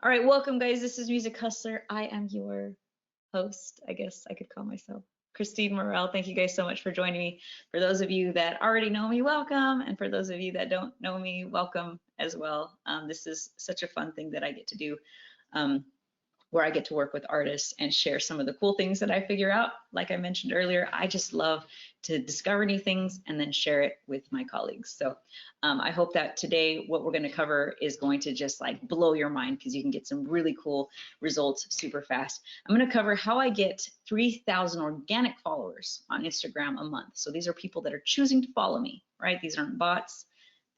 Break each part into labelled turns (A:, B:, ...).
A: All right, welcome guys. This is Music Hustler. I am your host, I guess I could call myself Kristine Mirelle. Thank you guys so much for joining me. For those of you that already know me, welcome. And for those of you that don't know me, welcome as well. This is such a fun thing that I get to do. Where I get to work with artists and share some of the cool things that I figure out. Like I mentioned earlier, I just love to discover new things and then share it with my colleagues. So I hope that today what we're going to cover is going to just like blow your mind because you can get some really cool results super fast. I'm going to cover how I get 3,000 organic followers on Instagram a month. So these are people that are choosing to follow me, right? These aren't bots.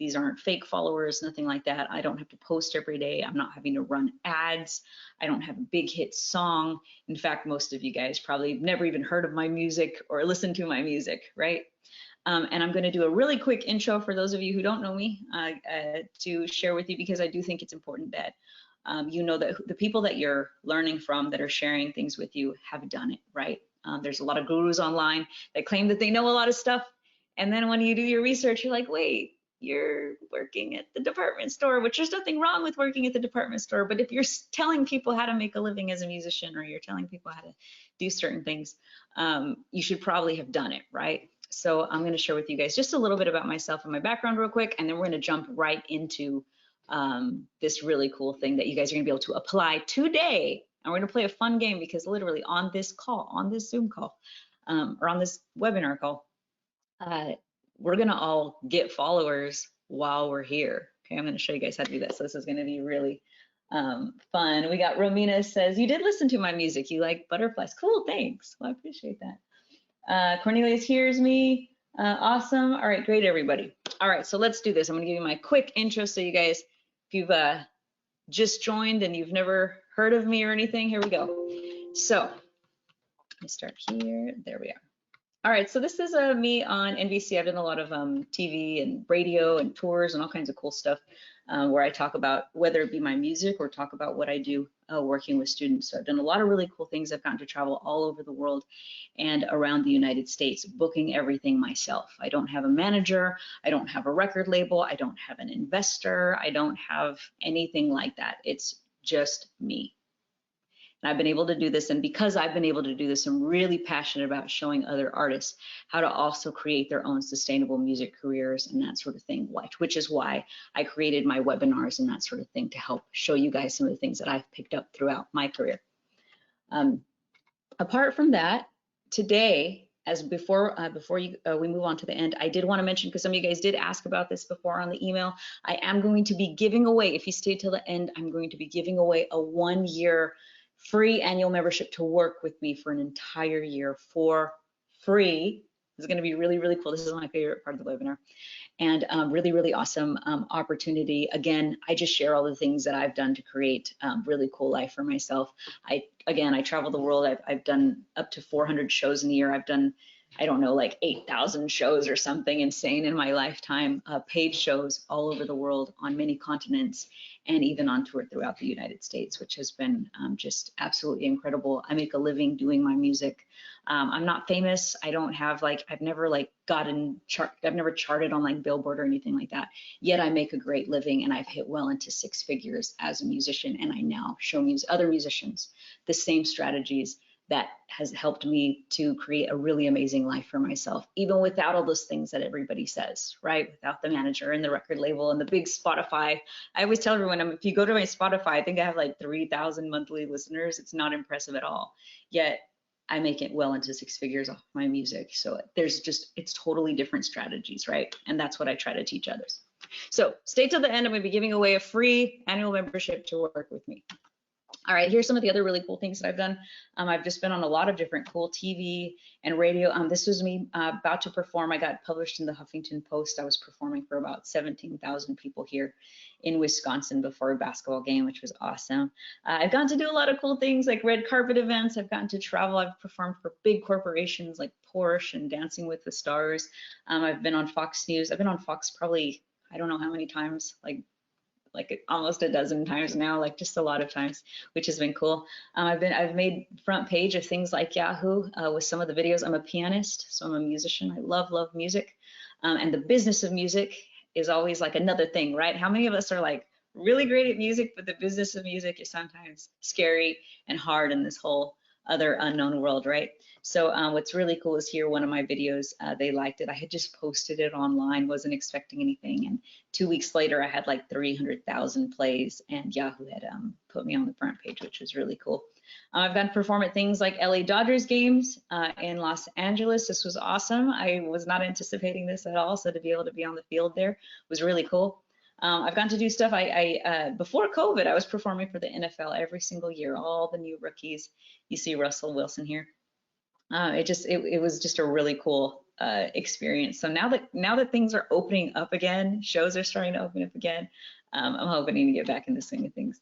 A: These aren't fake followers, nothing like that. I don't have to post every day. I'm not having to run ads. I don't have a big hit song. In fact, most of you guys probably never even heard of my music or listened to my music, right? And I'm going to do a really quick intro for those of you who don't know me to share with you because I do think it's important that you know that the people that you're learning from that are sharing things with you have done it, right? There's a lot of gurus online that claim that they know a lot of stuff. And then when you do your research, you're like, wait, you're working at the department store, which there's nothing wrong with working at the department store. But if you're telling people how to make a living as a musician or you're telling people how to do certain things, you should probably have done it, right? So I'm going to share with you guys just a little bit about myself and my background real quick, and then we're going to jump right into this really cool thing that you guys are going to be able to apply today. And we're going to play a fun game because literally on this call, on this Zoom call, or on this webinar call, we're gonna all get followers while we're here. Okay, I'm gonna show you guys how to do that. So this is gonna be really fun. We got Romina says, you did listen to my music. You like butterflies. Cool, thanks. Well, I appreciate that. Cornelius hears me. Awesome. All right, great, everybody. All right, so let's do this. I'm gonna give you my quick intro so you guys, if you've just joined and you've never heard of me or anything, here we go. So let me start here. There we are. All right, so this is me on NBC. I've done a lot of TV and radio and tours and all kinds of cool stuff where I talk about whether it be my music or talk about what I do working with students. So I've done a lot of really cool things. I've gotten to travel all over the world and around the United States, booking everything myself. I don't have a manager. I don't have a record label. I don't have an investor. I don't have anything like that. It's just me. And I've been able to do this, and because I've been able to do this, I'm really passionate about showing other artists how to also create their own sustainable music careers and that sort of thing, which is why I created my webinars and that sort of thing to help show you guys some of the things that I've picked up throughout my career. Apart from that, today, as before we move on to the end, I did want to mention, because some of you guys did ask about this before on the email, I am going to be giving away, if you stay till the end, I'm going to be giving away a 1-year free annual membership to work with me for an entire year for free. This is going to be really, really cool. This is my favorite part of the webinar, and really, really awesome opportunity. Again, I just share all the things that I've done to create really cool life for myself. I travel the world. I've done up to 400 shows in a year. I've done, I don't know, like 8,000 shows or something insane in my lifetime, paid shows all over the world on many continents and even on tour throughout the United States, which has been just absolutely incredible. I make a living doing my music. I'm not famous. I don't have I've never I've never charted on like Billboard or anything like that. Yet I make a great living, and I've hit well into 6 figures as a musician. And I now show other musicians the same strategies that has helped me to create a really amazing life for myself, even without all those things that everybody says, right? Without the manager and the record label and the big Spotify. I always tell everyone, if you go to my Spotify, I think I have like 3,000 monthly listeners. It's not impressive at all. Yet I make it well into 6 figures off my music. So it's totally different strategies, right? And that's what I try to teach others. So stay till the end. I'm gonna be giving away a free annual membership to work with me. All right, here's some of the other really cool things that I've done. I've just been on a lot of different cool TV and radio. This was me about to perform. I got published in the Huffington Post. I was performing for about 17,000 people here in Wisconsin before a basketball game, which was awesome. I've gotten to do a lot of cool things like red carpet events. I've gotten to travel. I've performed for big corporations like Porsche and Dancing with the Stars. I've been on Fox News. I've been on Fox probably, I don't know how many times, like almost a dozen times now, like just a lot of times, which has been cool. I've made front page of things like Yahoo with some of the videos. I'm a pianist, so I'm a musician. I love music. And the business of music is always like another thing, right? How many of us are like really great at music, but the business of music is sometimes scary and hard in this whole other unknown world, right? So what's really cool is here, one of my videos, they liked it. I had just posted it online, wasn't expecting anything. And 2 weeks later, I had like 300,000 plays, and Yahoo had put me on the front page, which was really cool. I've gotten to perform at things like LA Dodgers games in Los Angeles. This was awesome. I was not anticipating this at all. So to be able to be on the field there was really cool. I've gotten to do stuff. Before COVID, I was performing for the NFL every single year, all the new rookies. You see Russell Wilson here. It was just a really cool experience. So now that things are opening up again, shows are starting to open up again, I'm hoping to get back in the swing of things.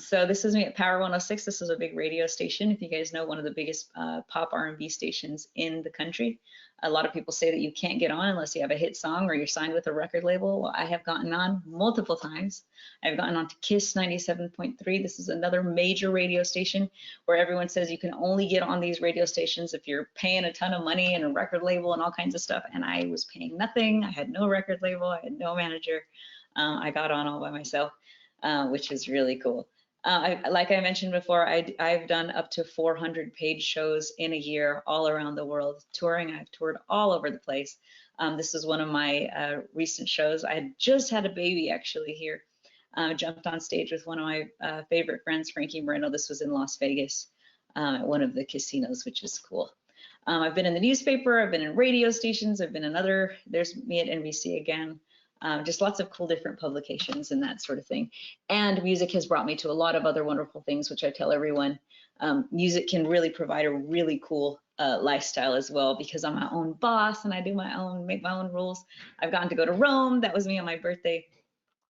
A: So this is me at Power 106. This is a big radio station. If you guys know, one of the biggest pop R&B stations in the country. A lot of people say that you can't get on unless you have a hit song or you're signed with a record label. Well, I have gotten on multiple times. I've gotten on to KISS 97.3. This is another major radio station where everyone says you can only get on these radio stations if you're paying a ton of money and a record label and all kinds of stuff. And I was paying nothing. I had no record label. I had no manager. I got on all by myself. Which is really cool. Like I mentioned before, I've done up to 400 paid shows in a year all around the world touring. I've toured all over the place. This is one of my recent shows. I had just had a baby actually here. Jumped on stage with one of my favorite friends, Frankie Moreno. This was in Las Vegas at one of the casinos, which is cool. I've been in the newspaper. I've been in radio stations. I've been in there's me at NBC again. Just lots of cool different publications and that sort of thing. And music has brought me to a lot of other wonderful things, which I tell everyone. Music can really provide a really cool lifestyle as well, because I'm my own boss and I make my own rules. I've gotten to go to Rome. That was me on my birthday.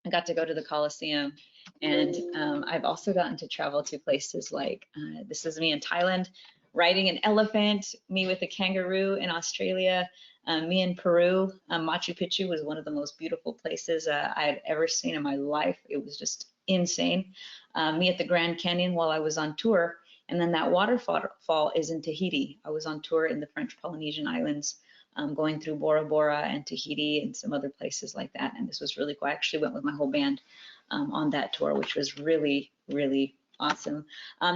A: I got to go to the Colosseum. And I've also gotten to travel to places like, this is me in Thailand, riding an elephant, me with a kangaroo in Australia. Me in Peru, Machu Picchu was one of the most beautiful places I had ever seen in my life. It was just insane. Me at the Grand Canyon while I was on tour, and then that waterfall is in Tahiti. I was on tour in the French Polynesian Islands, going through Bora Bora and Tahiti and some other places like that. And this was really cool. I actually went with my whole band on that tour, which was really, really awesome.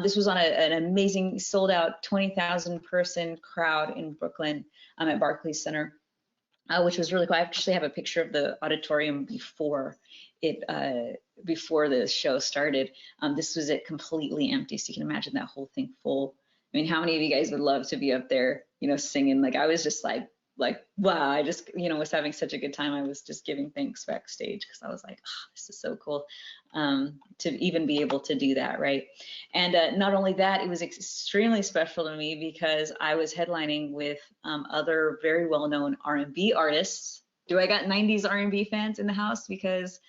A: This was on an amazing sold out 20,000 person crowd in Brooklyn at Barclays Center, which was really cool. I actually have a picture of the auditorium before the show started. This was it completely empty, so you can imagine that whole thing full. I mean, how many of you guys would love to be up there, singing? Like I was just like, wow, I just, was having such a good time. I was just giving thanks backstage because I was like, oh, this is so cool to even be able to do that, right? And not only that, it was extremely special to me because I was headlining with other very well-known R&B artists. Do I got 90s R&B fans in the house? Because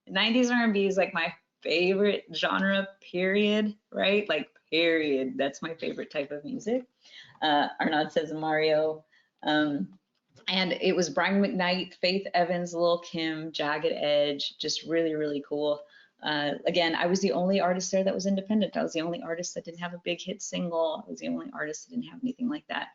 A: 90s R&B is like my favorite genre, period, right? Like, period. That's my favorite type of music. Arnaud says Mario. And it was Brian McKnight, Faith Evans, Lil' Kim, Jagged Edge, just really, really cool. Again, I was the only artist there that was independent. I was the only artist that didn't have a big hit single. I was the only artist that didn't have anything like that.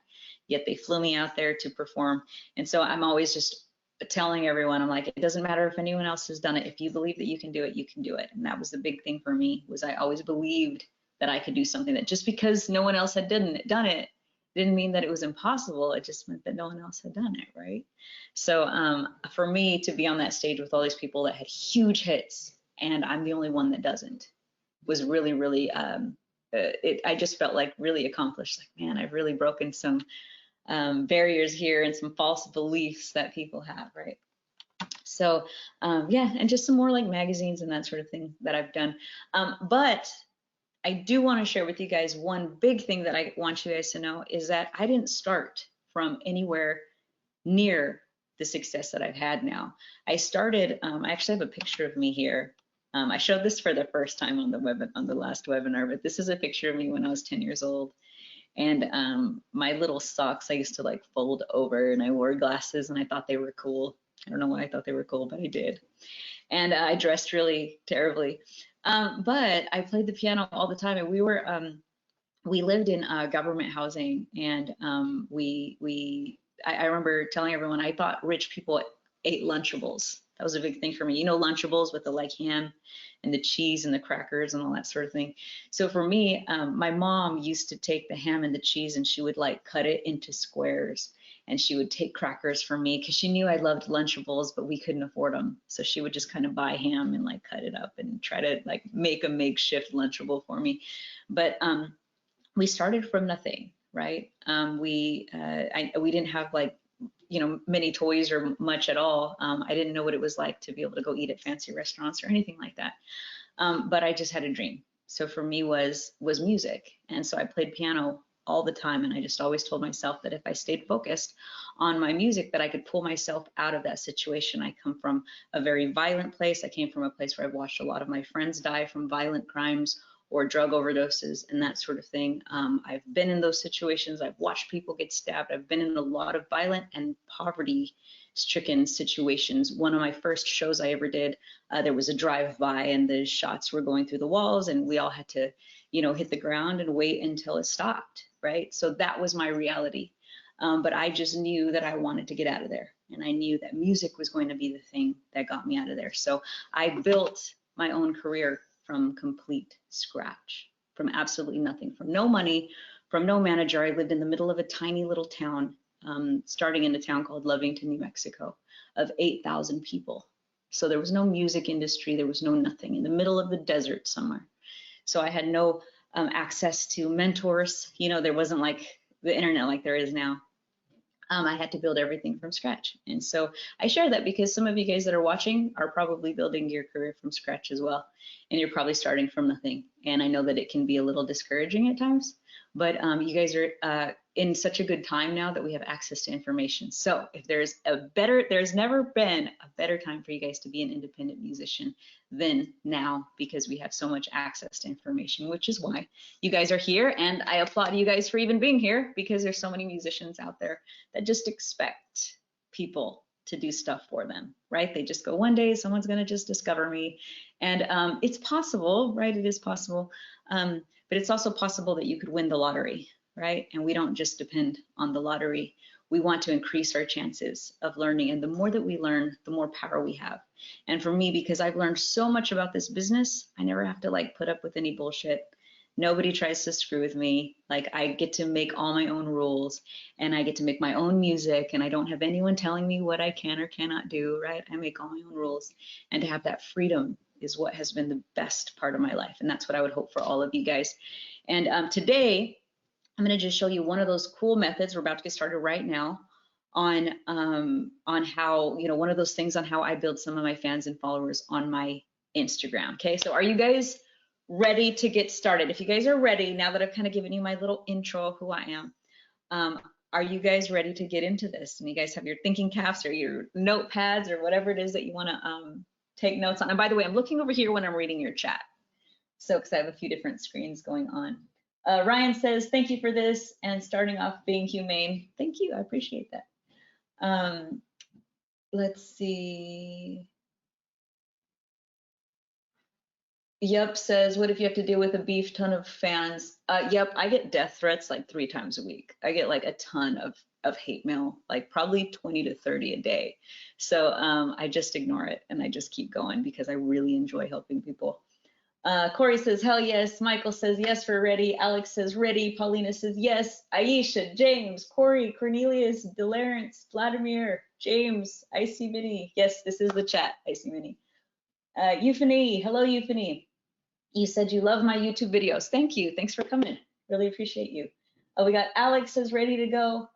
A: Yet they flew me out there to perform. And so I'm always just telling everyone, I'm like, it doesn't matter if anyone else has done it. If you believe that you can do it, you can do it. And that was the big thing for me, was I always believed that I could do something, that just because no one else had done it didn't mean that it was impossible. It just meant that no one else had done it, right? So for me to be on that stage with all these people that had huge hits and I'm the only one that doesn't was really, really, I just felt like really accomplished. Like, man, I've really broken some barriers here and some false beliefs that people have, right? So yeah, and just some more like magazines and that sort of thing that I've done. But I do want to share with you guys one big thing that I want you guys to know is that I didn't start from anywhere near the success that I've had now. I started, I actually have a picture of me here. I showed this for the first time on the last webinar, but this is a picture of me when I was 10 years old. And my little socks I used to like fold over, and I wore glasses and I thought they were cool. I don't know why I thought they were cool, but I did. And I dressed really terribly. But I played the piano all the time, and we lived in government housing, and I remember telling everyone I thought rich people ate Lunchables. That was a big thing for me. You know, Lunchables with the like ham and the cheese and the crackers and all that sort of thing. So for me, my mom used to take the ham and the cheese and she would like cut it into squares, and she would take crackers for me because she knew I loved Lunchables, but we couldn't afford them. So she would just kind of buy ham and like cut it up and try to like make a makeshift Lunchable for me. But we started from nothing, right? We didn't have like, you know, many toys or much at all. I didn't know what it was like to be able to go eat at fancy restaurants or anything like that. But I just had a dream. So for me was music. And so I played piano all the time. And I just always told myself that if I stayed focused on my music, that I could pull myself out of that situation. I come from a very violent place. I came from a place where I've watched a lot of my friends die from violent crimes or drug overdoses and that sort of thing. I've been in those situations. I've watched people get stabbed. I've been in a lot of violent and poverty-stricken situations. One of my first shows I ever did, there was a drive-by and the shots were going through the walls and we all had to, you know, hit the ground and wait until it stopped, right? So that was my reality. But I just knew that I wanted to get out of there. And I knew that music was going to be the thing that got me out of there. So I built my own career from complete scratch, from absolutely nothing, from no money, from no manager. I lived in the middle of a tiny little town, starting in a town called Lovington, New Mexico, of 8,000 people. So there was no music industry, there was no nothing, in the middle of the desert somewhere. So I had no access to mentors. You know, there wasn't like the internet like there is now. I had to build everything from scratch. And so I share that because some of you guys that are watching are probably building your career from scratch as well. And you're probably starting from nothing. And I know that it can be a little discouraging at times, but you guys are in such a good time now that we have access to information. So if there's never been a better time for you guys to be an independent musician than now, because we have so much access to information, which is why you guys are here. And I applaud you guys for even being here, because there's so many musicians out there that just expect people to do stuff for them, right? They just go, one day someone's going to just discover me. And it's possible, right? It is possible. But it's also possible that you could win the lottery, right? And we don't just depend on the lottery. We want to increase our chances of learning. And the more that we learn, the more power we have. And for me, because I've learned so much about this business, I never have to like put up with any bullshit. Nobody tries to screw with me. Like, I get to make all my own rules and I get to make my own music, and I don't have anyone telling me what I can or cannot do, right? I make all my own rules, and to have that freedom is what has been the best part of my life. And that's what I would hope for all of you guys. And today, I'm going to just show you one of those cool methods. We're about to get started right now on how, you know, one of those things on how I build some of my fans and followers on my Instagram. Okay, so are you guys ready to get started? If you guys are ready, now that I've kind of given you my little intro of who I am, are you guys ready to get into this? And you guys have your thinking caps or your notepads or whatever it is that you want to take notes on. And by the way, I'm looking over here when I'm reading your chat. So, because I have a few different screens going on. Ryan says, thank you for this and starting off being humane. Thank you, I appreciate that. Let's see. Yep says, what if you have to deal with a beef ton of fans? Yep, I get death threats like 3 times a week. I get like a ton of hate mail, like probably 20 to 30 a day. So I just ignore it and I just keep going because I really enjoy helping people. Corey says, hell yes. Michael says, yes, we're ready. Alex says, ready. Paulina says, yes. Aisha, James, Corey, Cornelius, Delarence, Vladimir, James, Icy Minnie. Yes, this is the chat, Icy Minnie. Euphony, hello, Euphony. You said you love my YouTube videos. Thank you. Thanks for coming. Really appreciate you. We got Alex says, ready to go.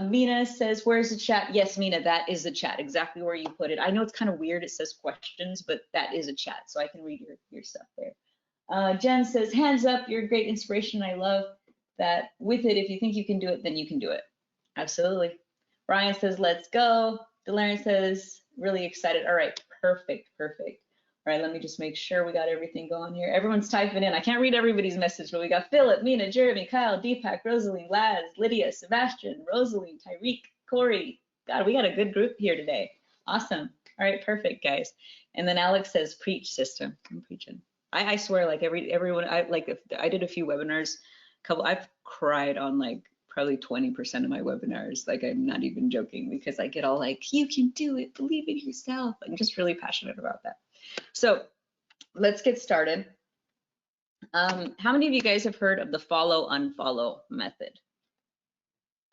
A: Mina says, where's the chat? Yes, Mina, that is the chat, exactly where you put it. I know it's kind of weird, it says questions, but that is a chat, so I can read your stuff there. Jen says, hands up, you're a great inspiration. I love that. With it, if you think you can do it, then you can do it. Absolutely. Ryan says, let's go. Delaren says, really excited. All right, perfect, perfect. All right, let me just make sure we got everything going here. Everyone's typing in. I can't read everybody's message, but we got Philip, Mina, Jeremy, Kyle, Deepak, Rosaline, Laz, Lydia, Sebastian, Rosaline, Tyreek, Corey. God, we got a good group here today. Awesome. All right, perfect, guys. And then Alex says, preach, sister. I'm preaching. I swear, like everyone, I did a few webinars. I've cried on like probably 20% of my webinars. Like, I'm not even joking, because I get all like, you can do it, believe in yourself. I'm just really passionate about that. So let's get started. How many of you guys have heard of the follow unfollow method?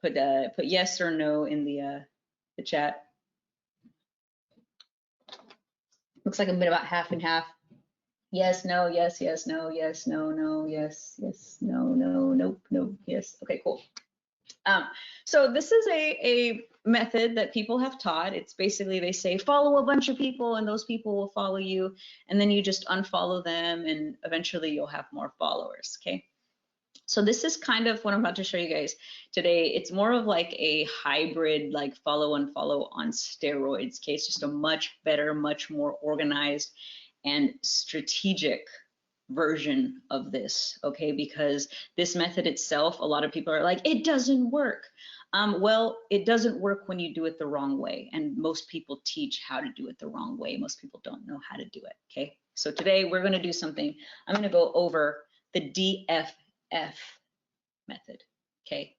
A: Put yes or no in the chat. Looks like I've been about half and half. Yes, no, yes, yes, no, yes, no, no, yes, yes, no, no, nope, nope, yes. Okay, cool. So this is a method that people have taught. It's basically, they say follow a bunch of people and those people will follow you, and then you just unfollow them and eventually you'll have more followers, okay? So this is kind of what I'm about to show you guys today. It's more of like a hybrid, like follow unfollow on steroids, okay? It's just a much better, much more organized and strategic version of this, okay? Because this method itself, a lot of people are like, it doesn't work. Well, it doesn't work when you do it the wrong way, and most people teach how to do it the wrong way. Most people don't know how to do it, okay? So today we're going to do something. I'm going to go over the DFF method, okay?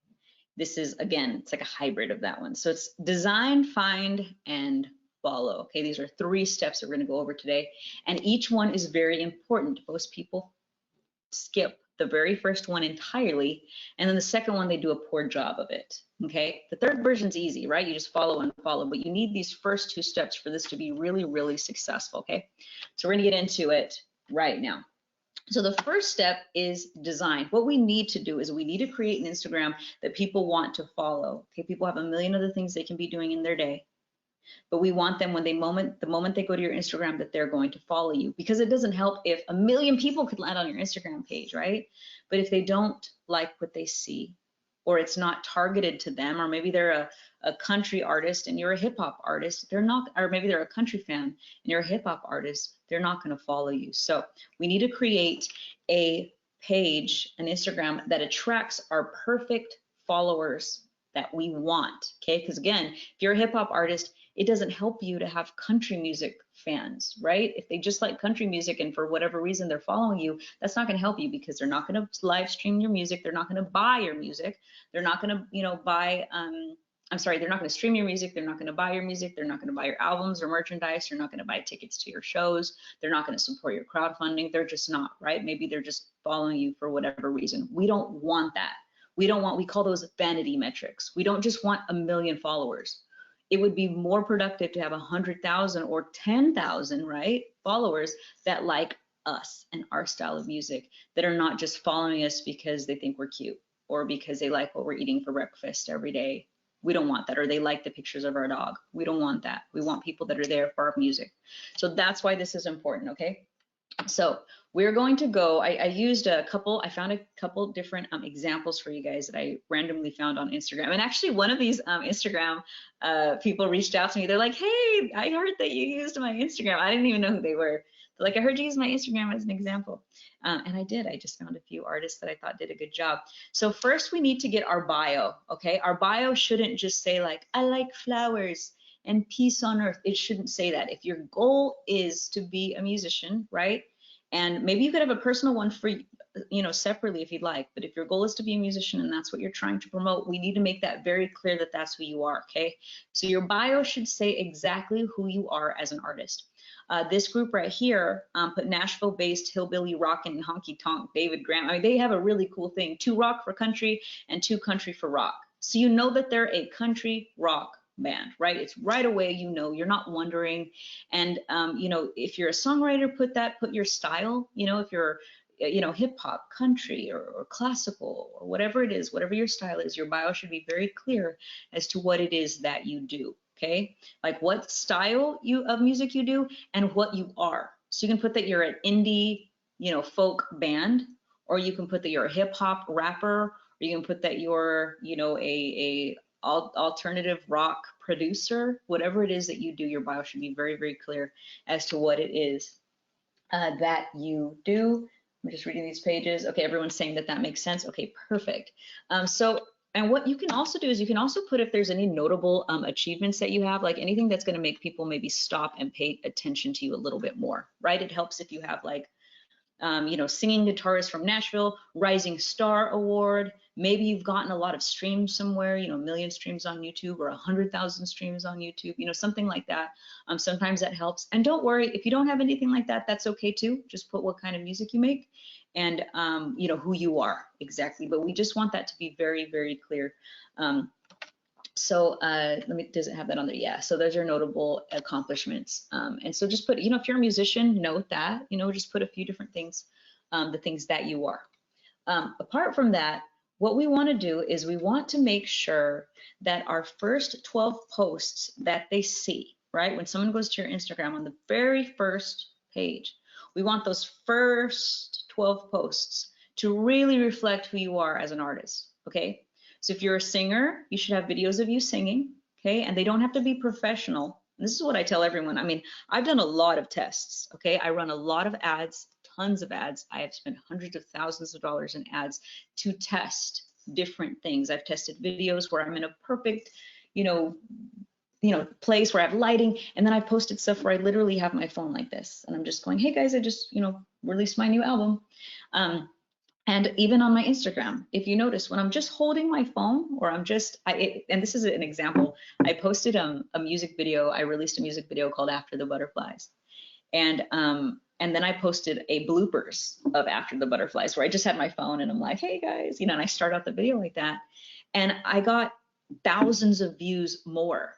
A: This is, again, it's like a hybrid of that one. So it's design, find, and follow. Okay, these are 3 steps that we're going to go over today, and each one is very important. Most people skip the very first one entirely, and then the second one they do a poor job of it. Okay, the third version's easy, right? You just follow and follow, but you need these first 2 steps for this to be really, really successful. Okay, so we're going to get into it right now. So the first step is design. What we need to do is we need to create an Instagram that people want to follow. Okay, people have a million other things they can be doing in their day, but we want them when the moment they go to your Instagram that they're going to follow you, because it doesn't help if a million people could land on your Instagram page, right? But if they don't like what they see, or it's not targeted to them, or maybe they're a country artist and you're a hip hop artist, they're not, or maybe they're a country fan and you're a hip hop artist, they're not going to follow you. So we need to create a page, an Instagram that attracts our perfect followers that we want, okay? Because again, if you're a hip hop artist, it doesn't help you to have country music fans, right? If they just like country music and for whatever reason they're following you, that's not going to help you, because they're not going to live stream your music, they're not going to buy your music, they're not going to, you know, buy they're not going to stream your music, they're not going to buy your music, they're not going to buy your albums or merchandise, they're not going to buy tickets to your shows, they're not going to support your crowdfunding, they're just not, right? Maybe they're just following you for whatever reason. We don't want that. We call those vanity metrics. We don't just want a million followers. It would be more productive to have 100,000 or 10,000, right, followers that like us and our style of music, that are not just following us because they think we're cute or because they like what we're eating for breakfast every day. We don't want that. Or they like the pictures of our dog. We don't want that. We want people that are there for our music. So that's why this is important, okay? So we're going to go, I found a couple different examples for you guys that I randomly found on Instagram. And actually one of these Instagram people reached out to me. They're like, hey, I heard that you used my Instagram. I didn't even know who they were. They're like, I heard you use my Instagram as an example. And I did. I just found a few artists that I thought did a good job. So first we need to get our bio, okay? Our bio shouldn't just say like, I like flowers and peace on earth. It shouldn't say that. If your goal is to be a musician, right? And maybe you could have a personal one for, you know, separately if you'd like, but if your goal is to be a musician and that's what you're trying to promote, we need to make that very clear that that's who you are, okay? So your bio should say exactly who you are as an artist. This group right here, put Nashville-based hillbilly rockin' and honky tonk David Graham. I mean, they have a really cool thing, 2 rock for country and 2 country for rock. So you know that they're a country rock band, right? It's right away, you know, you're not wondering. And you know, if you're a songwriter, put your style, you know, if you're, you know, hip hop, country, or classical, or whatever it is, whatever your style is, your bio should be very clear as to what it is that you do, okay? Like what style of music you do and what you are. So you can put that you're an indie, you know, folk band, or you can put that you're a hip hop rapper, or you can put that you're, you know, a alternative rock producer. Whatever it is that you do, your bio should be very, very clear as to what it is that you do. I'm just reading these pages. Okay, everyone's saying that makes sense. Okay, perfect. And what you can also do is you can also put if there's any notable achievements that you have, like anything that's going to make people maybe stop and pay attention to you a little bit more, right? It helps if you have like, you know, singing guitarist from Nashville, Rising Star Award, Maybe you've gotten a lot of streams somewhere, you know, 1 million streams on YouTube or 100,000 streams on YouTube, you know, something like that. Sometimes that helps. And don't worry, if you don't have anything like that, that's okay too. Just put what kind of music you make and, you know, who you are exactly. But we just want that to be very, very clear. Does it have that on there? Yeah, so those are notable accomplishments. And so just put, you know, if you're a musician, note that, you know, just put a few different things, the things that you are. Apart from that, what we want to do is we want to make sure that our first 12 posts that they see, right? When someone goes to your Instagram on the very first page, we want those first 12 posts to really reflect who you are as an artist, okay? So if you're a singer, you should have videos of you singing, okay? And they don't have to be professional. And this is what I tell everyone. I mean, I've done a lot of tests, okay? I run a lot of ads, tons of ads. I have spent hundreds of thousands of dollars in ads to test different things. I've tested videos where I'm in a perfect, you know, place where I have lighting, and then I posted stuff where I literally have my phone like this, and I'm just going, hey guys, I just, you know, released my new album. And even on my Instagram, if you notice, when I'm just holding my phone, or I'm just, and this is an example, I posted a music video. I released a music video called After the Butterflies, and then I posted a bloopers of After the Butterflies where I just had my phone and I'm like, hey guys, you know, and I start out the video like that, and I got thousands of views more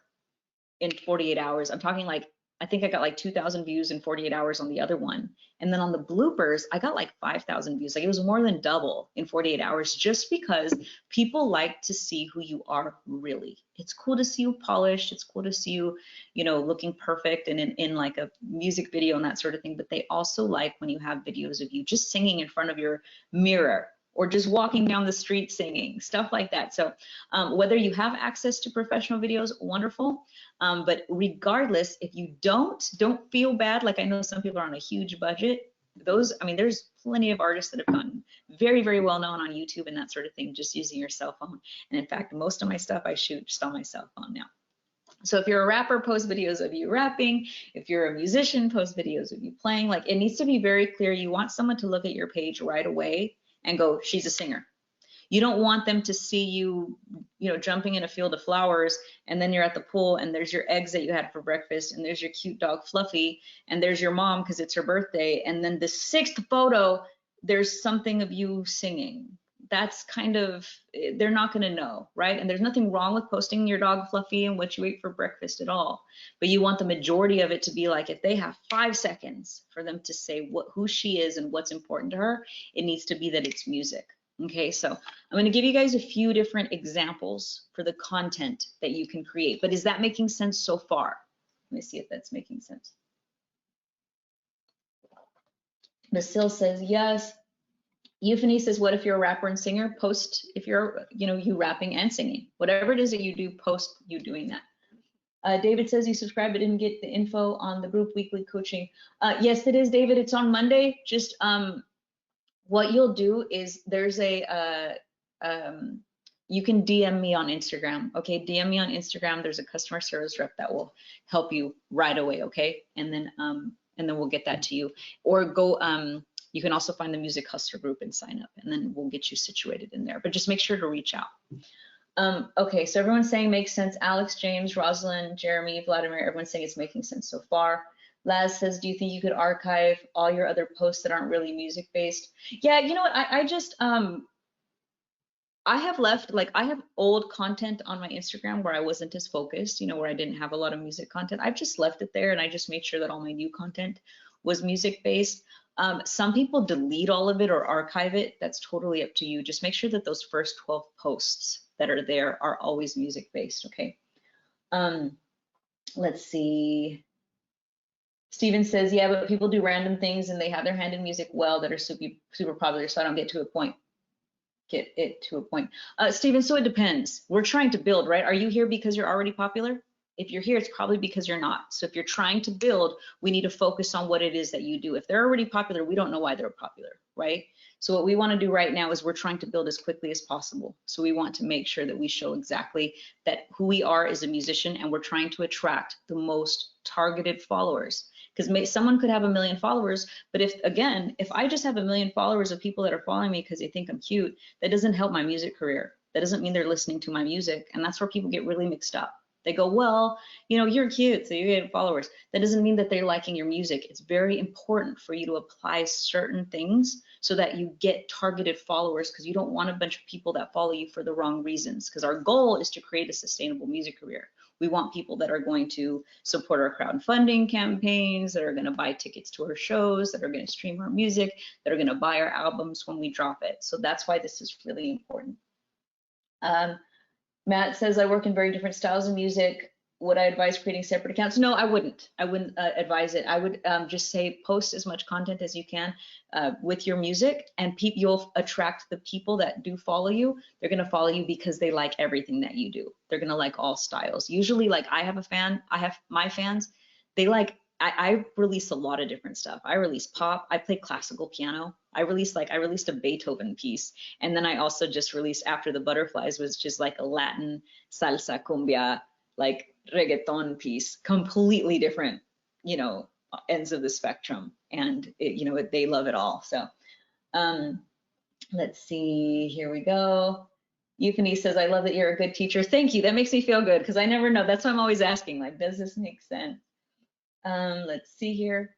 A: in 48 hours. I'm talking like, I think I got like 2,000 views in 48 hours on the other one. And then on the bloopers, I got like 5,000 views. Like it was more than double in 48 hours, just because people like to see who you are really. It's cool to see you polished. It's cool to see you, you know, looking perfect and in like a music video and that sort of thing. But they also like when you have videos of you just singing in front of your mirror, or just walking down the street singing, stuff like that. So whether you have access to professional videos, wonderful. But regardless, if you don't feel bad. Like I know some people are on a huge budget. Those, I mean, there's plenty of artists that have gotten very, very well known on YouTube and that sort of thing, just using your cell phone. And in fact, most of my stuff I shoot just on my cell phone now. So if you're a rapper, post videos of you rapping. If you're a musician, post videos of you playing. Like it needs to be very clear. You want someone to look at your page right away and go, she's a singer. You don't want them to see you, you know, jumping in a field of flowers, and then you're at the pool and there's your eggs that you had for breakfast, and there's your cute dog Fluffy, and there's your mom because it's her birthday, and then the 6th photo, there's something of you singing. That's kind of, they're not going to know, right? And there's nothing wrong with posting your dog Fluffy and what you ate for breakfast at all. But you want the majority of it to be like, if they have 5 seconds for them to say who she is and what's important to her, it needs to be that it's music. Okay, so I'm going to give you guys a few different examples for the content that you can create. But is that making sense so far? Let me see if that's making sense. Basil says yes. Euphony says, what if you're a rapper and singer? Post if you're, you know, you rapping and singing. Whatever it is that you do, post you doing that. David says you subscribed but didn't get the info on the group weekly coaching. Yes, it is, David. It's on Monday. Just what you'll do is there's a, you can DM me on Instagram. Okay, DM me on Instagram. There's a customer service rep that will help you right away. Okay, and then we'll get that to you. Or go, you can also find the Music Hustler group and sign up, and then we'll get you situated in there. But just make sure to reach out. Okay, so everyone's saying makes sense. Alex, James, Rosalind, Jeremy, Vladimir, everyone's saying it's making sense so far. Laz says, do you think you could archive all your other posts that aren't really music based? Yeah, you know what, I just, I have left, like I have old content on my Instagram where I wasn't as focused, you know, where I didn't have a lot of music content. I've just left it there, and I just made sure that all my new content was music based. Some people delete all of it or archive it. That's totally up to you. Just make sure that those first 12 posts that are there are always music based, okay? Let's see. Steven says, yeah, but people do random things and they have their hand in music well that are super popular, so I don't get to a point. Get it to a point. Steven, so it depends. We're trying to build, right? Are you here because you're already popular? If you're here, it's probably because you're not. So if you're trying to build, we need to focus on what it is that you do. If they're already popular, we don't know why they're popular, right? So what we want to do right now is we're trying to build as quickly as possible. So we want to make sure that we show exactly that who we are as a musician, and we're trying to attract the most targeted followers. Because someone could have 1 million followers, but if I just have 1 million followers of people that are following me because they think I'm cute, that doesn't help my music career. That doesn't mean they're listening to my music. And that's where people get really mixed up. They go, well, you know, you're cute, so you get followers. That doesn't mean that they're liking your music. It's very important for you to apply certain things so that you get targeted followers, because you don't want a bunch of people that follow you for the wrong reasons. Because our goal is to create a sustainable music career. We want people that are going to support our crowdfunding campaigns, that are going to buy tickets to our shows, that are going to stream our music, that are going to buy our albums when we drop it. So that's why this is really important. Matt says, I work in very different styles of music. Would I advise creating separate accounts? No, I wouldn't. I wouldn't advise it. I would just say post as much content as you can with your music, and you'll attract the people that do follow you. They're going to follow you because they like everything that you do. They're going to like all styles. Usually, like I have my fans, they like, I release a lot of different stuff. I release pop, I play classical piano. I released a Beethoven piece. And then I also just released After the Butterflies, which is like a Latin salsa cumbia, like reggaeton piece, completely different, you know, ends of the spectrum. And they love it all. So let's see, here we go. Euphony says, I love that you're a good teacher. Thank you, that makes me feel good, because I never know. That's why I'm always asking, like, does this make sense? Let's see here.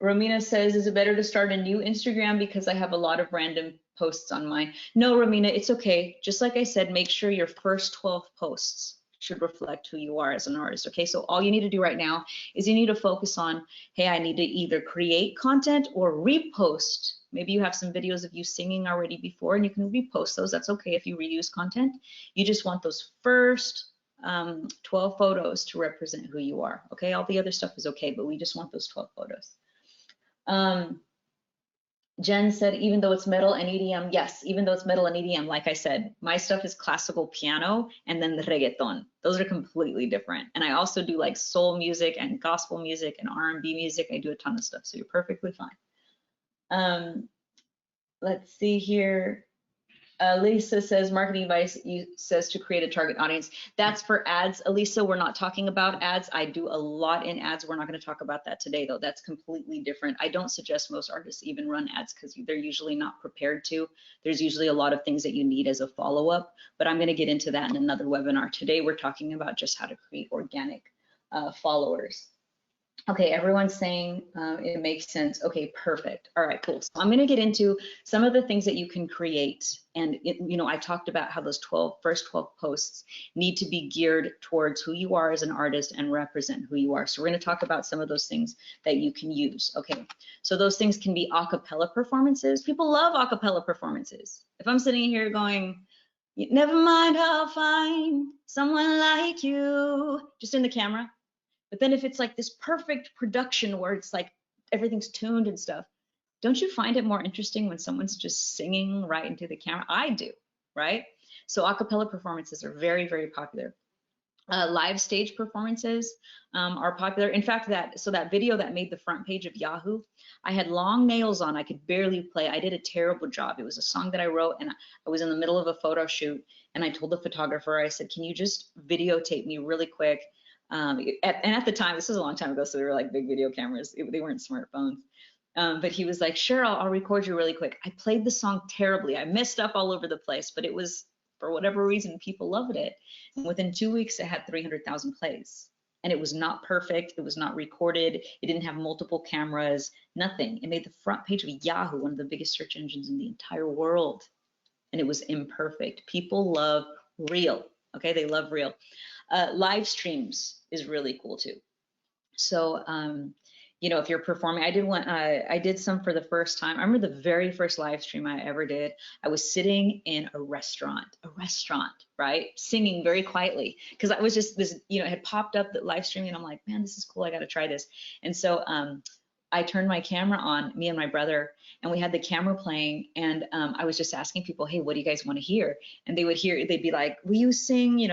A: Romina says, is it better to start a new Instagram because I have a lot of random posts on mine? No, Romina, it's okay. Just like I said, make sure your first 12 posts should reflect who you are as an artist, okay? So all you need to do right now is you need to focus on, hey, I need to either create content or repost. Maybe you have some videos of you singing already before and you can repost those. That's okay if you reuse content. You just want those first 12 photos to represent who you are, okay? All the other stuff is okay, but we just want those 12 photos. Jen said, even though it's metal and EDM, yes, even though it's metal and EDM, like I said, my stuff is classical piano and then the reggaeton. Those are completely different. And I also do like soul music and gospel music and R&B music. I do a ton of stuff, so you're perfectly fine. Let's see here. Lisa says, marketing advice says to create a target audience. That's for ads. Elisa, we're not talking about ads. I do a lot in ads. We're not going to talk about that today, though. That's completely different. I don't suggest most artists even run ads because they're usually not prepared to. There's usually a lot of things that you need as a follow-up, but I'm going to get into that in another webinar. Today, we're talking about just how to create organic followers. Okay, everyone's saying it makes sense. Okay, perfect. All right, cool. So I'm going to get into some of the things that you can create. And, I talked about how those first 12 posts need to be geared towards who you are as an artist and represent who you are. So we're going to talk about some of those things that you can use. Okay, so those things can be a cappella performances. People love a cappella performances. If I'm sitting here going, never mind how I'll find someone like you, just in the camera. But then if it's like this perfect production where it's like everything's tuned and stuff, don't you find it more interesting when someone's just singing right into the camera? I do, right? So a cappella performances are very, very popular. Live stage performances are popular. In fact, that video that made the front page of Yahoo, I had long nails on. I could barely play. I did a terrible job. It was a song that I wrote, and I was in the middle of a photo shoot, and I told the photographer, I said, can you just videotape me really quick? And at the time, this was a long time ago, so they were like big video cameras. They weren't smartphones. But he was like, sure, I'll record you really quick. I played the song terribly. I messed up all over the place, but it was, for whatever reason, people loved it. And within 2 weeks, it had 300,000 plays. And it was not perfect. It was not recorded. It didn't have multiple cameras, nothing. It made the front page of Yahoo, one of the biggest search engines in the entire world. And it was imperfect. People love real, okay? They love real. Live streams is really cool too. So, if you're performing, I did some for the first time. I remember the very first live stream I ever did. I was sitting in a restaurant, right? Singing very quietly because I was just this, it had popped up that live streaming and I'm like, man, this is cool. I got to try this. And so, I turned my camera on, me and my brother, and we had the camera playing, and I was just asking people, hey, what do you guys want to hear? And they'd be like, will you sing,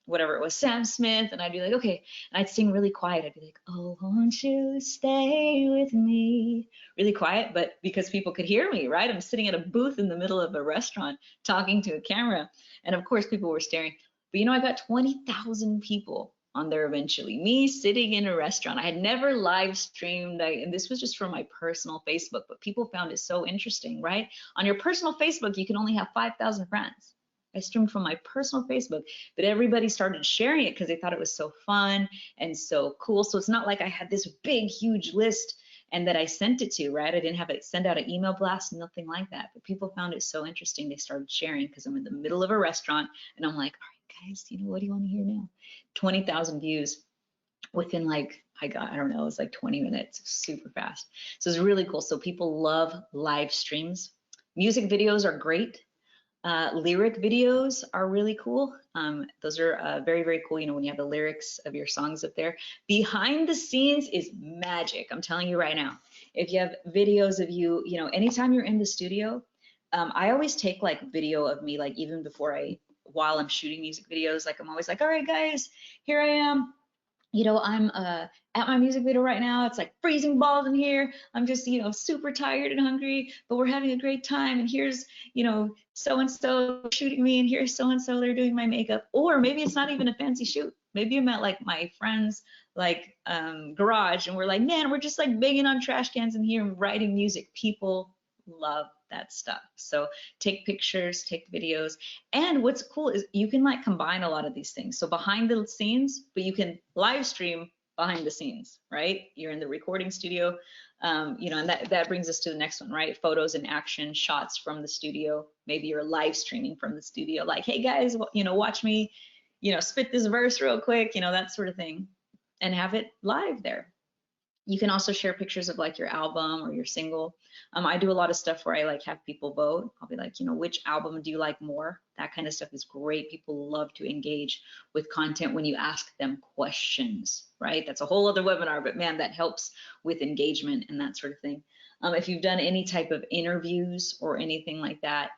A: whatever it was, Sam Smith? And I'd be like, okay. And I'd sing really quiet. I'd be like, oh, won't you stay with me? Really quiet, but because people could hear me, right? I'm sitting at a booth in the middle of a restaurant talking to a camera. And of course, people were staring. But I got 20,000 people on there eventually. Me sitting in a restaurant. I had never live streamed, and this was just from my personal Facebook, but people found it so interesting, right? On your personal Facebook, you can only have 5,000 friends. I streamed from my personal Facebook, but everybody started sharing it because they thought it was so fun and so cool. So it's not like I had this big, huge list and that I sent it to, right? I didn't have it send out an email blast, nothing like that. But people found it so interesting. They started sharing because I'm in the middle of a restaurant and I'm like, all right, guys, what do you want to hear now? 20,000 views within like, I don't know, it was like 20 minutes, super fast. So it's really cool. So people love live streams. Music videos are great. Lyric videos are really cool. Those are very, very cool. When you have the lyrics of your songs up there. Behind the scenes is magic. I'm telling you right now. If you have videos of you, anytime you're in the studio, I always take like video of me, like even while I'm shooting music videos, like I'm always like, all right, guys, here I am. I'm at my music video right now. It's like freezing balls in here. I'm just, super tired and hungry, but we're having a great time. And here's, so-and-so shooting me, and here's so-and-so, they're doing my makeup. Or maybe it's not even a fancy shoot. Maybe I'm at like my friend's like garage and we're like, man, we're just like banging on trash cans in here and writing music. People love that stuff. So take pictures, take videos. And what's cool is you can like combine a lot of these things. So behind the scenes, but you can live stream behind the scenes, right? You're in the recording studio, and that brings us to the next one, right? Photos in action, shots from the studio. Maybe you're live streaming from the studio, like, hey guys, watch me, spit this verse real quick, that sort of thing, and have it live there. You can also share pictures of like your album or your single. I do a lot of stuff where I like have people vote. I'll be like, which album do you like more? That kind of stuff is great. People love to engage with content when you ask them questions, right? That's a whole other webinar, but man, that helps with engagement and that sort of thing. If you've done any type of interviews or anything like that,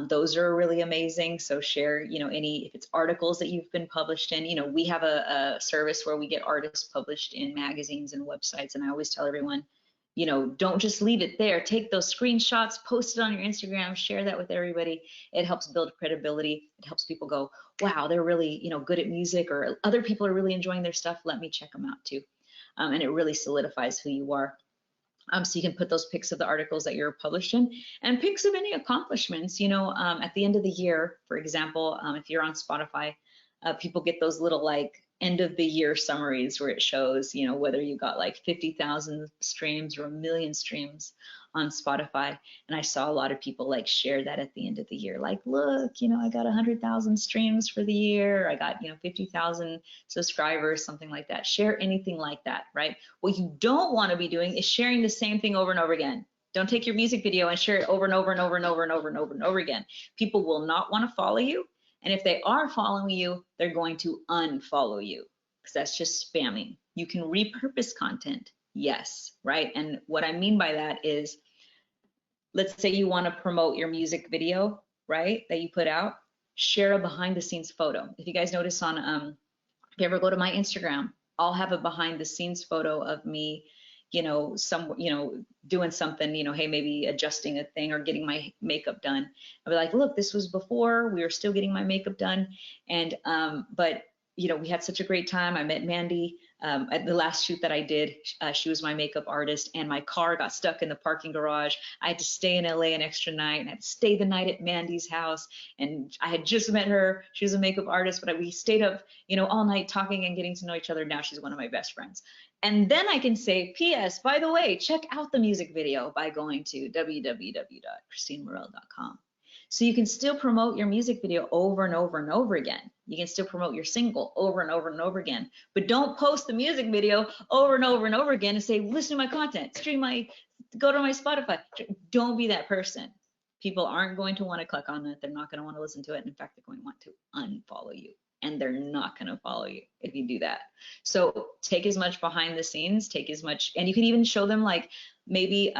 A: those are really amazing. So share, if it's articles that you've been published in, we have a service where we get artists published in magazines and websites. And I always tell everyone, don't just leave it there. Take those screenshots, post it on your Instagram, share that with everybody. It helps build credibility. It helps people go, wow, they're really, good at music, or other people are really enjoying their stuff. Let me check them out too. And it really solidifies who you are. So you can put those pics of the articles that you're published in and pics of any accomplishments, at the end of the year, for example, if you're on Spotify, people get those little like end of the year summaries where it shows, whether you got like 50,000 streams or 1 million streams on Spotify. And I saw a lot of people like share that at the end of the year, like, look, I got 100,000 streams for the year. I got, 50,000 subscribers, something like that. Share anything like that, right? What you don't want to be doing is sharing the same thing over and over again. Don't take your music video and share it over and over and over and over and over and over and over again. People will not want to follow you. And if they are following you, they're going to unfollow you because that's just spamming. You can repurpose content, yes, right? And what I mean by that is, let's say you want to promote your music video, right, that you put out, share a behind the scenes photo. If you guys notice on, if you ever go to my Instagram, I'll have a behind the scenes photo of me, doing something, hey, maybe adjusting a thing or getting my makeup done. I'll be like, look, this was before we were still getting my makeup done. And, but, we had such a great time. I met Mandy at the last shoot that I did. She was my makeup artist, and my car got stuck in the parking garage. I had to stay in LA an extra night, and I had to stay the night at Mandy's house. And I had just met her. She was a makeup artist, but we stayed up, all night talking and getting to know each other. Now she's one of my best friends. And then I can say, P.S., by the way, check out the music video by going to www.kristinemirelle.com. So you can still promote your music video over and over and over again. You can still promote your single over and over and over again. But don't post the music video over and over and over again and say, listen to my content, go to my Spotify. Don't be that person. People aren't going to want to click on it. They're not going to want to listen to it. And in fact, they're going to want to unfollow you. And they're not going to follow you if you do that. So take as much behind the scenes, take as much, and you can even show them like maybe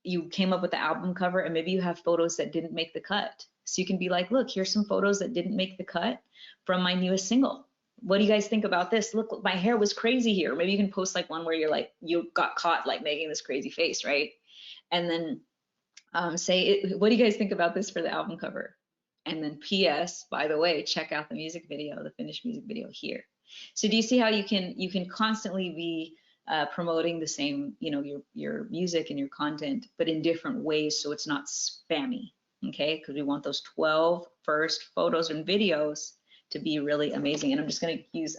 A: you came up with the album cover and maybe you have photos that didn't make the cut. So you can be like, look, here's some photos that didn't make the cut from my newest single. What do you guys think about this? Look, my hair was crazy here. Maybe you can post like one where you're like, you got caught like making this crazy face, right? And then say, what do you guys think about this for the album cover? And then P.S., by the way, check out the music video, the finished music video here. So do you see how you can constantly be promoting the same, you know, your music and your content, but in different ways so it's not spammy, okay? Because we want those 12 first photos and videos to be really amazing. And I'm just going to use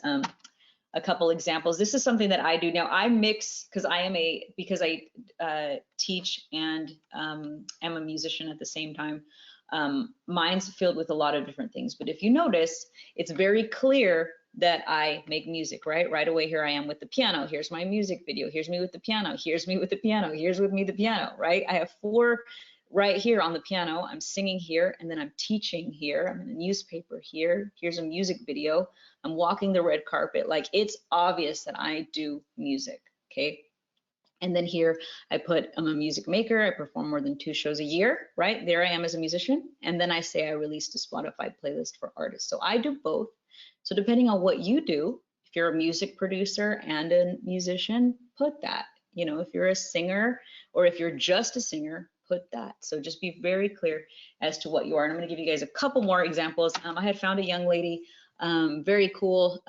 A: a couple examples. This is something that I do now. I mix because I teach and am a musician at the same time. Mine's filled with a lot of different things, but if you notice, it's very clear that I make music, right? Right away, here I am with the piano. Here's my music video. Here's me with the piano. Here's me with the piano. Here's with me the piano, right? I have 4 right here on the piano. I'm singing here, and then I'm teaching here. I'm in a newspaper here. Here's a music video. I'm walking the red carpet. Like, it's obvious that I do music, okay? And then here I put, I'm a music maker. I perform more than 2 shows a year, right? There I am as a musician. And then I say I released a Spotify playlist for artists. So I do both. So depending on what you do, if you're a music producer and a musician, put that. You know, if you're a singer or if you're just a singer, put that. So just be very clear as to what you are. And I'm going to give you guys a couple more examples. I had found a young lady, very cool.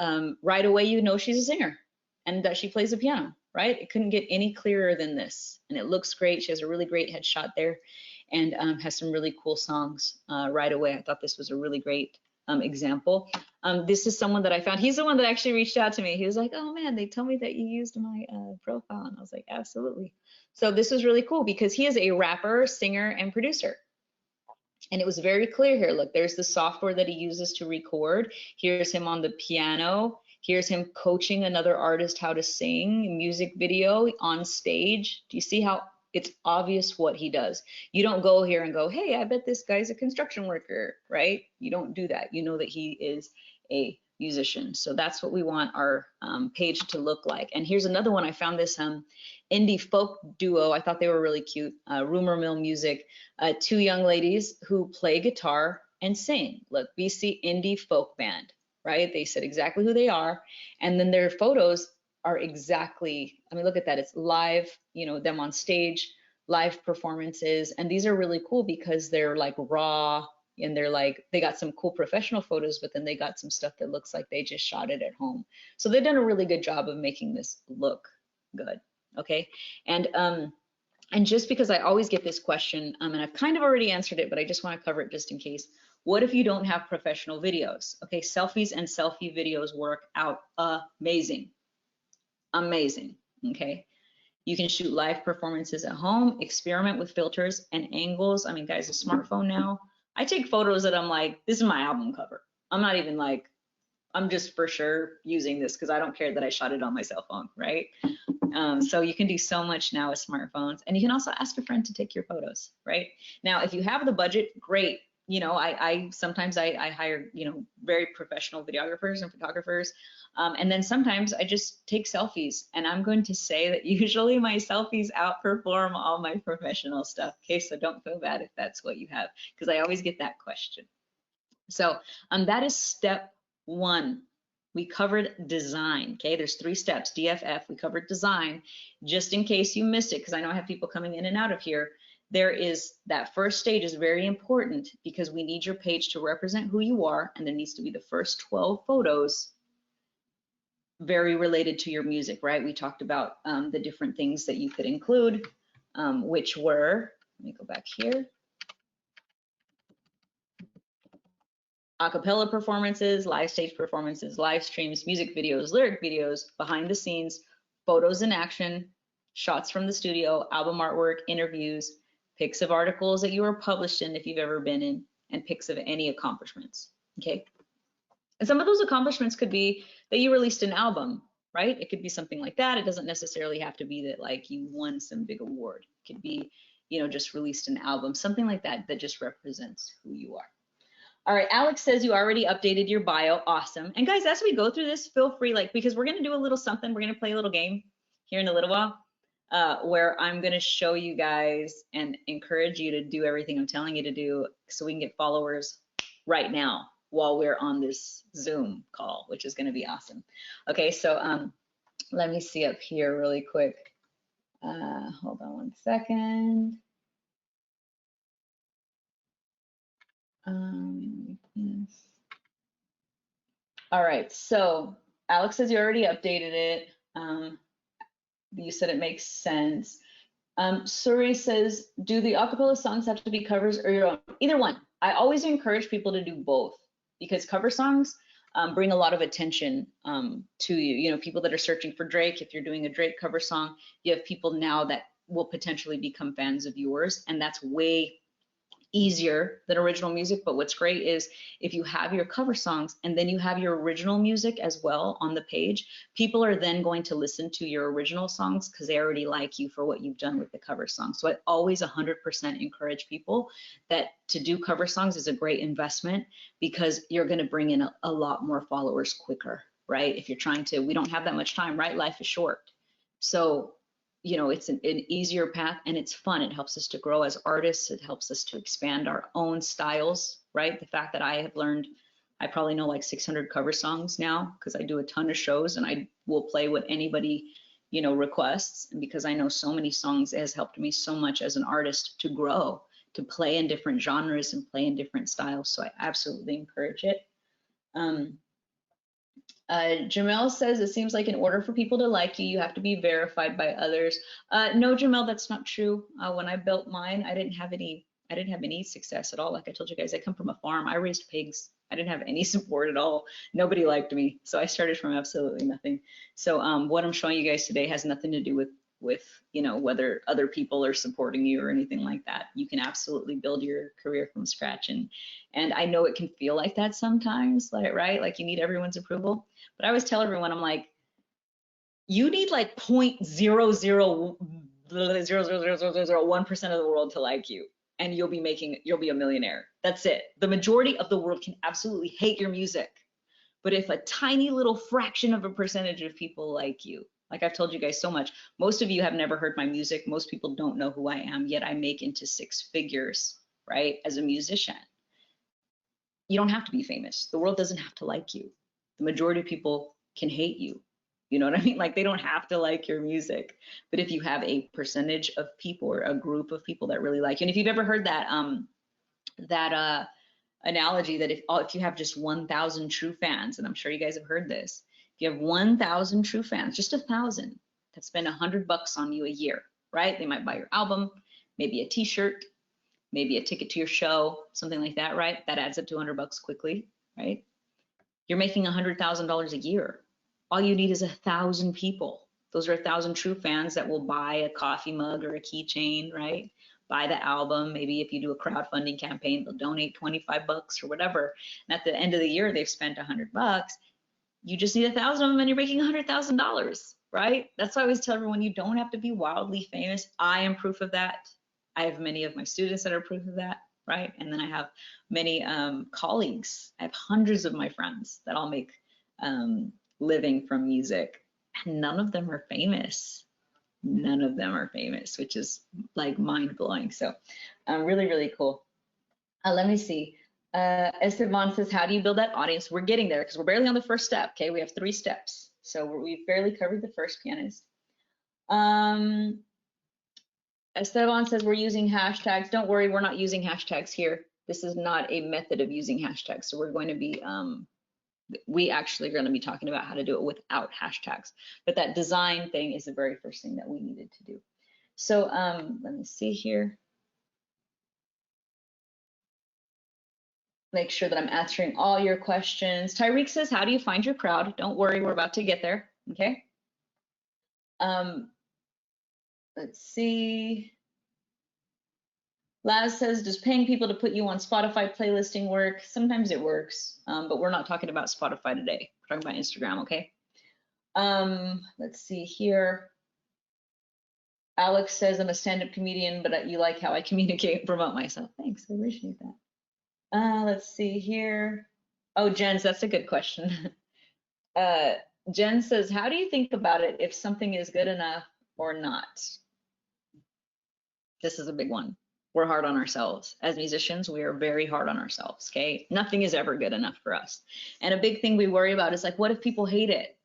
A: Right away, you know she's a singer and that she plays the piano, right? It couldn't get any clearer than this. And it looks great. She has a really great headshot there and has some really cool songs right away. I thought this was a really great example. This is someone that I found. He's the one that actually reached out to me. He was like, oh man, they told me that you used my profile. And I was like, absolutely. So this was really cool because he is a rapper, singer, and producer. And it was very clear here. Look, there's the software that he uses to record. Here's him on the piano. Here's him coaching another artist how to sing, music video on stage. Do you see how it's obvious what he does? You don't go here and go, hey, I bet this guy's a construction worker, right? You don't do that. You know that he is a musician. So that's what we want our page to look like. And here's another one. I found this indie folk duo. I thought they were really cute. Rumor Mill Music. 2 young ladies who play guitar and sing. Look, BC Indie Folk Band, right? They said exactly who they are. And then their photos are exactly, I mean, look at that. It's live, you know, them on stage, live performances. And these are really cool because they're like raw and they're like, they got some cool professional photos, but then they got some stuff that looks like they just shot it at home. So they've done a really good job of making this look good, okay? And just because I always get this question, and I've kind of already answered it, but I just want to cover it just in case. What if you don't have professional videos? Okay, selfies and selfie videos work out amazing. Amazing, okay? You can shoot live performances at home, experiment with filters and angles. I mean, guys, a smartphone now, I take photos that I'm like, this is my album cover. I'm not even like, I'm just for sure using this because I don't care that I shot it on my cell phone, right? So you can do so much now with smartphones, and you can also ask a friend to take your photos, right? Now, if you have the budget, great. You know, I sometimes I hire, you know, very professional videographers and photographers. And then sometimes I just take selfies, and I'm going to say that usually my selfies outperform all my professional stuff. Okay, so don't feel bad if that's what you have, because I always get that question. So that is step 1. We covered design, okay? There's 3 steps, DFF, we covered design. Just in case you missed it, because I know I have people coming in and out of here, there is, that first stage is very important because we need your page to represent who you are, and there needs to be the first 12 photos very related to your music, right? We talked about the different things that you could include, which were, let me go back here. Acapella performances, live stage performances, live streams, music videos, lyric videos, behind the scenes, photos in action, shots from the studio, album artwork, interviews, pics of articles that you were published in if you've ever been in, and pics of any accomplishments, okay? And some of those accomplishments could be that you released an album, right? It could be something like that. It doesn't necessarily have to be that like you won some big award. It could be, you know, just released an album, something like that, that just represents who you are. All right, Alex says you already updated your bio. Awesome. And guys, as we go through this, feel free, like, because we're going to do a little something. We're going to play a little game here in a little while where I'm going to show you guys and encourage you to do everything I'm telling you to do so we can get followers right now while we're on this Zoom call, which is going to be awesome. Okay, so let me see up here really quick. Hold on one second. All right, so Alex says you already updated it. You said it makes sense. Suri says, do the acapella songs have to be covers or your own? Either one. I always encourage people to do both because cover songs bring a lot of attention to you. You know, people that are searching for Drake, if you're doing a Drake cover song, you have people now that will potentially become fans of yours, and that's way easier than original music. But what's great is if you have your cover songs and then you have your original music as well on the page, people are then going to listen to your original songs because they already like you for what you've done with the cover song. So I always 100% encourage people that to do cover songs is a great investment because you're going to bring in a lot more followers quicker, right? If you're trying to, we don't have that much time, right? Life is short. So you know, it's an easier path and it's fun. It helps us to grow as artists. It helps us to expand our own styles, right? The fact that I have learned, I probably know like 600 cover songs now because I do a ton of shows and I will play what anybody, you know, requests. And because I know so many songs, it has helped me so much as an artist to grow, to play in different genres and play in different styles. So I absolutely encourage it. Jamel says, it seems like in order for people to like you, you have to be verified by others. No, Jamel, that's not true. When I built mine, I didn't have any success at all. Like I told you guys, I come from a farm. I raised pigs. I didn't have any support at all. Nobody liked me. So I started from absolutely nothing. So what I'm showing you guys today has nothing to do with you know, whether other people are supporting you or anything like that. You can absolutely build your career from scratch. And I know it can feel like that sometimes, like, right? Like you need everyone's approval. But I always tell everyone, I'm like, you need like 0.00000001% of the world to like you, and you'll be a millionaire. That's it. The majority of the world can absolutely hate your music. But if a tiny little fraction of a percentage of people like you, like I've told you guys so much, most of you have never heard my music. Most people don't know who I am, yet I make into six figures, right? As a musician. You don't have to be famous. The world doesn't have to like you. The majority of people can hate you. You know what I mean? Like they don't have to like your music. But if you have a percentage of people or a group of people that really like you, and if you've ever heard that analogy that if you have just 1,000 true fans, and I'm sure you guys have heard this, if you have 1,000 true fans, just 1,000 that spend $100 on you a year, right? They might buy your album, maybe a t-shirt, maybe a ticket to your show, something like that, right? That adds up to $100 quickly, right? You're making $100,000 a year. All you need is 1,000 people. Those are 1,000 true fans that will buy a coffee mug or a keychain, right? Buy the album. Maybe if you do a crowdfunding campaign, they'll donate $25 or whatever. And at the end of the year, they've spent $100. You just need 1,000 of them and you're making $100,000, right? That's why I always tell everyone you don't have to be wildly famous. I am proof of that. I have many of my students that are proof of that, right? And then I have many colleagues. I have hundreds of my friends that all make living from music, and none of them are famous. None of them are famous, which is like mind blowing. So really, really cool. Let me see. Esteban says, how do you build that audience? We're getting there because we're barely on the first step. Okay, we have 3 steps. So we've barely covered the first, pianist. Esteban says we're using hashtags. Don't worry, we're not using hashtags here. This is not a method of using hashtags. So we're going to be, we actually are going to be talking about how to do it without hashtags. But that design thing is the very first thing that we needed to do. So let me see here. Make sure that I'm answering all your questions. Tyreek says, how do you find your crowd? Don't worry, we're about to get there, okay? Let's see. Laz says, does paying people to put you on Spotify playlisting work? Sometimes it works, but we're not talking about Spotify today. We're talking about Instagram, okay? Let's see here. Alex says, I'm a stand-up comedian, but you like how I communicate and promote myself. Thanks, I appreciate that. Let's see here. Oh, Jens, that's a good question. Jen says, how do you think about it if something is good enough or not? This is a big one. We're hard on ourselves. As musicians, we are very hard on ourselves, okay? Nothing is ever good enough for us. And a big thing we worry about is like, what if people hate it?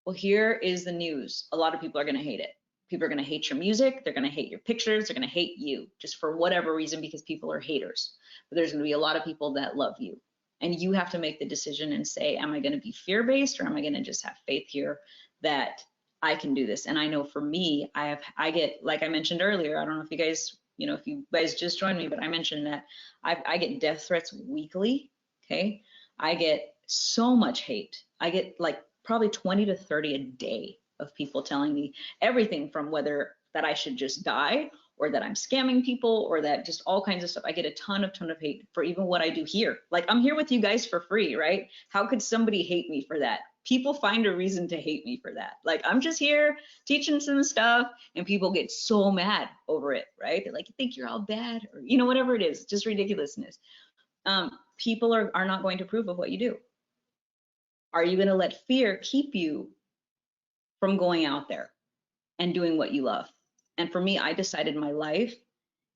A: Well, here is the news. A lot of people are gonna hate it. People are gonna hate your music, they're gonna hate your pictures, they're gonna hate you, just for whatever reason, because people are haters. But there's gonna be a lot of people that love you. And you have to make the decision and say, am I going to be fear-based, or am I going to just have faith here that I can do this? And I know for me, I get, like I mentioned earlier, I don't know if you guys, if you guys just joined me, but I mentioned that I get death threats weekly. Okay. I get so much hate. I get like probably 20 to 30 a day of people telling me everything from whether that I should just die, or that I'm scamming people, or that just all kinds of stuff. I get a ton of hate for even what I do here. Like, I'm here with you guys for free, right? How could somebody hate me for that? People find a reason to hate me for that. Like, I'm just here teaching some stuff, and people get so mad over it, right? They're like, you think you're all bad, or whatever it is, just ridiculousness. People are not going to approve of what you do. Are you going to let fear keep you from going out there and doing what you love? And for me, I decided my life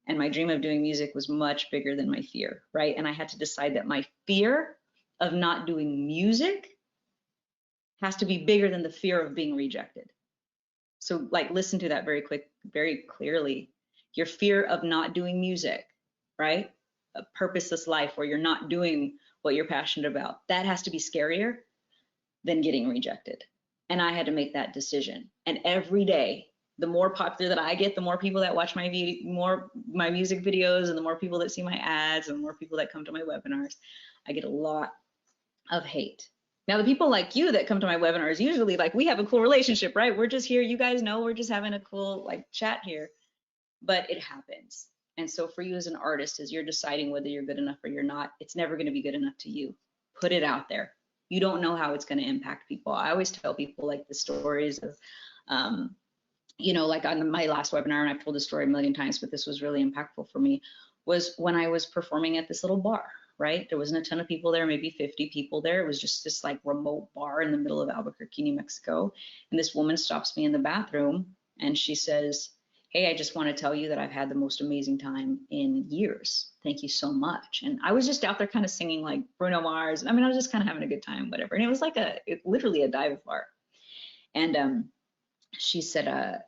A: and my dream of doing music was much bigger than my fear, right? And I had to decide that my fear of not doing music has to be bigger than the fear of being rejected. So like, listen to that very clearly. Your fear of not doing music, right? A purposeless life where you're not doing what you're passionate about, that has to be scarier than getting rejected. And I had to make that decision. And every day, the more popular that I get, the more people that watch my music videos, and the more people that see my ads, and the more people that come to my webinars, I get a lot of hate. Now, the people like you that come to my webinars, usually, like, we have a cool relationship, right? We're just here, you guys know, we're just having a cool like chat here, but it happens. And so for you as an artist, as you're deciding whether you're good enough or you're not, it's never going to be good enough to you. Put it out there. You don't know how it's going to impact people. I always tell people like the stories of, like on my last webinar, and I've told the story a million times, but this was really impactful for me, was when I was performing at this little bar, right? There wasn't a ton of people there, maybe 50 people there. It was just this like remote bar in the middle of Albuquerque, New Mexico. And this woman stops me in the bathroom and she says, hey, I just want to tell you that I've had the most amazing time in years. Thank you so much. And I was just out there kind of singing like Bruno Mars. I mean, I was just kind of having a good time, whatever. And it was like literally a dive bar. And she said, I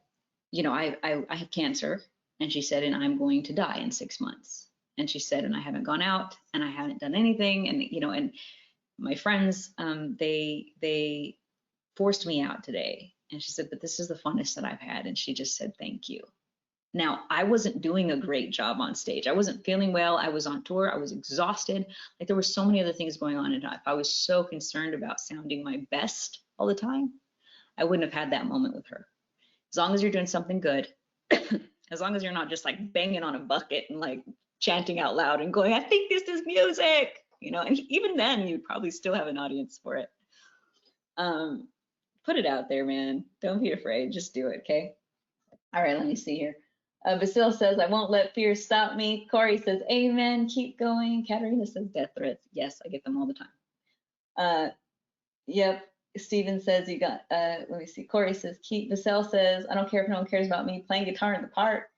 A: have cancer. And she said, and I'm going to die in 6 months. And she said, and I haven't gone out and I haven't done anything. And, and my friends, they forced me out today. And she said, but this is the funnest that I've had. And she just said, thank you. Now, I wasn't doing a great job on stage. I wasn't feeling well. I was on tour. I was exhausted. Like, there were so many other things going on. And if I was so concerned about sounding my best all the time, I wouldn't have had that moment with her. As long as you're doing something good, as long as you're not just like banging on a bucket and like chanting out loud and going, I think this is music, and even then you'd probably still have an audience for it. Put it out there, man. Don't be afraid. Just do it, okay? All right, let me see here. Basil says, I won't let fear stop me. Corey says, amen, keep going. Katarina says, death threats. Yes, I get them all the time. Yep. Steven says, you got, let me see. Corey says, keep. Basil says, I don't care if no one cares about me playing guitar in the park.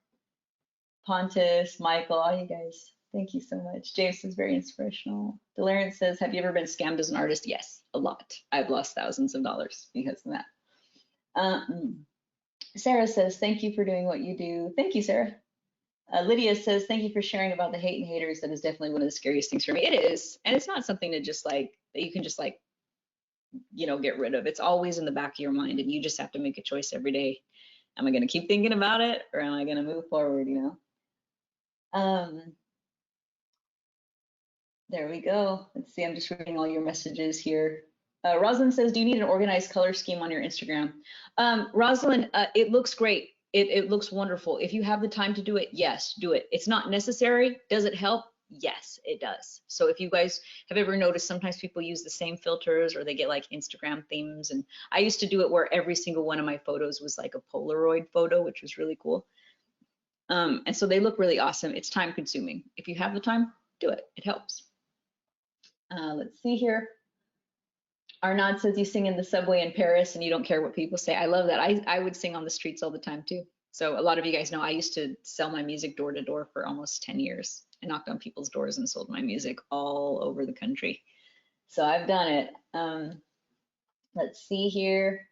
A: Pontus, Michael, all you guys, thank you so much. James is very inspirational. Delaren says, have you ever been scammed as an artist? Yes, a lot. I've lost thousands of dollars because of that. Sarah says, thank you for doing what you do. Thank you, Sarah. Lydia says, thank you for sharing about the hate and haters. That is definitely one of the scariest things for me. It is. And it's not something to just like, that you can just like, get rid of. It's always in the back of your mind, and you just have to make a choice every day. Am I going to keep thinking about it, or am I going to move forward, There we go. Let's see, I'm just reading all your messages here. Rosalind says, do you need an organized color scheme on your Instagram? Rosalind, it looks great. It looks wonderful. If you have the time to do it, yes, do it. It's not necessary. Does it help? Yes, it does. So if you guys have ever noticed, sometimes people use the same filters, or they get like Instagram themes. And I used to do it where every single one of my photos was like a Polaroid photo, which was really cool. And so they look really awesome. It's time consuming. If you have the time, do it. It helps. Let's see here. Arnaud says, you sing in the subway in Paris and you don't care what people say. I love that. I would sing on the streets all the time too. So a lot of you guys know I used to sell my music door to door for almost 10 years. I knocked on people's doors and sold my music all over the country. So I've done it. Let's see here.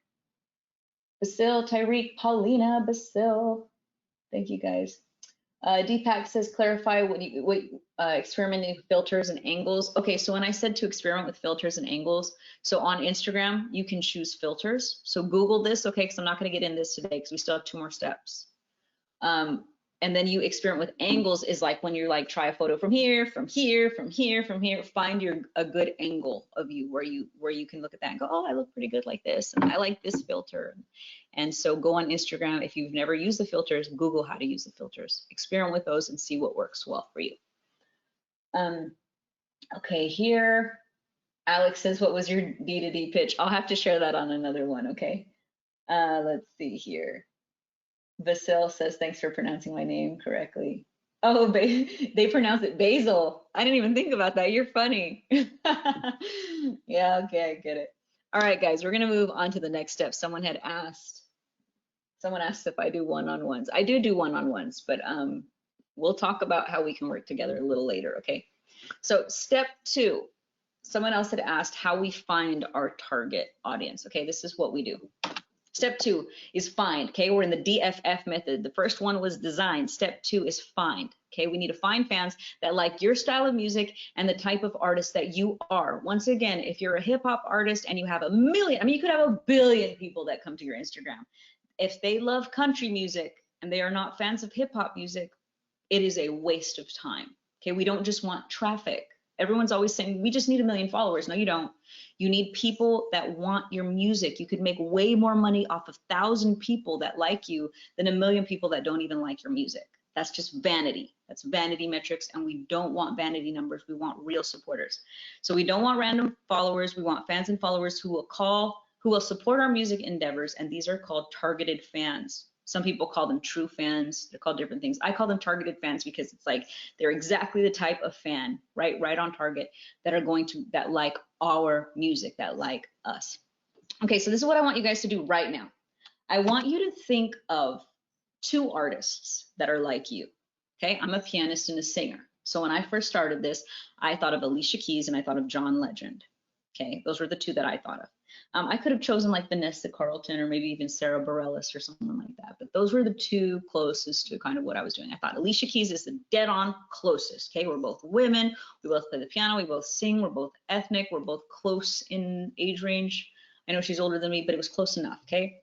A: Basil, Tyreek, Paulina, Basil. Thank you guys. Deepak says, clarify what experimenting with filters and angles. Okay, so when I said to experiment with filters and angles, so on Instagram, you can choose filters. So Google this, okay, because I'm not going to get in this today because we still have 2 more steps. And then you experiment with angles is like when you're like, try a photo from here, from here, from here, from here, find a good angle of you where you can look at that and go, oh, I look pretty good like this, and I like this filter. And so go on Instagram. If you've never used the filters, Google how to use the filters, experiment with those and see what works well for you. Okay, here, Alex says, what was your D to D pitch? I'll have to share that on another one, okay? Let's see here. Vasil says, thanks for pronouncing my name correctly. Oh, they pronounce it basil. I didn't even think about that. You're funny. Yeah, okay, I get it. All right, guys, we're gonna move on to the next step. Someone asked if I do one-on-ones. I do one-on-ones, but we'll talk about how we can work together a little later, okay? So step 2, someone else had asked how we find our target audience. Okay, this is what we do. Step 2 is find, okay? We're in the DFF method. The first one was design. Step 2 is find, okay? We need to find fans that like your style of music and the type of artist that you are. Once again, if you're a hip hop artist and you have 1 million, I mean, you could have 1 billion people that come to your Instagram. If they love country music and they are not fans of hip hop music, it is a waste of time, okay? We don't just want traffic. Everyone's always saying, we just need 1 million followers. No, you don't. You need people that want your music. You could make way more money off of 1,000 people that like you than 1 million people that don't even like your music. That's just vanity. That's vanity metrics, and we don't want vanity numbers. We want real supporters. So we don't want random followers. We want fans and followers who will support our music endeavors, and these are called targeted fans. Some people call them true fans. They're called different things. I call them targeted fans because it's like they're exactly the type of fan, right on target, that like our music, that like us. Okay, so this is what I want you guys to do right now. I want you to think of 2 artists that are like you. Okay, I'm a pianist and a singer. So when I first started this, I thought of Alicia Keys and I thought of John Legend. Okay, those were the 2 that I thought of. I could have chosen like Vanessa Carlton or maybe even Sarah Bareilles or someone like that, but those were the 2 closest to kind of what I was doing. I thought Alicia Keys is the dead on closest. Okay, we're both women, we both play the piano, we both sing, we're both ethnic, we're both close in age range. I know she's older than me, but it was close enough. Okay,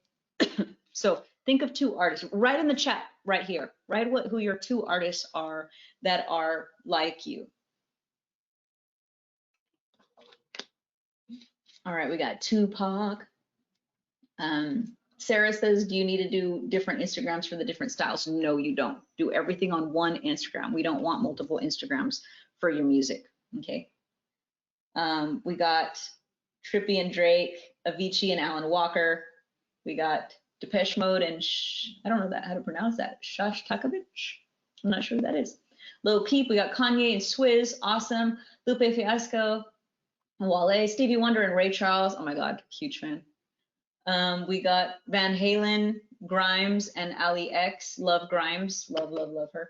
A: so think of 2 artists. Write in the chat right here. Write who your 2 artists are that are like you. All right, we got Tupac. Sarah says, do you need to do different Instagrams for the different styles? No, you don't. Do everything on one Instagram. We don't want multiple Instagrams for your music, okay? We got Trippie and Drake, Avicii and Alan Walker. We got Depeche Mode and I don't know how to pronounce that. Shostakovich? I'm not sure who that is. Lil Peep, we got Kanye and Swizz, awesome. Lupe Fiasco, Wale, Stevie Wonder, and Ray Charles. Oh my God, huge fan. We got Van Halen, Grimes, and Ali X. Love Grimes, love her.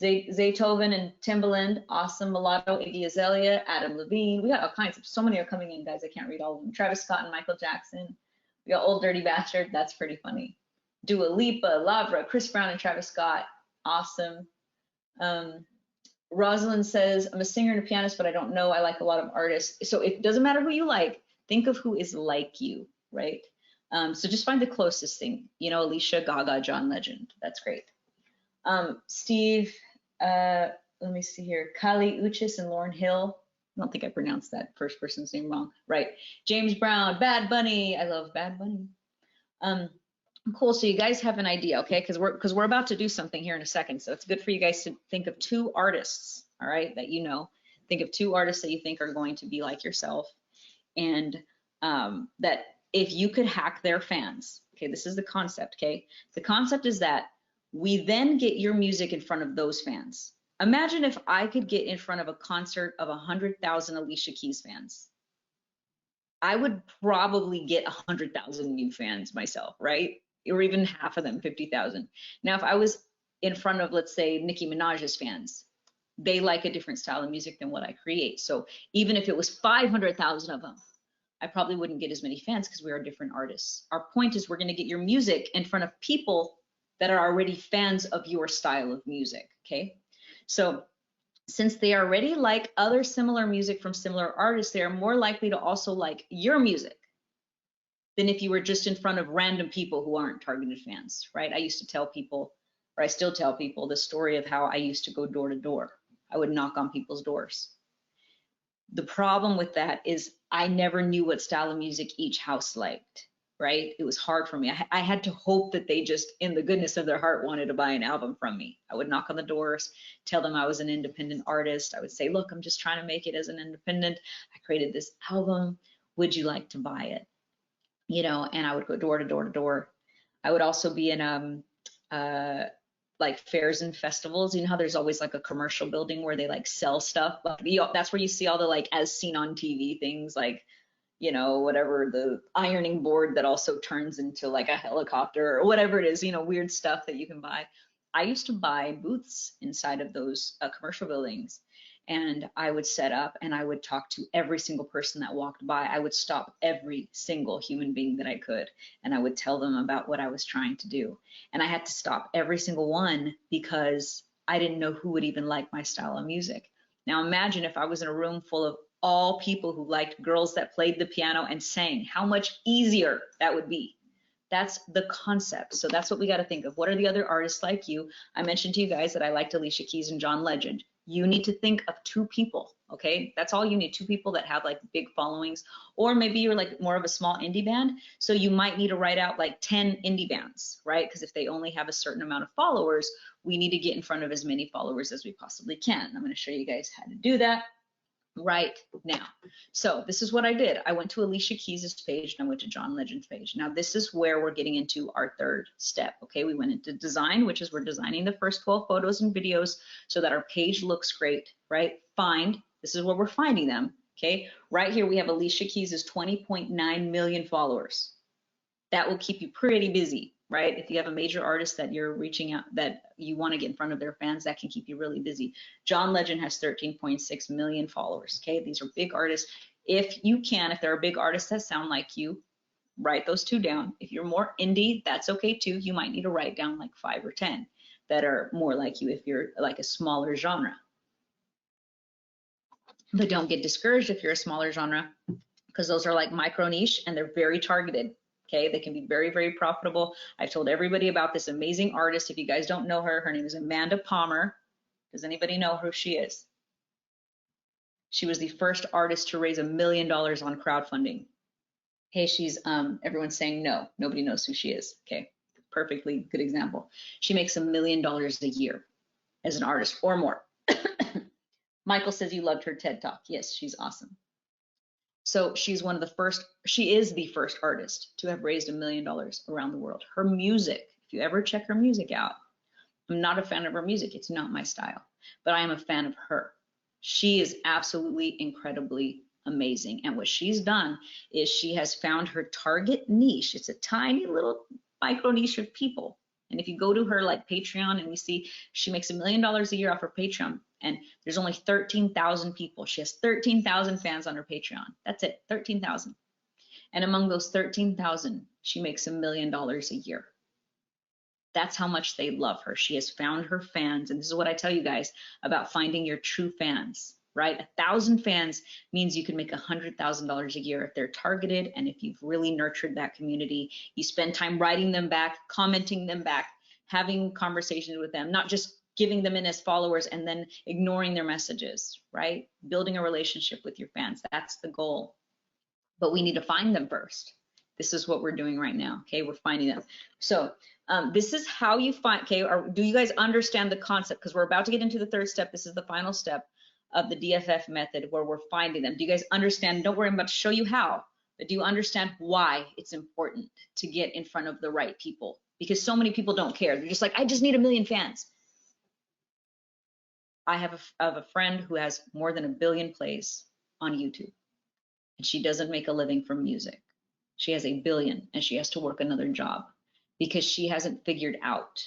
A: Zaytoven and Timbaland, awesome. Mulatto, Iggy Azalea, Adam Levine. We got all kinds of, so many are coming in, guys. I can't read all of them. Travis Scott and Michael Jackson. We got Old Dirty Bastard. That's pretty funny. Dua Lipa, Lavra, Chris Brown, and Travis Scott. Awesome. Rosalind says, I'm a singer and a pianist, but I don't know. I like a lot of artists. So it doesn't matter who you like. Think of who is like you, right? So just find the closest thing. You know, Alicia, Gaga, John Legend. That's great. Steve, let me see here. Kali Uchis and Lauryn Hill. I don't think I pronounced that first person's name wrong. Right. James Brown, Bad Bunny. I love Bad Bunny. Cool. So you guys have an idea, okay? Because we're about to do something here in a second. So it's good for you guys to think of 2 artists, all right, that you know. Think of 2 artists that you think are going to be like yourself, and that if you could hack their fans, okay, this is the concept, okay? The concept is that we then get your music in front of those fans. Imagine if I could get in front of a concert of 100,000 Alicia Keys fans. I would probably get 100,000 new fans myself, right? Or even half of them, 50,000. Now, if I was in front of, let's say, Nicki Minaj's fans, they like a different style of music than what I create. So even if it was 500,000 of them, I probably wouldn't get as many fans because we are different artists. Our point is we're going to get your music in front of people that are already fans of your style of music, okay? So since they already like other similar music from similar artists, they are more likely to also like your music than if you were just in front of random people who aren't targeted fans, right? I used to tell people, or I still tell people, the story of how I used to go door to door. I would knock on people's doors. The problem with that is I never knew what style of music each house liked, right? It was hard for me. I had to hope that they just, in the goodness of their heart, wanted to buy an album from me. I would knock on the doors, tell them I was an independent artist. I would say, look, I'm just trying to make it as an independent. I created this album. Would you like to buy it? You know, and I would go door to door to door. I would also be in like fairs and festivals. You know how there's always like a commercial building where they like sell stuff. Like, that's where you see all the like as seen on TV things, like, you know, whatever, the ironing board that also turns into like a helicopter or whatever it is, you know, weird stuff that you can buy. I used to buy booths inside of those commercial buildings, and I would set up and I would talk to every single person that walked by. I would stop every single human being that I could, and I would tell them about what I was trying to do. And I had to stop every single one because I didn't know who would even like my style of music. Now imagine if I was in a room full of all people who liked girls that played the piano and sang, how much easier that would be. That's the concept. So that's what we got to think of. What are the other artists like you? I mentioned to you guys that I liked Alicia Keys and John Legend. You need to think of 2 people, okay? That's all you need, 2 people that have like big followings, or maybe you're like more of a small indie band. So you might need to write out like 10 indie bands, right? Because if they only have a certain amount of followers, we need to get in front of as many followers as we possibly can. I'm going to show you guys how to do that right now. So this is what I did. I went to Alicia Keys's page and I went to John Legend's page. Now this is where we're getting into our 3rd step. Okay, we went into design, which is we're designing the first 12 photos and videos so that our page looks great, right? Find, this is where we're finding them. Okay, right here we have Alicia Keys's 20.9 million followers. That will keep you pretty busy, right? If you have a major artist that you're reaching out, that you want to get in front of their fans, that can keep you really busy. John Legend has 13.6 million followers, okay? These are big artists. If you can, if there are big artists that sound like you, write those 2 down. If you're more indie, that's okay too. You might need to write down like 5 or 10 that are more like you if you're like a smaller genre. But don't get discouraged if you're a smaller genre, because those are like micro niche and they're very targeted. Okay, they can be very, very profitable. I've told everybody about this amazing artist. If you guys don't know her, her name is Amanda Palmer. Does anybody know who she is? She was the first artist to raise $1 million on crowdfunding. Hey, she's, everyone's saying no, nobody knows who she is. Okay, perfectly good example. She makes $1 million a year as an artist or more. Michael says you loved her TED Talk. Yes, she's awesome. So she's one of the first, she is the first artist to have raised $1 million around the world. Her music, if you ever check her music out, I'm not a fan of her music. It's not my style, but I am a fan of her. She is absolutely incredibly amazing. And what she's done is she has found her target niche. It's a tiny little micro niche of people. And if you go to her like Patreon and we see she makes $1 million a year off her Patreon, and there's only 13,000 people. She has 13,000 fans on her Patreon. That's it, 13,000. And among those 13,000, she makes $1 million a year. That's how much they love her. She has found her fans. And this is what I tell you guys about finding your true fans, right? 1,000 fans means you can make $100,000 a year if they're targeted. And if you've really nurtured that community, you spend time writing them back, commenting them back, having conversations with them, not just giving them in as followers and then ignoring their messages, right? Building a relationship with your fans. That's the goal. But we need to find them first. This is what we're doing right now. Okay, we're finding them. So this is how you find, okay, do you guys understand the concept? Because we're about to get into the 3rd step. This is the final step of the DFF method where we're finding them. Do you guys understand? Don't worry, I'm about to show you how, but do you understand why it's important to get in front of the right people? Because so many people don't care. They're just like, I just need 1 million fans. I have a friend who has more than 1 billion plays on YouTube, and she doesn't make a living from music. She has 1 billion, and she has to work another job because she hasn't figured out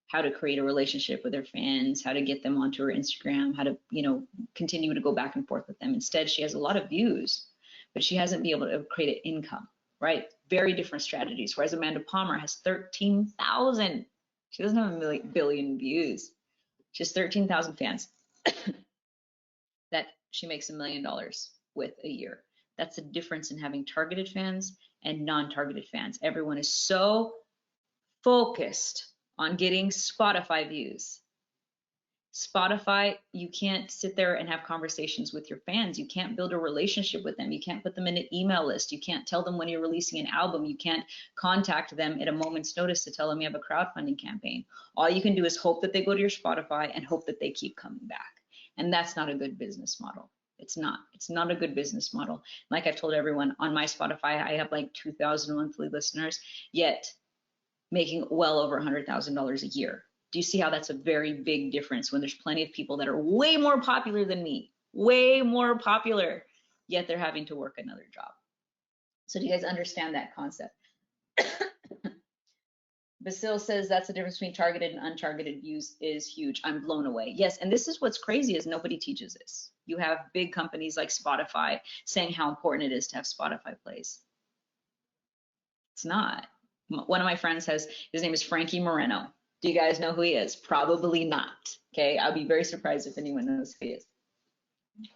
A: how to create a relationship with her fans, how to get them onto her Instagram, how to, you know, continue to go back and forth with them. Instead, she has a lot of views, but she hasn't been able to create an income, right? Very different strategies. Whereas Amanda Palmer has 13,000 She doesn't have a billion views. She has 13,000 fans that she makes $1 million with a year. That's the difference in having targeted fans and non-targeted fans. Everyone is so focused on getting Spotify views. Spotify, you can't sit there and have conversations with your fans. You can't build a relationship with them. You can't put them in an email list. You can't tell them when you're releasing an album. You can't contact them at a moment's notice to tell them you have a crowdfunding campaign. All you can do is hope that they go to your Spotify and hope that they keep coming back. And that's not a good business model. It's not. It's not a good business model. Like I've told everyone, on my Spotify, I have like 2,000 monthly listeners, yet making well over $100,000 a year. Do you see how that's a very big difference when there's plenty of people that are way more popular than me, way more popular, yet they're having to work another job? So do you guys understand that concept? Basil says that's the difference between targeted and untargeted views is huge. I'm blown away. Yes, and this is what's crazy is nobody teaches this. You have big companies like Spotify saying how important it is to have Spotify plays. It's not. One of my friends has, his name is Frankie Moreno. Do you guys know who he is? Probably not. Okay, I'll be very surprised if anyone knows who he is.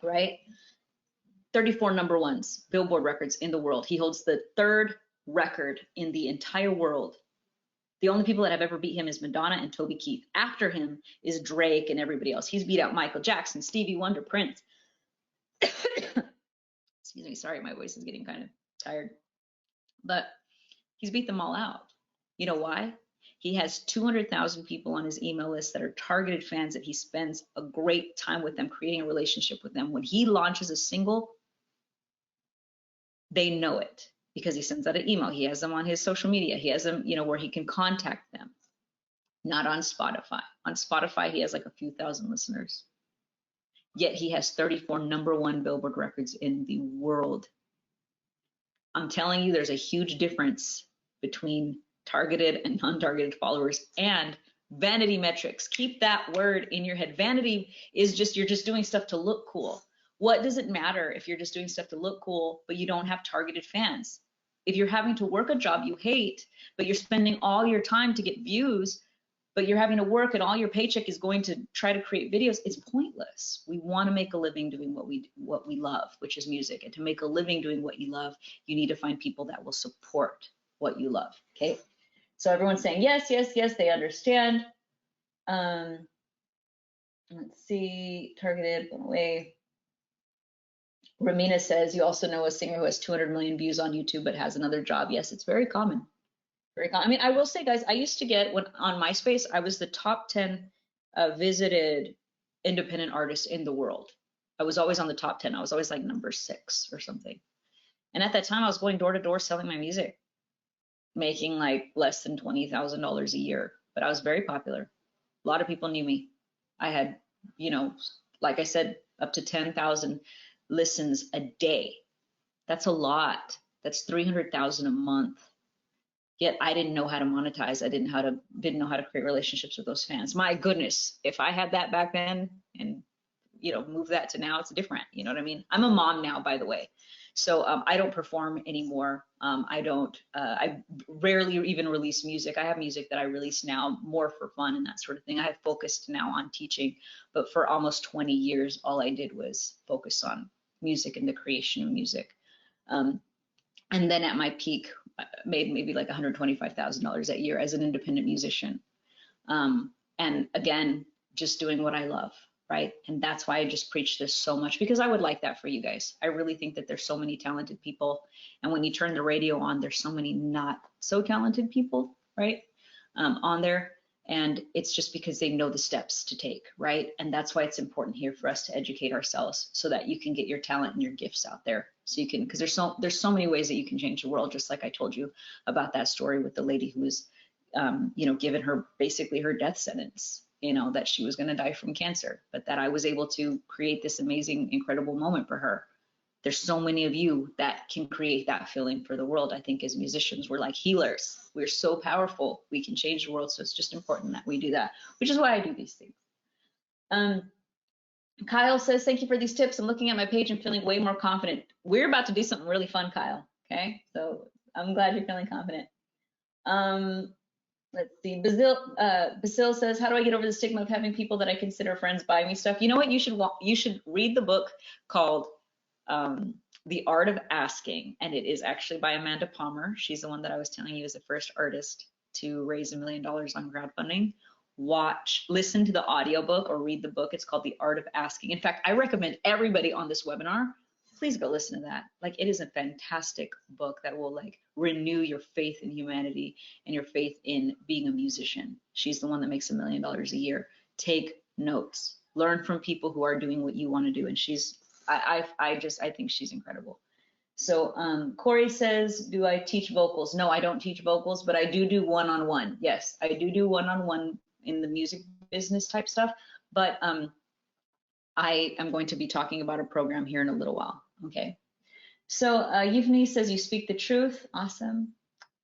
A: Right? 34 number ones, Billboard records in the world. He holds the 3rd record in the entire world. The only people that have ever beat him is Madonna and Toby Keith. After him is Drake and everybody else. He's beat out Michael Jackson, Stevie Wonder, Prince. Excuse me, sorry, my voice is getting kind of tired. But he's beat them all out. You know why? He has 200,000 people on his email list that are targeted fans that he spends a great time with them, creating a relationship with them. When he launches a single, they know it because he sends out an email. He has them on his social media. He has them, where he can contact them. Not on Spotify. On Spotify, he has like a few thousand listeners. Yet he has 34 number 1 Billboard records in the world. I'm telling you, there's a huge difference between targeted and non-targeted followers and vanity metrics. Keep that word in your head. Vanity is just, you're just doing stuff to look cool. What does it matter if you're just doing stuff to look cool, but you don't have targeted fans? If you're having to work a job you hate, but you're spending all your time to get views, but you're having to work and all your paycheck is going to try to create videos, it's pointless. We want to make a living doing what we love, which is music. And to make a living doing what you love, you need to find people that will support what you love, okay? So everyone's saying, yes, yes, yes, they understand. Let's see, targeted, went away. Ramina says, you also know a singer who has 200 million views on YouTube but has another job. Yes, it's very common. Very common. I mean, I will say, guys, I used to get, on MySpace, I was the top 10 visited independent artist in the world. I was always on the top 10. I was always like number 6 or something. And at that time, I was going door to door selling my music, making like less than $20,000 a year. But I was very popular. A lot of people knew me. I had, like I said, up to 10,000 listens a day. That's a lot. That's 300,000 a month. Yet I didn't know how to monetize. I didn't know how to create relationships with those fans. My goodness, if I had that back then and move that to now, it's different. You know what I mean? I'm a mom now, by the way, so I don't perform anymore. I rarely even release music. I have music that I release now more for fun and that sort of thing. I have focused now on teaching, but for almost 20 years, all I did was focus on music and the creation of music. And then at my peak, made maybe like $125,000 a year as an independent musician. And again, just doing what I love, right? And that's why I just preach this so much, because I would like that for you guys. I really think that there's so many talented people. And when you turn the radio on, there's so many not so talented people, right? On there. And it's just because they know the steps to take, right? And that's why it's important here for us to educate ourselves so that you can get your talent and your gifts out there. So you can, because there's so many ways that you can change the world, just like I told you about that story with the lady who was, given her basically her death sentence, that she was going to die from cancer, but that I was able to create this amazing, incredible moment for her. There's so many of you that can create that feeling for the world. I think as musicians, we're like healers. We're so powerful. We can change the world. So it's just important that we do that, which is why I do these things. Kyle says, thank you for these tips. I'm looking at my page and feeling way more confident. We're about to do something really fun, Kyle. Okay, so I'm glad you're feeling confident. Let's see. Basil says, how do I get over the stigma of having people that I consider friends buy me stuff? You know what? You should read the book called The Art of Asking, and it is actually by Amanda Palmer. She's the one that I was telling you is the first artist to raise $1 million on crowdfunding. Listen to the audiobook or read the book. It's called The Art of Asking. In fact, I recommend everybody on this webinar, please go listen to that. Like, it is a fantastic book that will like renew your faith in humanity and your faith in being a musician. She's the one that makes $1 million a year. Take notes, learn from people who are doing what you want to do. And I think she's incredible. So Corey says, do I teach vocals? No, I don't teach vocals, but I do one-on-one. Yes, I do one-on-one in the music business type stuff. But I am going to be talking about a program here in a little while. Okay. So Yuvni says, you speak the truth. Awesome.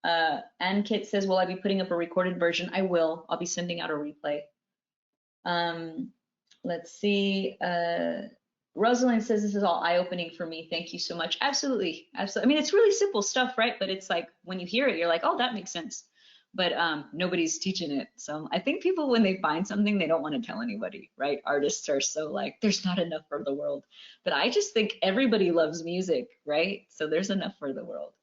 A: Ann Kit says, will I be putting up a recorded version? I will. I'll be sending out a replay. Let's see. Rosalind says, this is all eye-opening for me. Thank you so much. Absolutely. Absolutely. I mean, it's really simple stuff, right? But it's like, when you hear it, you're like, oh, that makes sense. But nobody's teaching it. So I think people, when they find something, they don't want to tell anybody, right? Artists are so like, there's not enough for the world. But I just think everybody loves music, right? So there's enough for the world.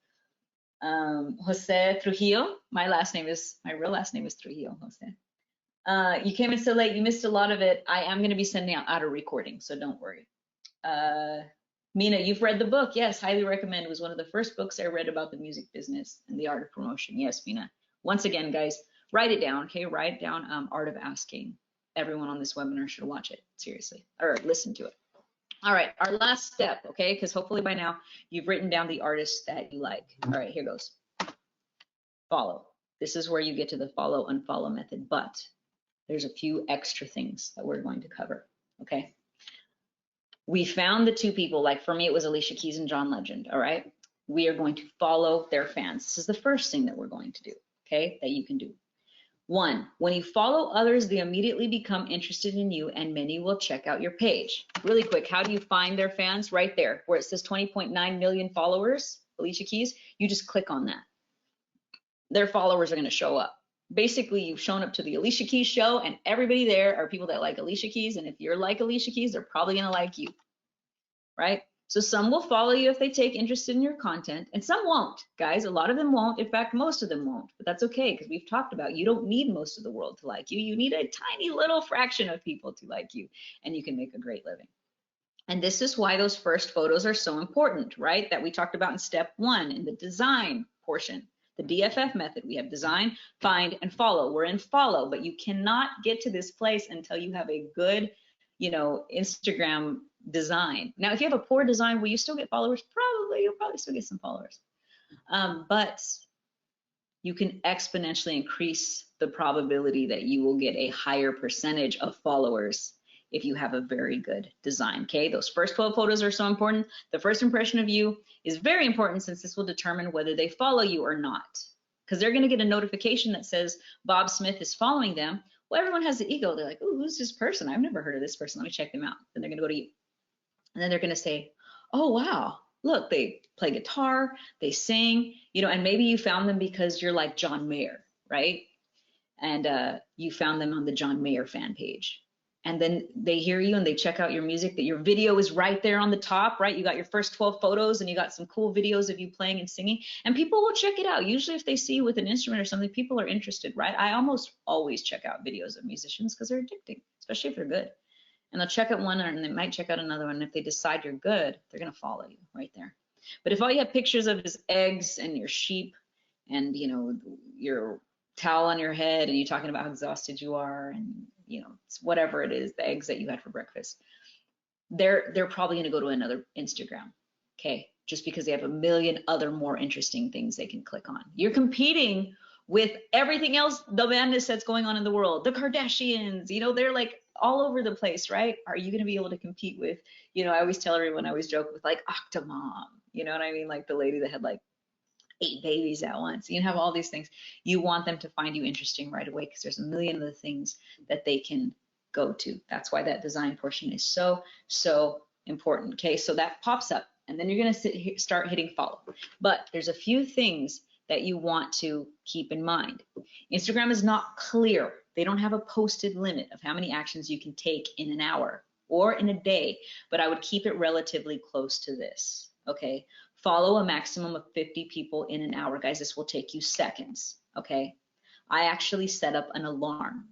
A: Jose Trujillo, my real last name is Trujillo, Jose. You came in so late, you missed a lot of it. I am going to be sending out a recording, so don't worry. Mina, you've read the book. Yes, highly recommend. It was one of the first books I read about the music business and the art of promotion. Yes, Mina. Once again, guys, write it down, okay? Write down Art of Asking. Everyone on this webinar should watch it, seriously, or listen to it. All right, our last step, okay? Because hopefully by now you've written down the artists that you like. All right, here goes. Follow. This is where you get to the follow, unfollow method, but there's a few extra things that we're going to cover, okay? We found the two people, like for me, it was Alicia Keys and John Legend, all right? We are going to follow their fans. This is the first thing that we're going to do, okay, that you can do. 1, when you follow others, they immediately become interested in you and many will check out your page. Really quick, how do you find their fans? Right there, where it says 20.9 million followers, Alicia Keys, you just click on that. Their followers are gonna show up. Basically, you've shown up to the Alicia Keys show and everybody there are people that like Alicia Keys, and if you're like Alicia Keys, they're probably gonna like you, right? So some will follow you if they take interest in your content, and some won't, guys. A lot of them won't. In fact, most of them won't, but that's okay, because we've talked about you don't need most of the world to like you. You need a tiny little fraction of people to like you, and you can make a great living. And this is why those first photos are so important, right? That we talked about in step 1 in the design portion. The DFF method, we have design, find, and follow. We're in follow, but you cannot get to this place until you have a good, Instagram design. Now, if you have a poor design, will you still get followers? Probably, you'll probably still get some followers. But you can exponentially increase the probability that you will get a higher percentage of followers if you have a very good design, okay? Those first 12 photos are so important. The first impression of you is very important, since this will determine whether they follow you or not, because they're gonna get a notification that says Bob Smith is following them. Well, everyone has the ego. They're like, oh, who's this person? I've never heard of this person. Let me check them out. Then they're gonna go to you. And then they're gonna say, oh, wow, look, they play guitar, they sing, and maybe you found them because you're like John Mayer, right? And you found them on the John Mayer fan page. And then they hear you and they check out your music, that your video is right there on the top, right? You got your first 12 photos and you got some cool videos of you playing and singing, and people will check it out. Usually if they see you with an instrument or something, people are interested, right? I almost always check out videos of musicians because they're addicting, especially if they're good. And they'll check out one and they might check out another one. And if they decide you're good, they're gonna follow you right there. But if all you have pictures of is eggs and your sheep and your towel on your head and you're talking about how exhausted you are and whatever it is, the eggs that you had for breakfast, they're probably going to go to another Instagram, okay? Just because they have a million other more interesting things they can click on. You're competing with everything else, the madness that's going on in the world, the Kardashians, they're like all over the place, right? Are you going to be able to compete with, I always tell everyone, I always joke with like Octomom, you know what I mean? Like the lady that had like 8 babies at once. You have all these things. You want them to find you interesting right away, because there's a million other things that they can go to. That's why that design portion is so, so important. Okay, so that pops up, and then you're going to start hitting follow. But there's a few things that you want to keep in mind. Instagram is not clear. They don't have a posted limit of how many actions you can take in an hour or in a day, but I would keep it relatively close to this, okay? Follow a maximum of 50 people in an hour. Guys, this will take you seconds, okay? I actually set up an alarm.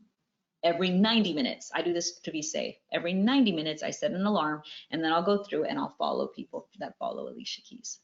A: Every 90 minutes, I do this to be safe. Every 90 minutes, I set an alarm, and then I'll go through and I'll follow people that follow Alicia Keys,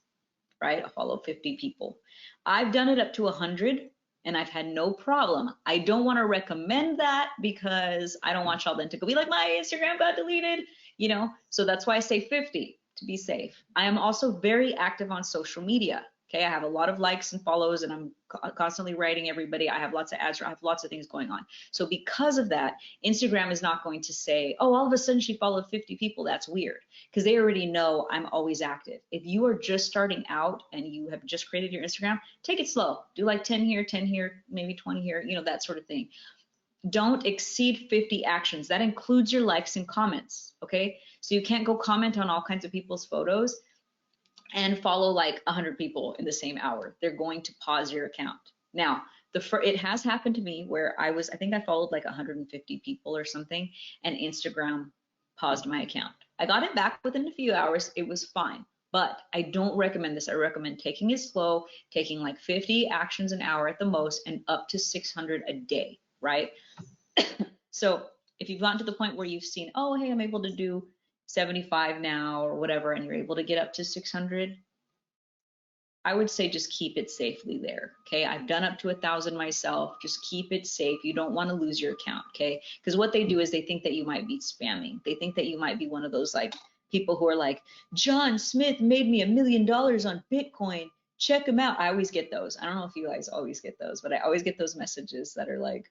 A: right? I'll follow 50 people. I've done it up to 100, and I've had no problem. I don't want to recommend that because I don't want y'all then to go be like, my Instagram got deleted, you know? So that's why I say 50 to be safe. I am also very active on social media. Okay, I have a lot of likes and follows, and I'm constantly writing everybody. I have lots of ads, I have lots of things going on. So because of that, Instagram is not going to say, oh, all of a sudden she followed 50 people. That's weird, because they already know I'm always active. If you are just starting out and you have just created your Instagram, take it slow. Do like 10 here, maybe 20 here, you know, that sort of thing. Don't exceed 50 actions. That includes your likes and comments, okay? So you can't go comment on all kinds of people's photos and follow like 100 people in the same hour. They're going to pause your account. Now, it has happened to me where I think I followed like 150 people or something, and Instagram paused my account. I got it back within a few hours. It was fine, but I don't recommend this. I recommend taking it slow, taking like 50 actions an hour at the most, and up to 600 a day, right? So if you've gotten to the point where you've seen, oh, hey, I'm able to do 75 now or whatever, and you're able to get up to 600, I would say just keep it safely there, okay? I've done up to 1,000 myself. Just keep it safe. You don't want to lose your account, okay? Because what they do is they think that you might be spamming. They think that you might be one of those like people who are like, John Smith made me $1 million on Bitcoin. Check him out. I always get those. I don't know if you guys always get those, but I always get those messages that are like,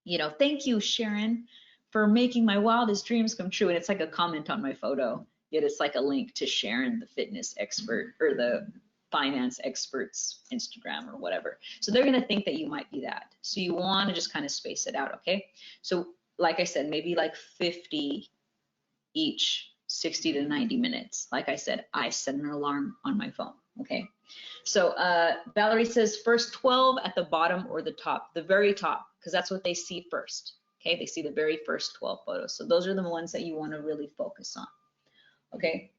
A: you know, thank you, Sharon, for making my wildest dreams come true. And it's like a comment on my photo, yet it's like a link to Sharon, the fitness expert or the finance expert's Instagram or whatever. So they're gonna think that you might be that. So you wanna just kind of space it out, okay? So like I said, maybe like 50 each, 60 to 90 minutes. Like I said, I set an alarm on my phone, okay? So Valerie says first 12 at the bottom or the top, the very top, because that's what they see first. Okay, they see the very first 12 photos. So those are the ones that you want to really focus on. Okay.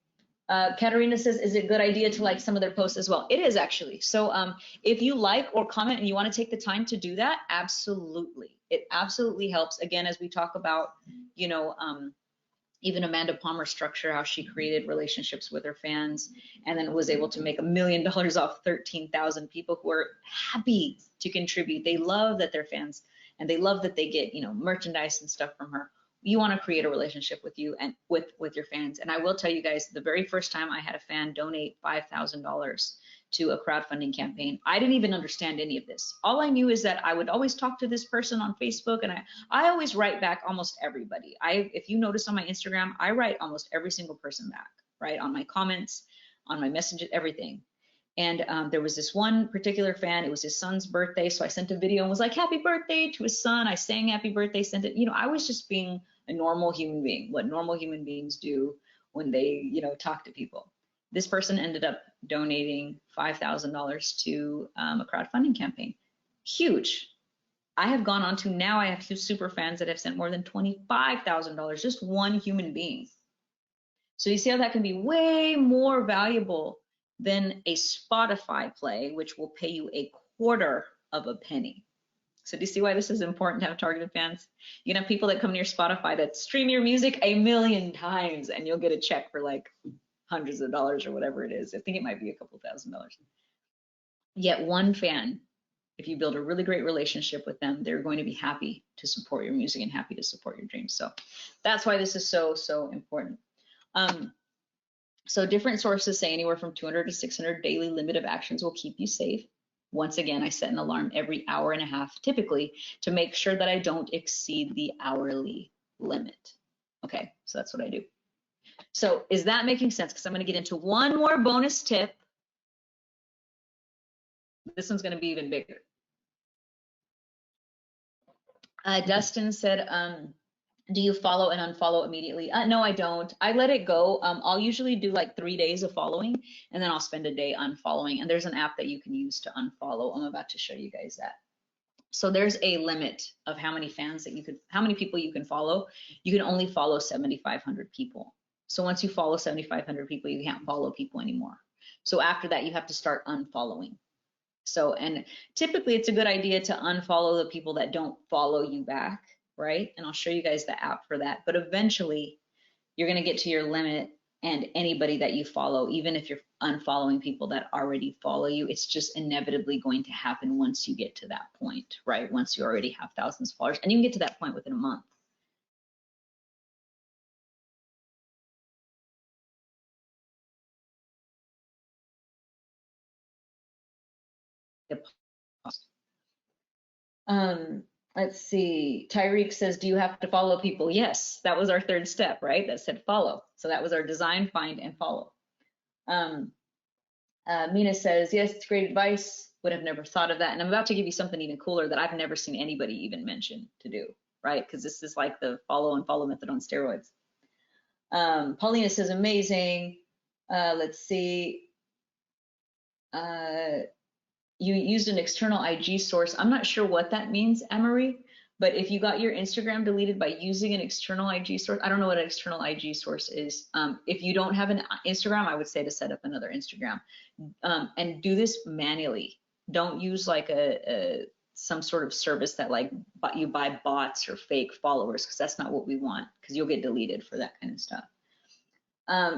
A: Katerina says, is it a good idea to like some of their posts as well? It is actually. So if you like or comment and you want to take the time to do that, absolutely. It absolutely helps. Again, as we talk about, you know, even Amanda Palmer's structure, how she created relationships with her fans and then was able to make $1 million off 13,000 people who are happy to contribute. They love that they're fans and they love that they get, you know, merchandise and stuff from her. You want to create a relationship with you and with your fans. And I will tell you guys, the very first time I had a fan donate $5,000 to a crowdfunding campaign, I didn't even understand any of this. All I knew is that I would always talk to this person on Facebook, and I always write back almost everybody. If you notice on my Instagram, I write almost every single person back, right? On my comments, on my messages, everything. And there was this one particular fan, it was his son's birthday. So I sent a video and was like, happy birthday to his son. I sang happy birthday, sent it. You know, I was just being a normal human being, what normal human beings do when they, you know, talk to people. This person ended up donating $5,000 to a crowdfunding campaign. Huge. I have gone on to now I have two super fans that have sent more than $25,000, just one human being. So you see how that can be way more valuable than a Spotify play, which will pay you a quarter of a penny. So do you see why this is important to have targeted fans? You can have people that come to your Spotify that stream your music 1 million times and you'll get a check for like hundreds of dollars or whatever it is. I think it might be a couple $1,000. Yet one fan, if you build a really great relationship with them, they're going to be happy to support your music and happy to support your dreams. So that's why this is so, so important. So different sources say anywhere from 200 to 600 daily limit of actions will keep you safe. Once again, I set an alarm every hour and a half, typically, to make sure that I don't exceed the hourly limit. Okay, so that's what I do. So is that making sense? Because I'm going to get into one more bonus tip. This one's going to be even bigger. Dustin said, Do you follow and unfollow immediately? No, I don't. I let it go. I'll usually do like 3 days of following, and then I'll spend a day unfollowing. And there's an app that you can use to unfollow. I'm about to show you guys that. So there's a limit of how many fans that you could, how many people you can follow. You can only follow 7,500 people. So once you follow 7,500 people, you can't follow people anymore. So after that, you have to start unfollowing. So, and typically it's a good idea to unfollow the people that don't follow you back, right? And I'll show you guys the app for that. But eventually you're going to get to your limit, and anybody that you follow, even if you're unfollowing people that already follow you, it's just inevitably going to happen once you get to that point, right? Once you already have thousands of followers, and you can get to that point within a month. Let's see. Tyreek says, do you have to follow people? Yes, that was our third step, right? That said follow. So that was our design, find, and follow. Mina says, yes, it's great advice. Would have never thought of that. And I'm about to give you something even cooler that I've never seen anybody even mention to do, right? Because this is like the follow and follow method on steroids. Paulina says, amazing. Let's see. You used an external IG source. I'm not sure what that means, Emery, but if you got your Instagram deleted by using an external IG source, I don't know what an external IG source is. If you don't have an Instagram, I would say to set up another Instagram, and do this manually. Don't use like some sort of service that like you buy bots or fake followers, because that's not what we want, because you'll get deleted for that kind of stuff.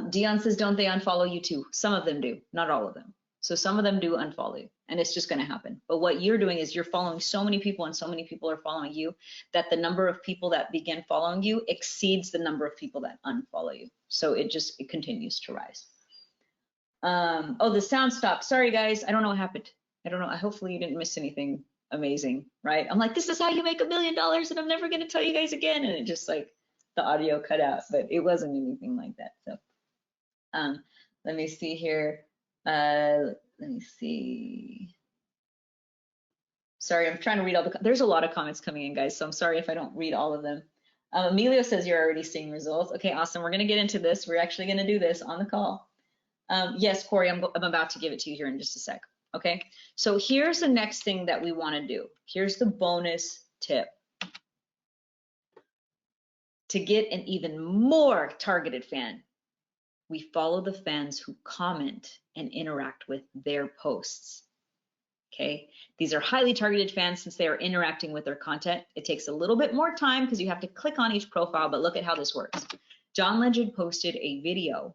A: Dion says, don't they unfollow you too? Some of them do, not all of them. So some of them do unfollow you, and it's just going to happen. But what you're doing is you're following so many people, and so many people are following you, that the number of people that begin following you exceeds the number of people that unfollow you. So it continues to rise. Oh, the sound stopped. Sorry, guys. I don't know what happened. I don't know. Hopefully you didn't miss anything amazing, right? I'm like, this is how you make $1 million, and I'm never going to tell you guys again. And it just like the audio cut out, but it wasn't anything like that. So let me see here. Let me see. Sorry, I'm trying to read all there's a lot of comments coming in, guys, so I'm sorry if I don't read all of them. Emilio says you're already seeing results. Okay, awesome. We're going to get into this. We're actually going to do this on the call. Yes, Corey, I'm about to give it to you here in just a sec. Okay, so here's the next thing that we want to do. Here's the bonus tip. To get an even more targeted fan, we follow the fans who comment and interact with their posts. Okay, these are highly targeted fans since they are interacting with their content. It takes a little bit more time because you have to click on each profile, but look at how this works. John Legend posted a video,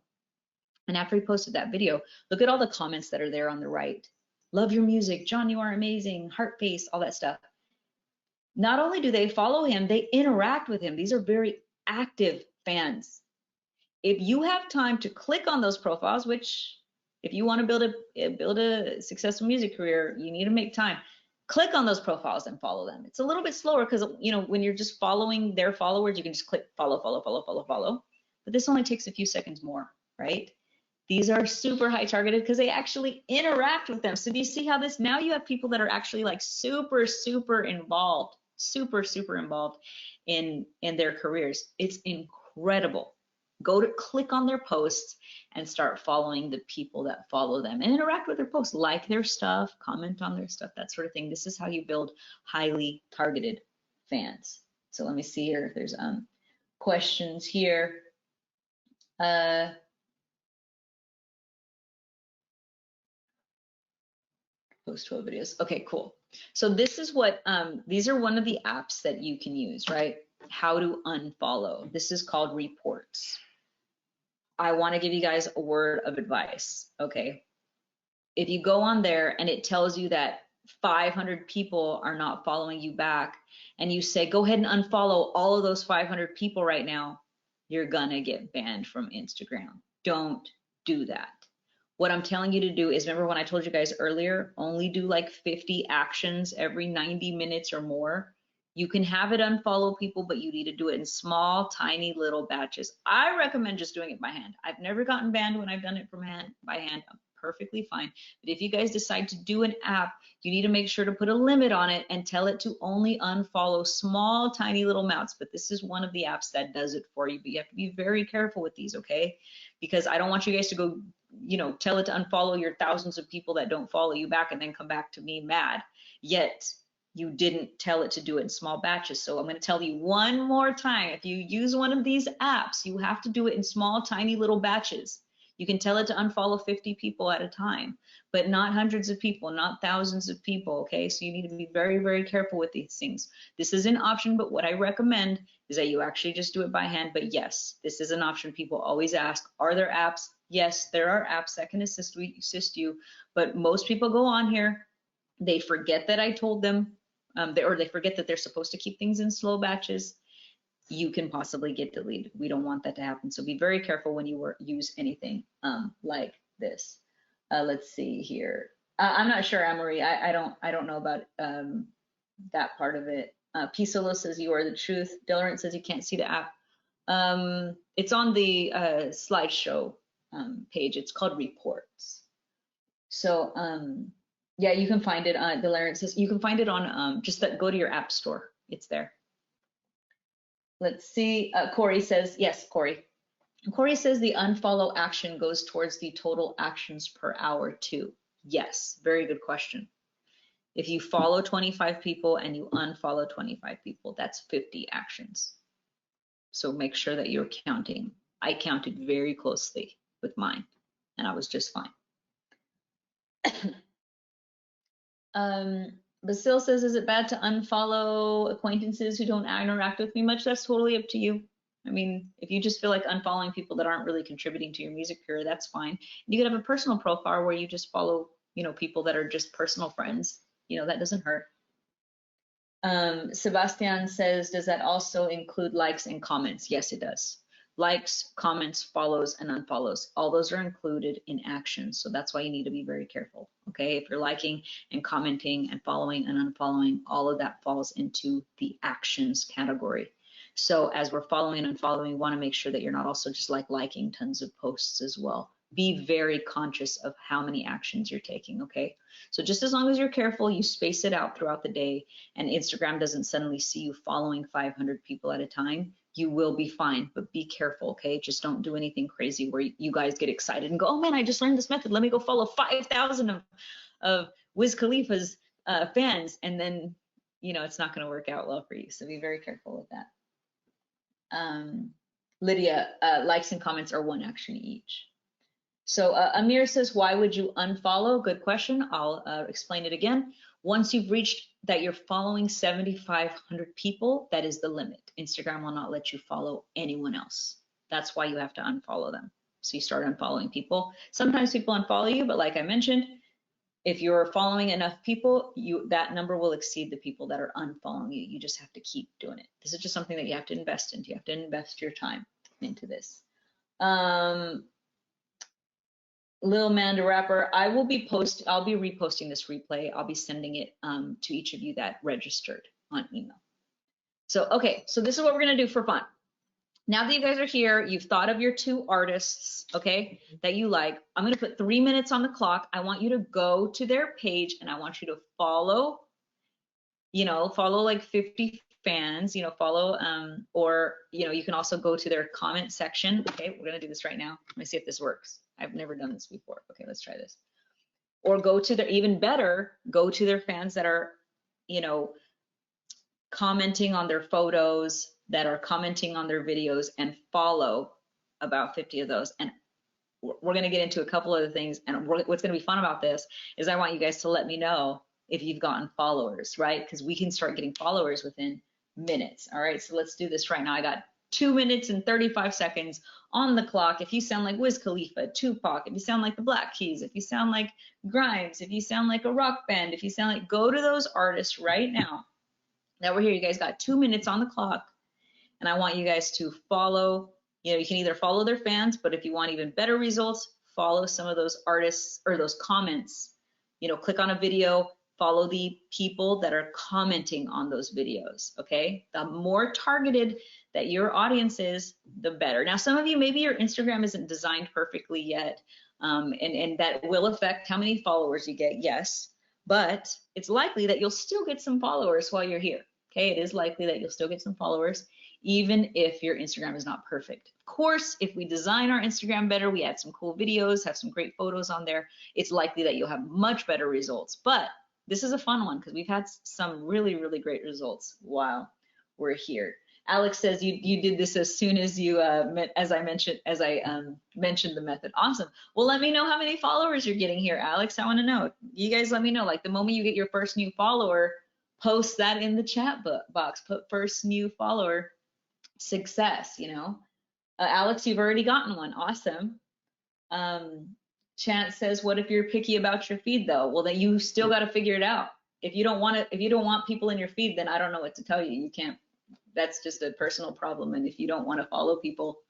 A: and after he posted that video, look at all the comments that are there on the right. Love your music, John, you are amazing, heart face, all that stuff. Not only do they follow him, they interact with him. These are very active fans. If you have time to click on those profiles, which if you want to build a successful music career, you need to make time. Click on those profiles and follow them. It's a little bit slower because, you know, when you're just following their followers, you can just click follow, follow, follow, follow, follow. But this only takes a few seconds more, right? These are super high targeted because they actually interact with them. So do you see how this, now you have people that are actually like super, super involved, super, super involved in their careers. It's incredible. Go to click on their posts and start following the people that follow them and interact with their posts, like their stuff, comment on their stuff, that sort of thing. This is how you build highly targeted fans. So let me see here if there's questions here. Post 12 videos. Okay, cool. So this is what, these are one of the apps that you can use, right? How to unfollow. This is called Reports. I want to give you guys a word of advice, okay? If you go on there and it tells you that 500 people are not following you back, and you say, go ahead and unfollow all of those 500 people right now, you're gonna get banned from Instagram. Don't do that. What I'm telling you to do is, remember when I told you guys earlier, only do like 50 actions every 90 minutes or more. You can have it unfollow people, but you need to do it in small, tiny little batches. I recommend just doing it by hand. I've never gotten banned when I've done it by hand. perfectly fine. But if you guys decide to do an app, you need to make sure to put a limit on it and tell it to only unfollow small, tiny little amounts. But this is one of the apps that does it for you. But you have to be very careful with these, okay? Because I don't want you guys to go, you know, tell it to unfollow your thousands of people that don't follow you back and then come back to me mad. Yet you didn't tell it to do it in small batches. So I'm going to tell you one more time. If you use one of these apps, you have to do it in small, tiny little batches. You can tell it to unfollow 50 people at a time, but not hundreds of people, not thousands of people, okay? So you need to be very, very careful with these things. This is an option, but what I recommend is that you actually just do it by hand. But yes, this is an option. People always ask, are there apps? Yes, there are apps that can assist you, but most people go on here, they forget that I told them, or they forget that they're supposed to keep things in slow batches. You can possibly get deleted. We don't want that to happen. So be very careful when you use anything like this. Let's see here. I'm not sure, Anne-Marie. I don't know about that part of it. Pisolo says you are the truth. Delorant says you can't see the app. It's on the slideshow page. It's called Reports. So yeah, you can find it. Delorant says you can find it on go to your app store. It's there. Let's see. Corey says yes. Corey says the unfollow action goes towards the total actions per hour too. Yes, very good question. If you follow 25 people and you unfollow 25 people, that's 50 actions. So make sure that you're counting. I counted very closely with mine, and I was just fine. Basil says, is it bad to unfollow acquaintances who don't interact with me much? That's totally up to you. I mean, if you just feel like unfollowing people that aren't really contributing to your music career, that's fine. You could have a personal profile where you just follow, you know, people that are just personal friends. You know, that doesn't hurt. Sebastian says, does that also include likes and comments? Yes, it does. Likes, comments, follows, and unfollows. All those are included in actions. So that's why you need to be very careful. Okay, if you're liking and commenting and following and unfollowing, all of that falls into the actions category. So as we're following and unfollowing, we want to make sure that you're not also just like liking tons of posts as well. Be very conscious of how many actions you're taking, okay? So just as long as you're careful, you space it out throughout the day, and Instagram doesn't suddenly see you following 500 people at a time, you will be fine, but be careful, okay? Just don't do anything crazy where you guys get excited and go, oh man, I just learned this method. Let me go follow 5,000 of Wiz Khalifa's fans, and then, you know, it's not gonna work out well for you. So be very careful with that. Lydia, likes and comments are one action each. So Amir says, why would you unfollow? Good question. I'll explain it again. Once you've reached that you're following 7,500 people, that is the limit. Instagram will not let you follow anyone else. That's why you have to unfollow them. So you start unfollowing people. Sometimes people unfollow you, but like I mentioned, if you're following enough people, that number will exceed the people that are unfollowing you. You just have to keep doing it. This is just something that you have to invest into. You have to invest your time into this. Lil Man the Rapper, I'll be reposting this replay. I'll be sending it to each of you that registered on email. So, okay, so this is what we're gonna do for fun. Now that you guys are here, you've thought of your 2 artists, okay, that you like. I'm gonna put 3 minutes on the clock. I want you to go to their page and I want you to follow, follow like 50 fans, follow, or, you can also go to their comment section. Okay, we're gonna do this right now. Let me see if this works. I've never done this before. Okay, let's try this. Or go to their, even better, go to their fans that are, commenting on their photos, that are commenting on their videos, and follow about 50 of those. And we're going to get into a couple other things. And what's going to be fun about this is I want you guys to let me know if you've gotten followers, right? Because we can start getting followers within minutes. All right, so let's do this right now. I got 2 minutes and 35 seconds on the clock. If you sound like Wiz Khalifa, Tupac, if you sound like the Black Keys, if you sound like Grimes, if you sound like a rock band, if you sound like, go to those artists right now that we're here. You guys got 2 minutes on the clock, and I want you guys to follow. You can either follow their fans, but if you want even better results, follow some of those artists or those comments. Click on a video, follow the people that are commenting on those videos, okay? The more targeted that your audience is, the better. Now, some of you, maybe your Instagram isn't designed perfectly yet, and that will affect how many followers you get, yes, but it's likely that you'll still get some followers while you're here. Okay, it is likely that you'll still get some followers, even if your Instagram is not perfect. Of course, if we design our Instagram better, we add some cool videos, have some great photos on there, it's likely that you'll have much better results. But this is a fun one because we've had some really, really great results while we're here. Alex says you did this as soon as you mentioned the method. Awesome. Well, let me know how many followers you're getting here, Alex. I want to know. You guys let me know. Like the moment you get your first new follower, post that in the chat box. Put first new follower success. You know, Alex, you've already gotten one. Awesome. Chance says, what if you're picky about your feed though? Well, then you still got to figure it out. If you don't want people in your feed, then I don't know what to tell you. You can't. That's just a personal problem. And if you don't want to follow people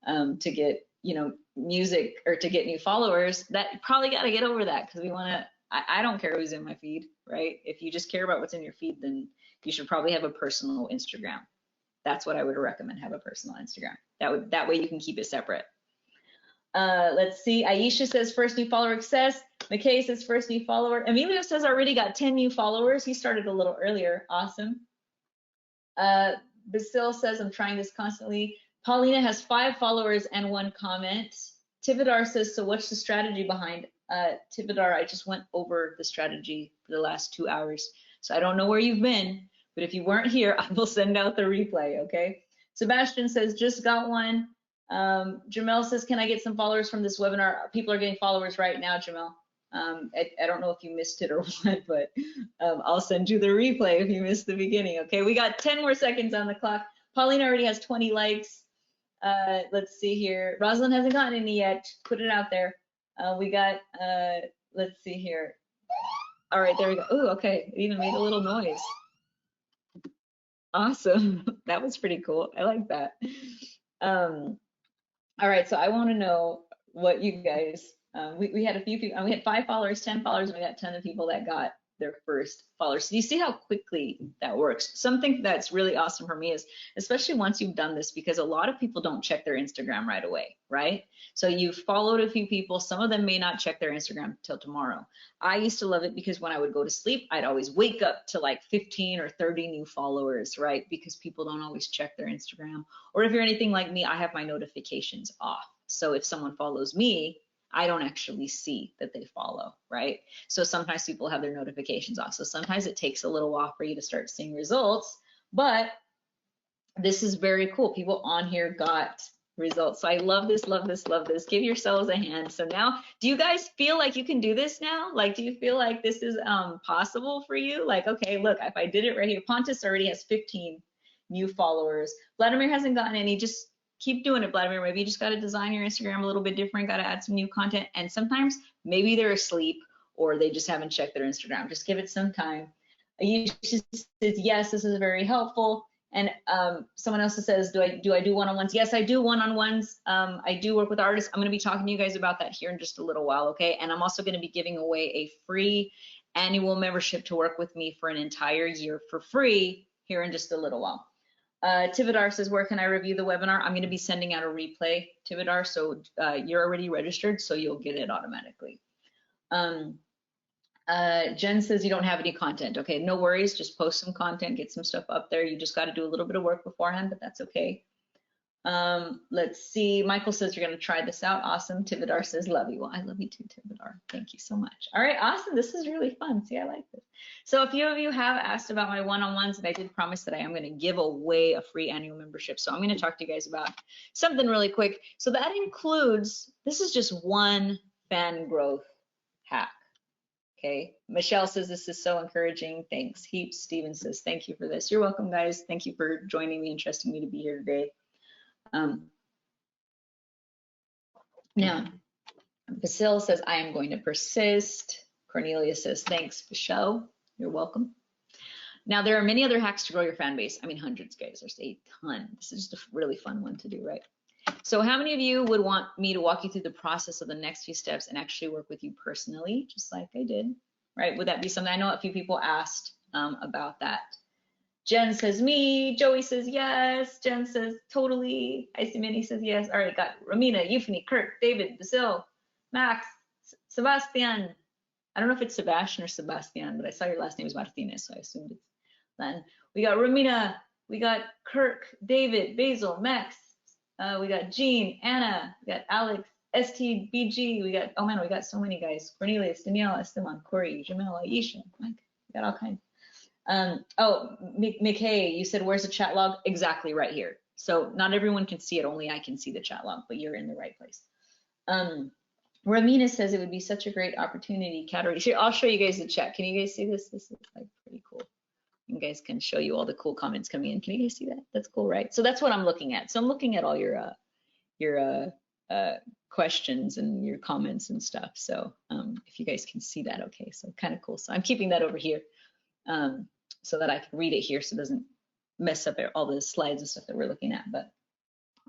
A: to get, you know, music or to get new followers, that you probably got to get over that, because we want to. I don't care who's in my feed, right? If you just care about what's in your feed, then you should probably have a personal Instagram. That's what I would recommend. Have a personal Instagram. That way you can keep it separate. Let's see. Aisha says first new follower access. McKay says first new follower. Emilio says already got 10 new followers. He started a little earlier. Awesome. Basil says I'm trying this constantly. Paulina has 5 followers and 1 comment. Tivadar says, so what's the strategy behind? Tivadar, I just went over the strategy for the last 2 hours. So I don't know where you've been, but if you weren't here, I will send out the replay, okay? Sebastian says, just got one. Jamel says, can I get some followers from this webinar? People are getting followers right now, Jamel. I don't know if you missed it or what, but I'll send you the replay if you missed the beginning. Okay, we got 10 more seconds on the clock. Paulina already has 20 likes. Let's see here. Rosalind hasn't gotten any yet. Put it out there. We got, let's see here. All right, there we go. Ooh, okay, it even made a little noise. Awesome. That was pretty cool. I like that. All right, so I want to know what you guys, we had a few people, we had 5 followers, 10 followers, and we got a ton of people that got their first followers. So you see how quickly that works. Something that's really awesome for me is, especially once you've done this, because a lot of people don't check their Instagram right away, right? So you've followed a few people, some of them may not check their Instagram till tomorrow. I used to love it because when I would go to sleep, I'd always wake up to like 15 or 30 new followers, right? Because people don't always check their Instagram. Or if you're anything like me, I have my notifications off. So if someone follows me, I don't actually see that they follow, right? So sometimes people have their notifications off. So sometimes it takes a little while for you to start seeing results, but this is very cool. People on here got results. So I love this, love this, love this. Give yourselves a hand. So now, do you guys feel like you can do this now? Like, do you feel like this is possible for you? Like, okay, look, if I did it right here, Pontus already has 15 new followers. Vladimir hasn't gotten any. Just keep doing it, Vladimir. Maybe you just got to design your Instagram a little bit different, got to add some new content. And sometimes maybe they're asleep or they just haven't checked their Instagram. Just give it some time. You just says, yes, this is very helpful. And someone else says, do I do one-on-ones? Yes, I do one-on-ones. I do work with artists. I'm going to be talking to you guys about that here in just a little while, okay? And I'm also going to be giving away a free annual membership to work with me for an entire year for free here in just a little while. Tivadar says, where can I review the webinar? I'm going to be sending out a replay, Tivadar, so you're already registered, so you'll get it automatically. Jen says you don't have any content. Okay, no worries, just post some content, get some stuff up there. You just got to do a little bit of work beforehand, but that's okay. Let's see, Michael says you're going to try this out. Awesome. Tivadar says love you. Well, I love you too, Tivadar. Thank you so much. All right, awesome. This is really fun. See, I like this. So a few of you have asked about my one-on-ones, and I did promise that I am going to give away a free annual membership. So I'm going to talk to you guys about something really quick. So that includes, this is just one fan growth hack. Okay, Michelle says this is so encouraging. Thanks heaps. Steven says thank you for this. You're welcome, guys. Thank you for joining me and trusting me to be here today. Now, Basil says, I am going to persist. Cornelia says, thanks, Michelle. You're welcome. Now, there are many other hacks to grow your fan base. I mean, hundreds, guys. There's a ton. This is just a really fun one to do, right? So how many of you would want me to walk you through the process of the next few steps and actually work with you personally, just like I did, right? Would that be something? I know a few people asked about that. Jen says me. Joey says yes. Jen says totally. I see Minnie says yes. All right, got Romina, Euphony, Kirk, David, Basil, Max, Sebastian. I don't know if it's Sebastian or Sebastian, but I saw your last name is Martinez, so I assumed it's then. We got Romina, we got Kirk, David, Basil, Max, we got Jean, Anna, we got Alex, STBG, we got, oh man, we got so many guys. Cornelius, Daniela, Esteban, Corey, Jamel, Aisha, Mike, we got all kinds. Oh, McKay, you said, where's the chat log? Exactly right here. So not everyone can see it, only I can see the chat log, but you're in the right place. Ramina says it would be such a great opportunity. Katarina, I'll show you guys the chat. Can you guys see this? This is like pretty cool. You guys can show you all the cool comments coming in. Can you guys see that? That's cool, right? So that's what I'm looking at. So I'm looking at all your questions and your comments and stuff. So if you guys can see that, okay. So kind of cool. So I'm keeping that over here so that I can read it here, so it doesn't mess up all the slides and stuff that we're looking at. But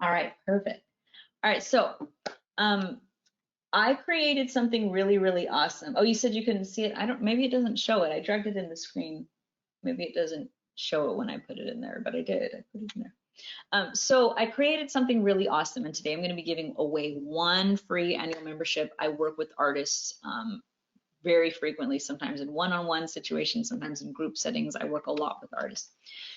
A: all right, perfect. All right, so I created something really, really awesome. Oh, you said you couldn't see it. Maybe it doesn't show it. I dragged it in the screen. Maybe it doesn't show it when I put it in there, but I did. I put it in there. So I created something really awesome, and today I'm going to be giving away one free annual membership. I work with artists very frequently, sometimes in one-on-one situations, sometimes in group settings. I work a lot with artists.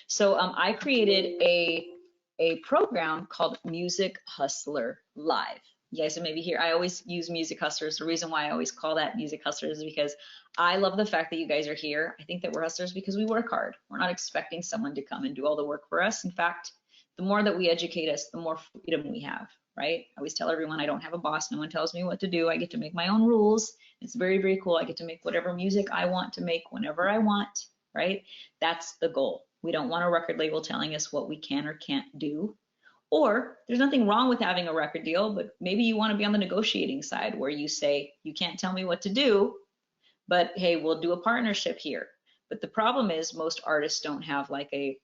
A: So I created a program called Music Hustler Live. You guys are maybe here. I always use Music Hustlers. The reason why I always call that Music Hustlers is because I love the fact that you guys are here. I think that we're hustlers because we work hard. We're not expecting someone to come and do all the work for us. In fact, the more that we educate us, the more freedom we have, right? I always tell everyone I don't have a boss. No one tells me what to do. I get to make my own rules. It's very, very cool. I get to make whatever music I want to make whenever I want, right? That's the goal. We don't want a record label telling us what we can or can't do. Or there's nothing wrong with having a record deal, but maybe you want to be on the negotiating side where you say, you can't tell me what to do, but hey, we'll do a partnership here. But the problem is most artists don't have like a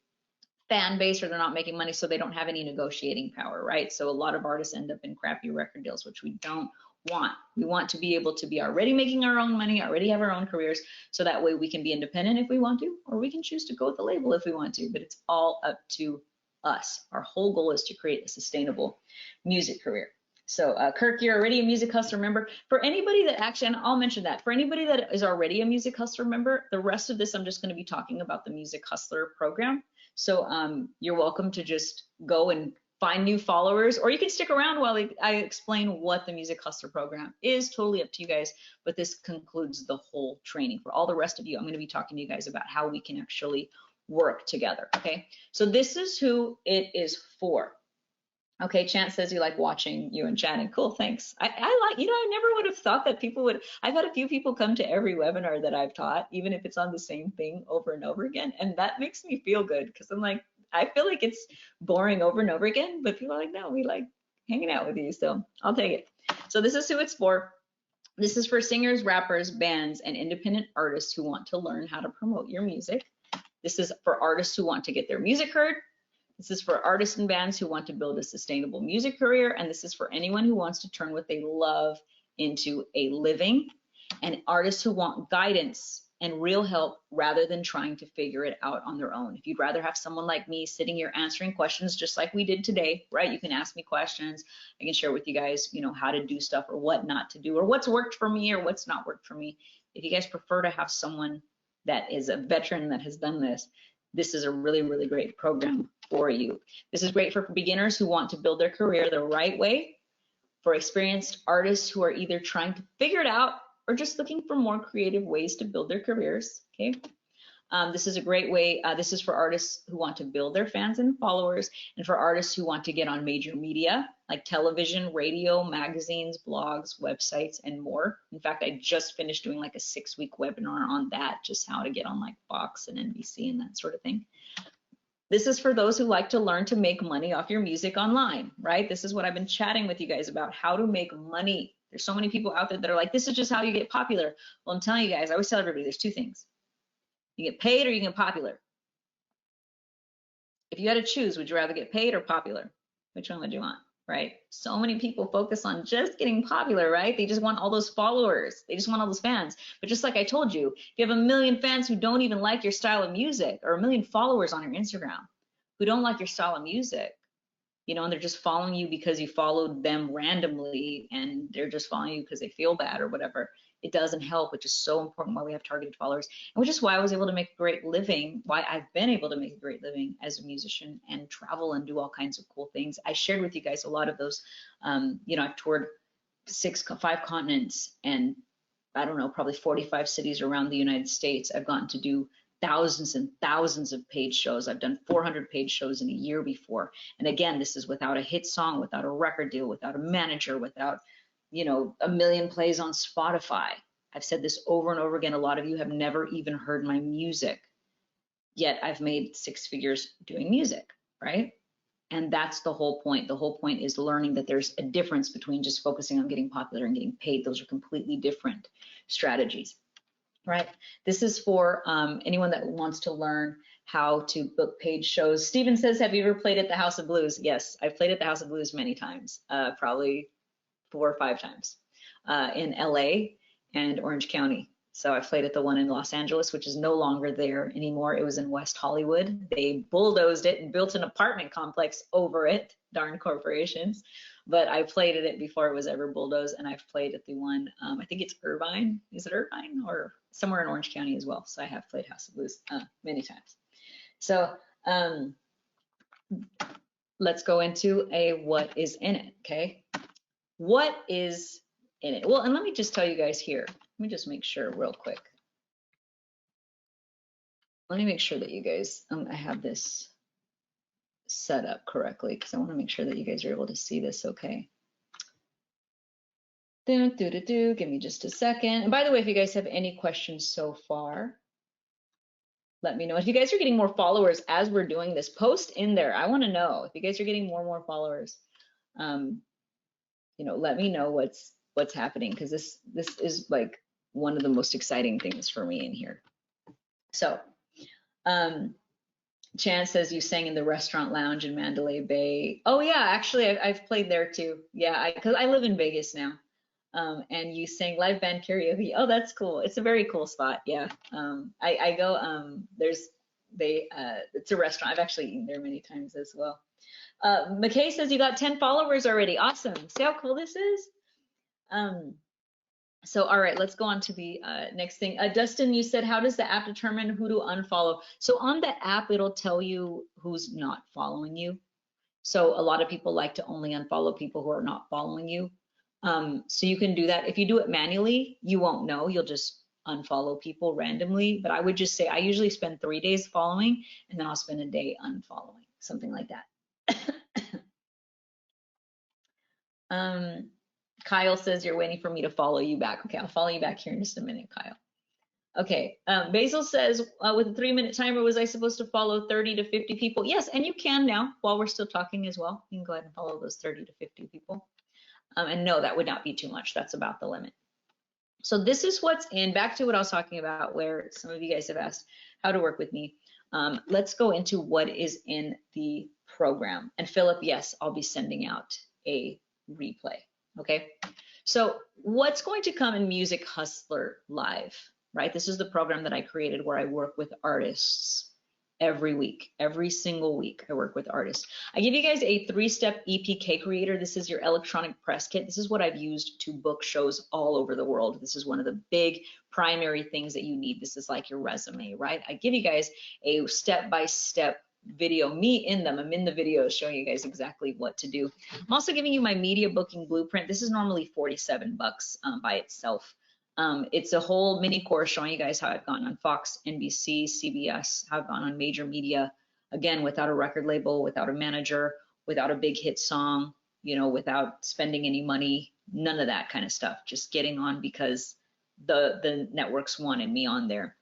A: fan base, or they're not making money, so they don't have any negotiating power, right? So a lot of artists end up in crappy record deals, which we don't want. We want to be able to be already making our own money, already have our own careers, so that way we can be independent if we want to, or we can choose to go with the label if we want to, but it's all up to us. Our whole goal is to create a sustainable music career. So Kirk, you're already a Music Hustler member. For anybody that actually, and I'll mention that, for anybody that is already a Music Hustler member, the rest of this I'm just going to be talking about the Music Hustler program. So you're welcome to just go and find new followers, or you can stick around while I explain what the Music Hustler program is. Totally up to you guys, but this concludes the whole training. For all the rest of you, I'm going to be talking to you guys about how we can actually work together, okay? So this is who it is for. Okay, Chance says you like watching you and chatting. Cool, thanks. I like, I never would have thought that people would. I've had a few people come to every webinar that I've taught, even if it's on the same thing over and over again, and that makes me feel good, because I'm like, I feel like it's boring over and over again, but people are like, no, we like hanging out with you, so I'll take it. So this is who it's for. This is for singers, rappers, bands, and independent artists who want to learn how to promote your music. This is for artists who want to get their music heard. This is for artists and bands who want to build a sustainable music career. And this is for anyone who wants to turn what they love into a living, and artists who want guidance and real help rather than trying to figure it out on their own. If you'd rather have someone like me sitting here answering questions just like we did today, right? You can ask me questions. I can share with you guys, how to do stuff or what not to do, or what's worked for me or what's not worked for me. If you guys prefer to have someone that is a veteran that has done this, this is a really, really great program for you. This is great for beginners who want to build their career the right way, for experienced artists who are either trying to figure it out or just looking for more creative ways to build their careers, okay? This is a great way. This is for artists who want to build their fans and followers, and for artists who want to get on major media like television, radio, magazines, blogs, websites, and more. In fact, I just finished doing like a 6-week webinar on that, just how to get on like Fox and NBC and that sort of thing. This is for those who like to learn to make money off your music online, right? This is what I've been chatting with you guys about, how to make money. There's so many people out there that are like, this is just how you get popular. Well, I'm telling you guys, I always tell everybody there's two things. You get paid or you get popular. If you had to choose, would you rather get paid or popular? Which one would you want? right? So many people focus on just getting popular, right? They just want all those followers. They just want all those fans. But just like I told you, if you have a million fans who don't even like your style of music, or a million followers on your Instagram who don't like your style of music, you know, and they're just following you because you followed them randomly and they're just following you because they feel bad or whatever, it doesn't help, which is so important why we have targeted followers, and which is why I was able to make a great living, why I've been able to make a great living as a musician and travel and do all kinds of cool things. I shared with you guys a lot of those. You know, I've toured 5 continents and I don't know, probably 45 cities around the United States. I've gotten to do thousands and thousands of paid shows. I've done 400 paid shows in a year before. And again, this is without a hit song, without a record deal, without a manager, without, you know, a million plays on Spotify. I've said this over and over again. A lot of you have never even heard my music, yet I've made 6 figures doing music, right? And that's the whole point. The whole point is learning that there's a difference between just focusing on getting popular and getting paid. Those are completely different strategies, right? This is for anyone that wants to learn how to book paid shows. Steven says, have you ever played at the House of Blues? Yes, I've played at the House of Blues many times, probably 4 or 5 times in LA and Orange County. So I played at the one in Los Angeles, which is no longer there anymore. It was in West Hollywood. They bulldozed it and built an apartment complex over it, darn corporations. But I played at it before it was ever bulldozed, and I've played at the one, I think it's Irvine. Is it Irvine or somewhere in Orange County as well? So I have played House of Blues many times. So let's go into a what is in it, okay? What is in it? Well, and let me just tell you guys here. Let me just make sure real quick. Let me make sure that you guys, I have this set up correctly because I want to make sure that you guys are able to see this okay. Give me just a second. And by the way, if you guys have any questions so far, let me know. If you guys are getting more followers as we're doing this, post in there. I want to know if you guys are getting more and more followers. You know, let me know what's happening, because this is like one of the most exciting things for me in here. So Chan says you sang in the restaurant lounge in Mandalay Bay. Oh yeah, actually I've played there too. Yeah, because I live in Vegas now. And you sang live band karaoke. Oh, that's cool. It's a very cool spot. Yeah. I go, it's a restaurant. I've actually eaten there many times as well. McKay says you got 10 followers already. Awesome. See how cool this is? So, all right, let's go on to the next thing. Dustin, you said, how does the app determine who to unfollow? So on the app, it'll tell you who's not following you. So a lot of people like to only unfollow people who are not following you. So you can do that. If you do it manually, you won't know. You'll just unfollow people randomly. But I would just say I usually spend 3 days following, and then I'll spend a day unfollowing, something like that. Kyle says you're waiting for me to follow you back. Okay, I'll follow you back here in just a minute, Kyle. Okay, Basil says, with a 3-minute timer, was I supposed to follow 30 to 50 people? Yes, and you can now while we're still talking as well. You can go ahead and follow those 30 to 50 people. And no, that would not be too much. That's about the limit. So this is what's in. Back to what I was talking about, where some of you guys have asked how to work with me. Let's go into what is in the program. And Philip, yes, I'll be sending out a replay. Okay. So what's going to come in Music Hustler Live, right? This is the program that I created where I work with artists every week, every single week I work with artists. I give you guys a 3-step EPK creator. This is your electronic press kit. This is what I've used to book shows all over the world. This is one of the big primary things that you need. This is like your resume, right? I give you guys a step-by-step video, me in them. I'm in the videos showing you guys exactly what to do. I'm also giving you my media booking blueprint. This is normally $47 by itself. It's a whole mini course showing you guys how I've gone on Fox, NBC, CBS, how I've gone on major media, again, without a record label, without a manager, without a big hit song, you know, without spending any money, none of that kind of stuff, just getting on because the networks wanted me on there.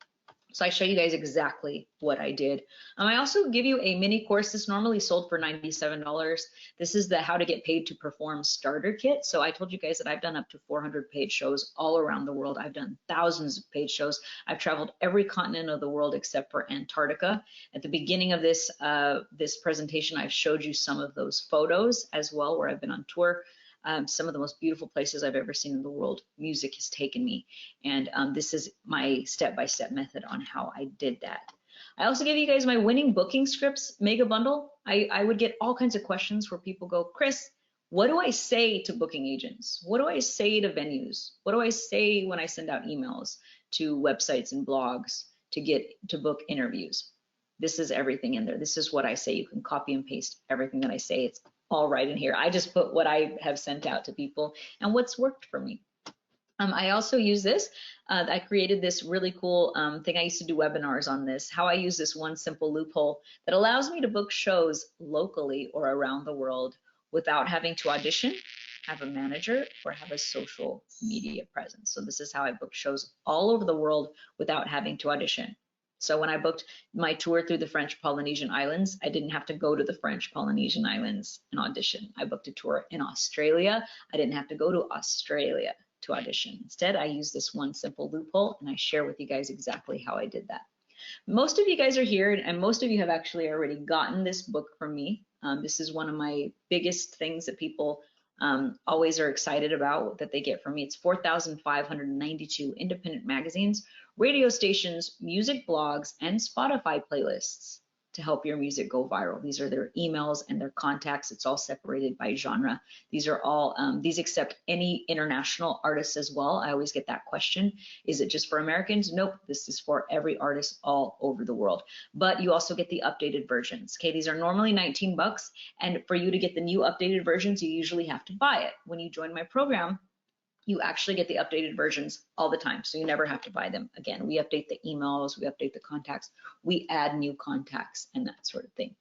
A: So I show you guys exactly what I did. I also give you a mini course. This normally sold for $97. This is the How to Get Paid to Perform starter kit. So I told you guys that I've done up to 400 paid shows all around the world. I've done thousands of paid shows. I've traveled every continent of the world except for Antarctica. At the beginning of this this presentation, I've showed you some of those photos as well, where I've been on tour. Some of the most beautiful places I've ever seen in the world. Music has taken me, and this is my step-by-step method on how I did that. I also gave you guys my winning booking scripts mega bundle. I would get all kinds of questions where people go, Chris, what do I say to booking agents? What do I say to venues? What do I say when I send out emails to websites and blogs to book interviews? This is everything in there. This is what I say. You can copy and paste everything that I say. It's all right in here. I just put what I have sent out to people and what's worked for me. I also use this. I created this really cool thing. I used to do webinars on this, how I use this one simple loophole that allows me to book shows locally or around the world without having to audition, have a manager, or have a social media presence. So this is how I book shows all over the world without having to audition. So when I booked my tour through the French Polynesian Islands, I didn't have to go to the French Polynesian Islands and audition. I booked a tour in Australia. I didn't have to go to Australia to audition. Instead, I use this one simple loophole, and I share with you guys exactly how I did that. Most of you guys are here, and most of you have actually already gotten this book from me. This is one of my biggest things that people always are excited about that they get from me. It's 4,592 independent magazines, radio stations, music blogs, and Spotify playlists to help your music go viral. These are their emails and their contacts. It's all separated by genre. These are all, these accept any international artists as well. I always get that question. Is it just for Americans? Nope, this is for every artist all over the world. But you also get the updated versions. Okay, these are normally 19 bucks. And for you to get the new updated versions, you usually have to buy it. When you join my program, you actually get the updated versions all the time. So you never have to buy them again. We update the emails, we update the contacts, we add new contacts and that sort of thing.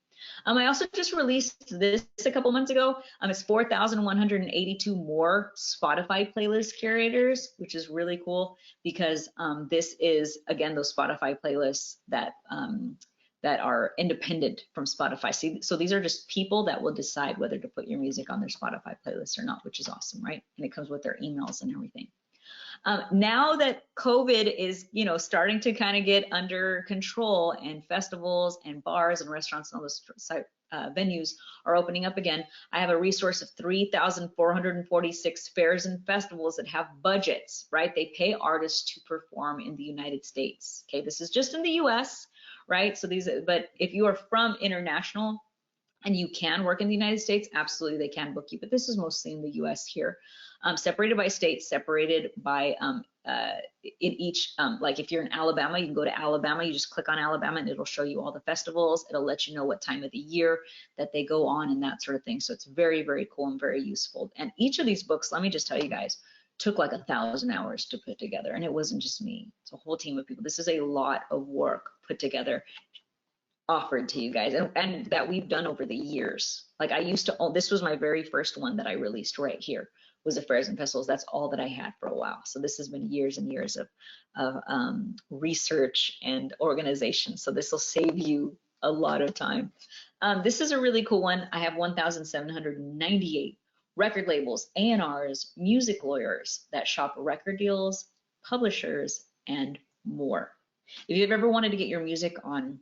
A: I also just released this a couple months ago. It's 4,182 more Spotify playlist curators, which is really cool because this is, again, those Spotify playlists that that are independent from Spotify. See, so these are just people that will decide whether to put your music on their Spotify playlist or not, which is awesome, right? And it comes with their emails and everything. Now that COVID is, starting to kind of get under control, and festivals and bars and restaurants and all those venues are opening up again, I have a resource of 3,446 fairs and festivals that have budgets, right? They pay artists to perform in the United States. Okay, this is just in the US, right? So but if you are from international and you can work in the United States, absolutely they can book you. But this is mostly in the US here. Separated by states, separated by in each, like if you're in Alabama, you can go to Alabama, you just click on Alabama and it'll show you all the festivals. It'll let you know what time of the year that they go on and that sort of thing. So it's very, very cool and very useful. And each of these books, let me just tell you guys, took like 1,000 hours to put together. And it wasn't just me, it's a whole team of people. This is a lot of work put together, offered to you guys, and that we've done over the years. Like I used to own, this was my very first one that I released right here, was the fairs and festivals. That's all that I had for a while. So this has been years and years of research and organization. So this will save you a lot of time. This is a really cool one. I have 1,798 record labels, A&Rs, music lawyers that shop record deals, publishers, and more. If you've ever wanted to get your music on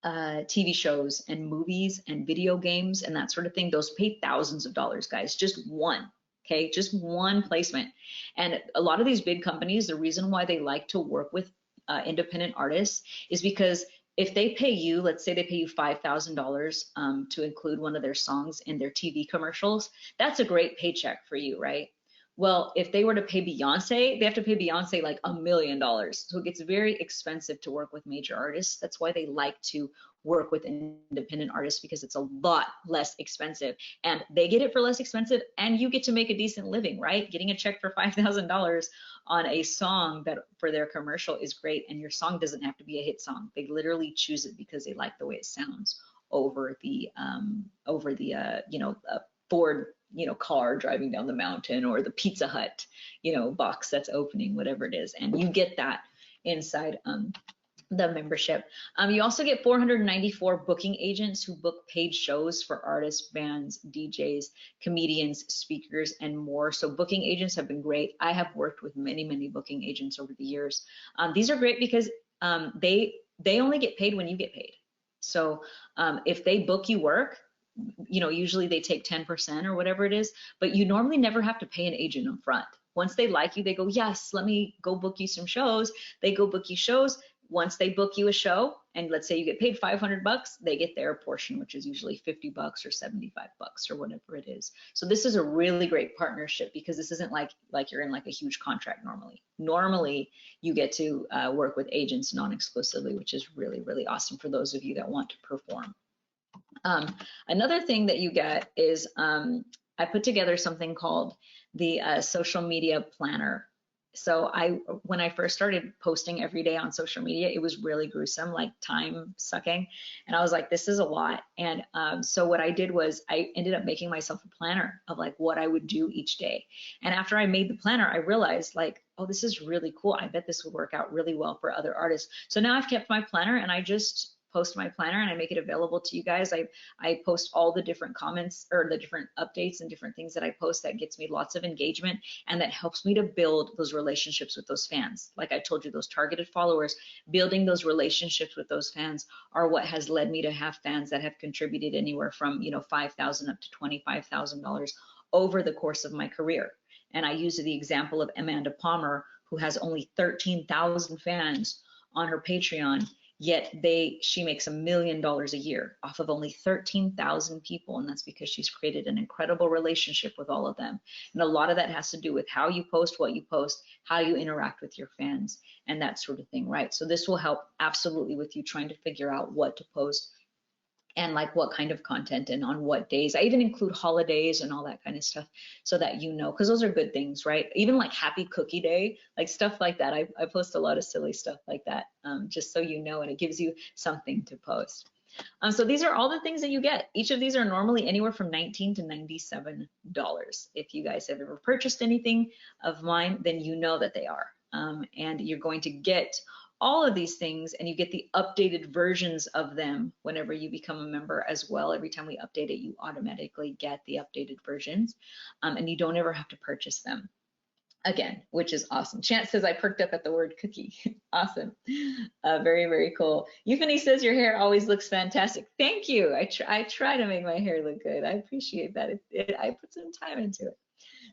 A: TV shows and movies and video games and that sort of thing, those pay thousands of dollars, guys, just one. Okay, just one placement. And a lot of these big companies, the reason why they like to work with independent artists is because if they pay you, let's say they pay you $5,000 to include one of their songs in their TV commercials, that's a great paycheck for you, right? Well, if they were to pay Beyonce, they have to pay Beyonce like $1 million. So it gets very expensive to work with major artists. That's why they like to work with independent artists, because it's a lot less expensive, and they get it for less expensive, and you get to make a decent living, right? Getting a check for $5,000 on a song that for their commercial is great, and your song doesn't have to be a hit song. They literally choose it because they like the way it sounds over the Ford car driving down the mountain, or the Pizza Hut box that's opening, whatever it is. And you get that inside the membership. You also get 494 booking agents who book paid shows for artists, bands, DJs, comedians, speakers, and more. So booking agents have been great. I have worked with many, many booking agents over the years. These are great because they only get paid when you get paid. So if they book you work, usually they take 10% or whatever it is, but you normally never have to pay an agent up front. Once they like you, they go, yes, let me go book you some shows. They go book you shows. Once they book you a show, and let's say you get paid 500 bucks, they get their portion, which is usually 50 bucks or 75 bucks or whatever it is. So this is a really great partnership because this isn't like you're in like a huge contract normally. Normally you get to work with agents non-exclusively, which is really, really awesome for those of you that want to perform. Another thing that you get is I put together something called the social media planner. So when I first started posting every day on social media, it was really gruesome, like time sucking. And I was like, this is a lot. And so what I did was I ended up making myself a planner of like what I would do each day. And after I made the planner, I realized like, oh, this is really cool. I bet this would work out really well for other artists. So now I've kept my planner and I just post my planner and I make it available to you guys. I post all the different comments or the different updates and different things that I post that gets me lots of engagement and that helps me to build those relationships with those fans. Like I told you, those targeted followers, building those relationships with those fans are what has led me to have fans that have contributed anywhere from, $5,000 up to $25,000 over the course of my career. And I use the example of Amanda Palmer, who has only 13,000 fans on her Patreon, yet she makes $1 million a year off of only 13,000 people. And that's because she's created an incredible relationship with all of them. And a lot of that has to do with how you post, what you post, how you interact with your fans, and that sort of thing, right? So this will help absolutely with you trying to figure out what to post and like what kind of content and on what days. I even include holidays and all that kind of stuff so that because those are good things, right? Even like Happy Cookie Day, like stuff like that. I post a lot of silly stuff like that, just so you know, and it gives you something to post. So these are all the things that you get. Each of these are normally anywhere from $19 to $97. If you guys have ever purchased anything of mine, then you know that they are. And you're going to get all of these things, and you get the updated versions of them whenever you become a member as well. Every time we update it, you automatically get the updated versions, and you don't ever have to purchase them again, which is awesome. Chance says I perked up at the word cookie. Awesome. Very, very cool. Euphony says your hair always looks fantastic. Thank you. I try to make my hair look good. I appreciate that. I put some time into it.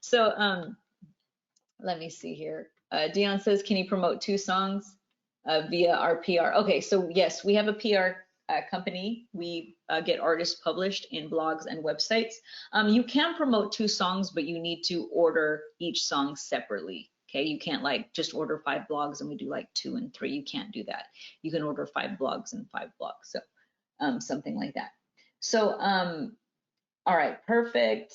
A: So let me see here. Dion says, can you promote 2 songs via our PR? Okay, so yes, we have a PR company. We get artists published in blogs and websites. You can promote 2 songs, but you need to order each song separately. Okay, you can't like just order 5 blogs and we do like 2 and 3. You can't do that. You can order 5 blogs and 5 blogs. So something like that. So all right, perfect.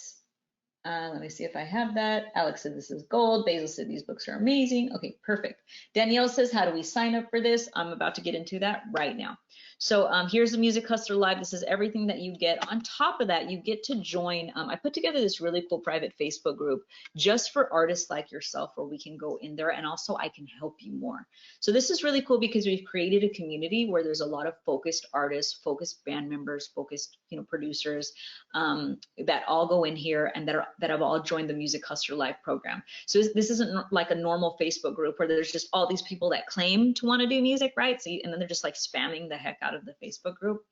A: Let me see if I have that. Alex said this is gold. Basil said these books are amazing. Okay, perfect. Danielle says, how do we sign up for this? I'm about to get into that right now. So here's the Music Hustler Live. This is everything that you get. On top of that, you get to join. I put together this really cool private Facebook group just for artists like yourself where we can go in there and also I can help you more. So this is really cool because we've created a community where there's a lot of focused artists, focused band members, focused producers that all go in here and that have all joined the Music Hustler Live program. So this isn't like a normal Facebook group where there's just all these people that claim to want to do music, right? So and then they're just like spamming the heck out of the Facebook group.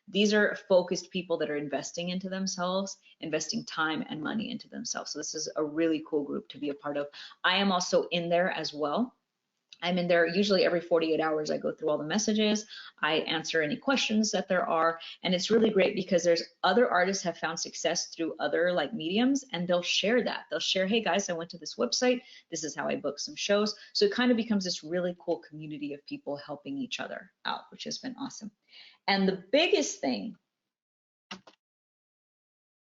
A: These are focused people that are investing into themselves, investing time and money into themselves. So this is a really cool group to be a part of. I am also in there as well. I'm in there usually every 48 hours. I go through all the messages. I answer any questions that there are. And it's really great because there's other artists have found success through other like mediums and they'll share that. They'll share, hey guys, I went to this website. This is how I booked some shows. So it kind of becomes this really cool community of people helping each other out, which has been awesome. And the biggest thing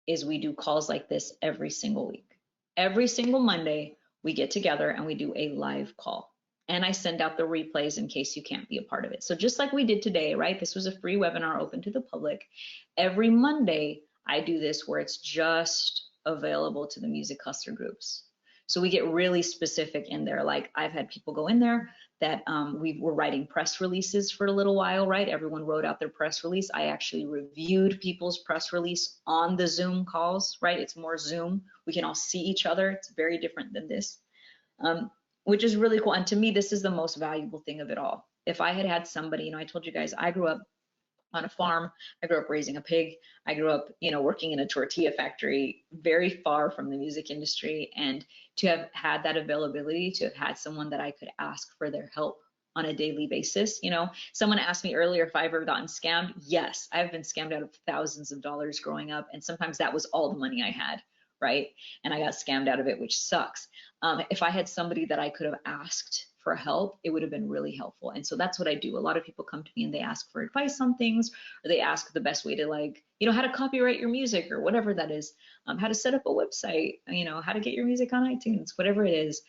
A: is we do calls like this every single week. Every single Monday, we get together and we do a live call. And I send out the replays in case you can't be a part of it. So just like we did today, right? This was a free webinar open to the public. Every Monday, I do this where it's just available to the Music Hustler groups. So we get really specific in there. Like I've had people go in there that we were writing press releases for a little while, right? Everyone wrote out their press release. I actually reviewed people's press release on the Zoom calls, right? It's more Zoom. We can all see each other. It's very different than this, which is really cool. And to me, this is the most valuable thing of it all. If I had had somebody, you know, I told you guys, I grew up on a farm. I grew up raising a pig. I grew up, you know, working in a tortilla factory, very far from the music industry. And to have had that availability, to have had someone that I could ask for their help on a daily basis. You know, someone asked me earlier if I've ever gotten scammed. Yes, I've been scammed out of thousands of dollars growing up. And sometimes that was all the money I had, right? And I got scammed out of it, which sucks. If I had somebody that I could have asked for help, it would have been really helpful. And so that's what I do. A lot of people come to me and they ask for advice on things, or they ask the best way to, like, you know, how to copyright your music or whatever that is, how to set up a website, you know, how to get your music on iTunes, whatever it is.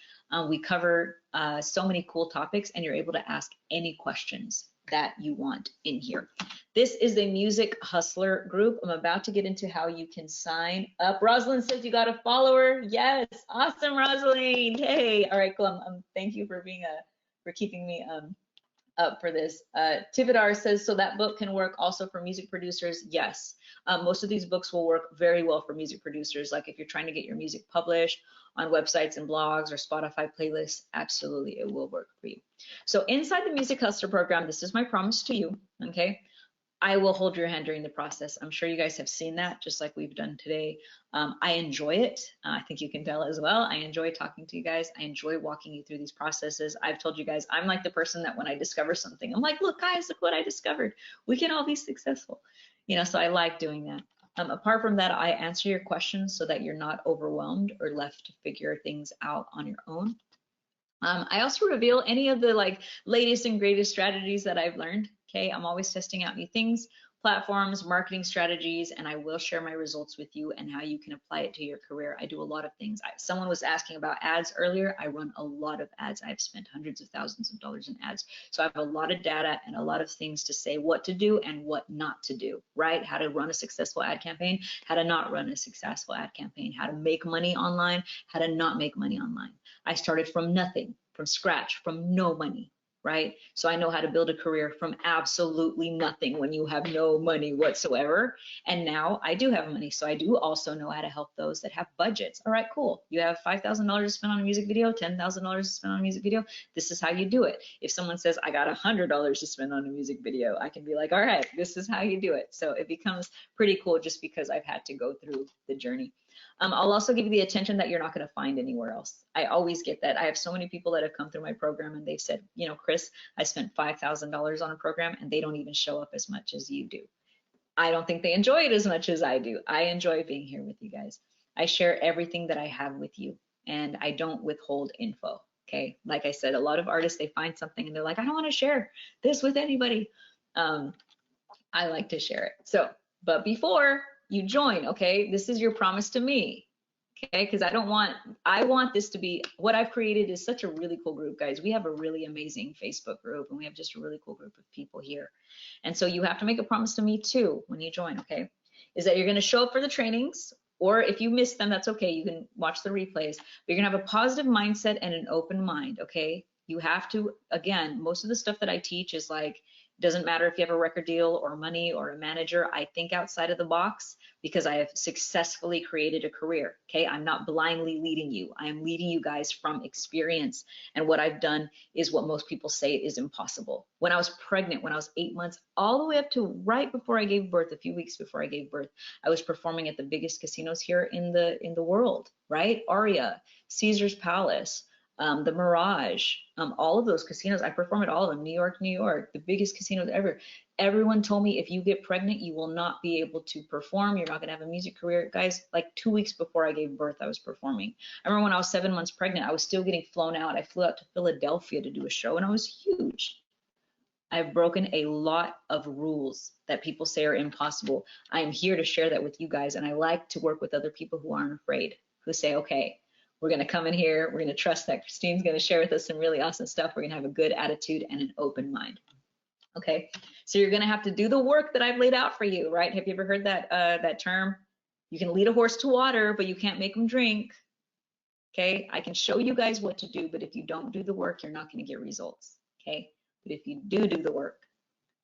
A: We cover so many cool topics, and you're able to ask any questions that you want in here. This is a Music Hustler group. I'm about to get into how you can sign up. Rosalind says you got a follower. Yes, awesome, Rosalind. Hey, all right, cool. Thank you for being for keeping me up for this. Tivadar says, so that book can work also for music producers. Yes, most of these books will work very well for music producers. Like if you're trying to get your music published on websites and blogs or Spotify playlists, absolutely, it will work for you. So inside the Music Hustler program, this is my promise to you, okay? I will hold your hand during the process. I'm sure you guys have seen that, just like we've done today. I enjoy it. I think you can tell as well. I enjoy talking to you guys. I enjoy walking you through these processes. I've told you guys, I'm like the person that when I discover something, I'm like, look, guys, look what I discovered. We can all be successful. You know, so I like doing that. Apart from that, I answer your questions so that you're not overwhelmed or left to figure things out on your own. I also reveal any of the like latest and greatest strategies that I've learned. Okay, I'm always testing out new things, platforms, marketing strategies, and I will share my results with you and how you can apply it to your career. I do a lot of things. Someone was asking about ads earlier. I run a lot of ads. I've spent hundreds of thousands of dollars in ads. So I have a lot of data and a lot of things to say what to do and what not to do, right? How to run a successful ad campaign, how to not run a successful ad campaign, how to make money online, how to not make money online. I started from nothing, from scratch, from no money. Right? So I know how to build a career from absolutely nothing when you have no money whatsoever. And now I do have money. So I do also know how to help those that have budgets. All right, cool. You have $5,000 to spend on a music video, $10,000 to spend on a music video. This is how you do it. If someone says, I got $100 to spend on a music video, I can be like, all right, this is how you do it. So it becomes pretty cool just because I've had to go through the journey. I'll also give you the attention that you're not going to find anywhere else. I always get that. I have so many people that have come through my program and they've said, you know, Chris, I spent $5,000 on a program and they don't even show up as much as you do. I don't think they enjoy it as much as I do. I enjoy being here with you guys. I share everything that I have with you and I don't withhold info. Okay. Like I said, a lot of artists, they find something and they're like, I don't want to share this with anybody. I like to share it. So, but before you join, okay, this is your promise to me, okay, because I want this to be, what I've created is such a really cool group, guys. We have a really amazing Facebook group and we have just a really cool group of people here. And so you have to make a promise to me too when you join, okay, is that you're going to show up for the trainings, or if you miss them, that's okay, you can watch the replays, but you're going to have a positive mindset and an open mind, okay? You have to, again, most of the stuff that I teach is like, doesn't matter if you have a record deal or money or a manager. I think outside of the box because I have successfully created a career. Okay, I'm not blindly leading you. I am leading you guys from experience. And what I've done is what most people say is impossible. When I was pregnant, when I was 8 months, all the way up to right before I gave birth, a few weeks before I gave birth, I was performing at the biggest casinos here in the world, right? Aria, Caesar's Palace, the Mirage, all of those casinos, I perform at all of them, New York, the biggest casinos ever. Everyone told me if you get pregnant, you will not be able to perform. You're not gonna have a music career. Guys, like 2 weeks before I gave birth, I was performing. I remember when I was 7 months pregnant, I was still getting flown out. I flew out to Philadelphia to do a show and I was huge. I've broken a lot of rules that people say are impossible. I am here to share that with you guys. And I like to work with other people who aren't afraid, who say, okay, we're going to come in here. We're going to trust that Kristine's going to share with us some really awesome stuff. We're going to have a good attitude and an open mind. Okay, so you're going to have to do the work that I've laid out for you, right? Have you ever heard that that term? You can lead a horse to water, but you can't make him drink. Okay, I can show you guys what to do, but if you don't do the work, you're not going to get results. Okay, but if you do the work,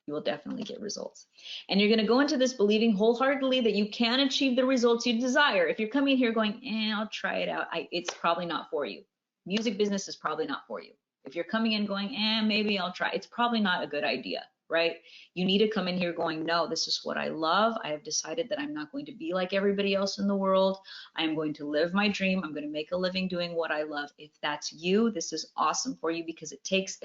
A: you will definitely get results. And you're going to go into this believing wholeheartedly that you can achieve the results you desire. If you're coming here going, I'll try it out, it's probably not for you. Music business is probably not for you. If you're coming in going, maybe I'll try, it's probably not a good idea, right? You need to come in here going, no, this is what I love. I have decided that I'm not going to be like everybody else in the world. I'm going to live my dream. I'm going to make a living doing what I love. If that's you, this is awesome for you, because it takes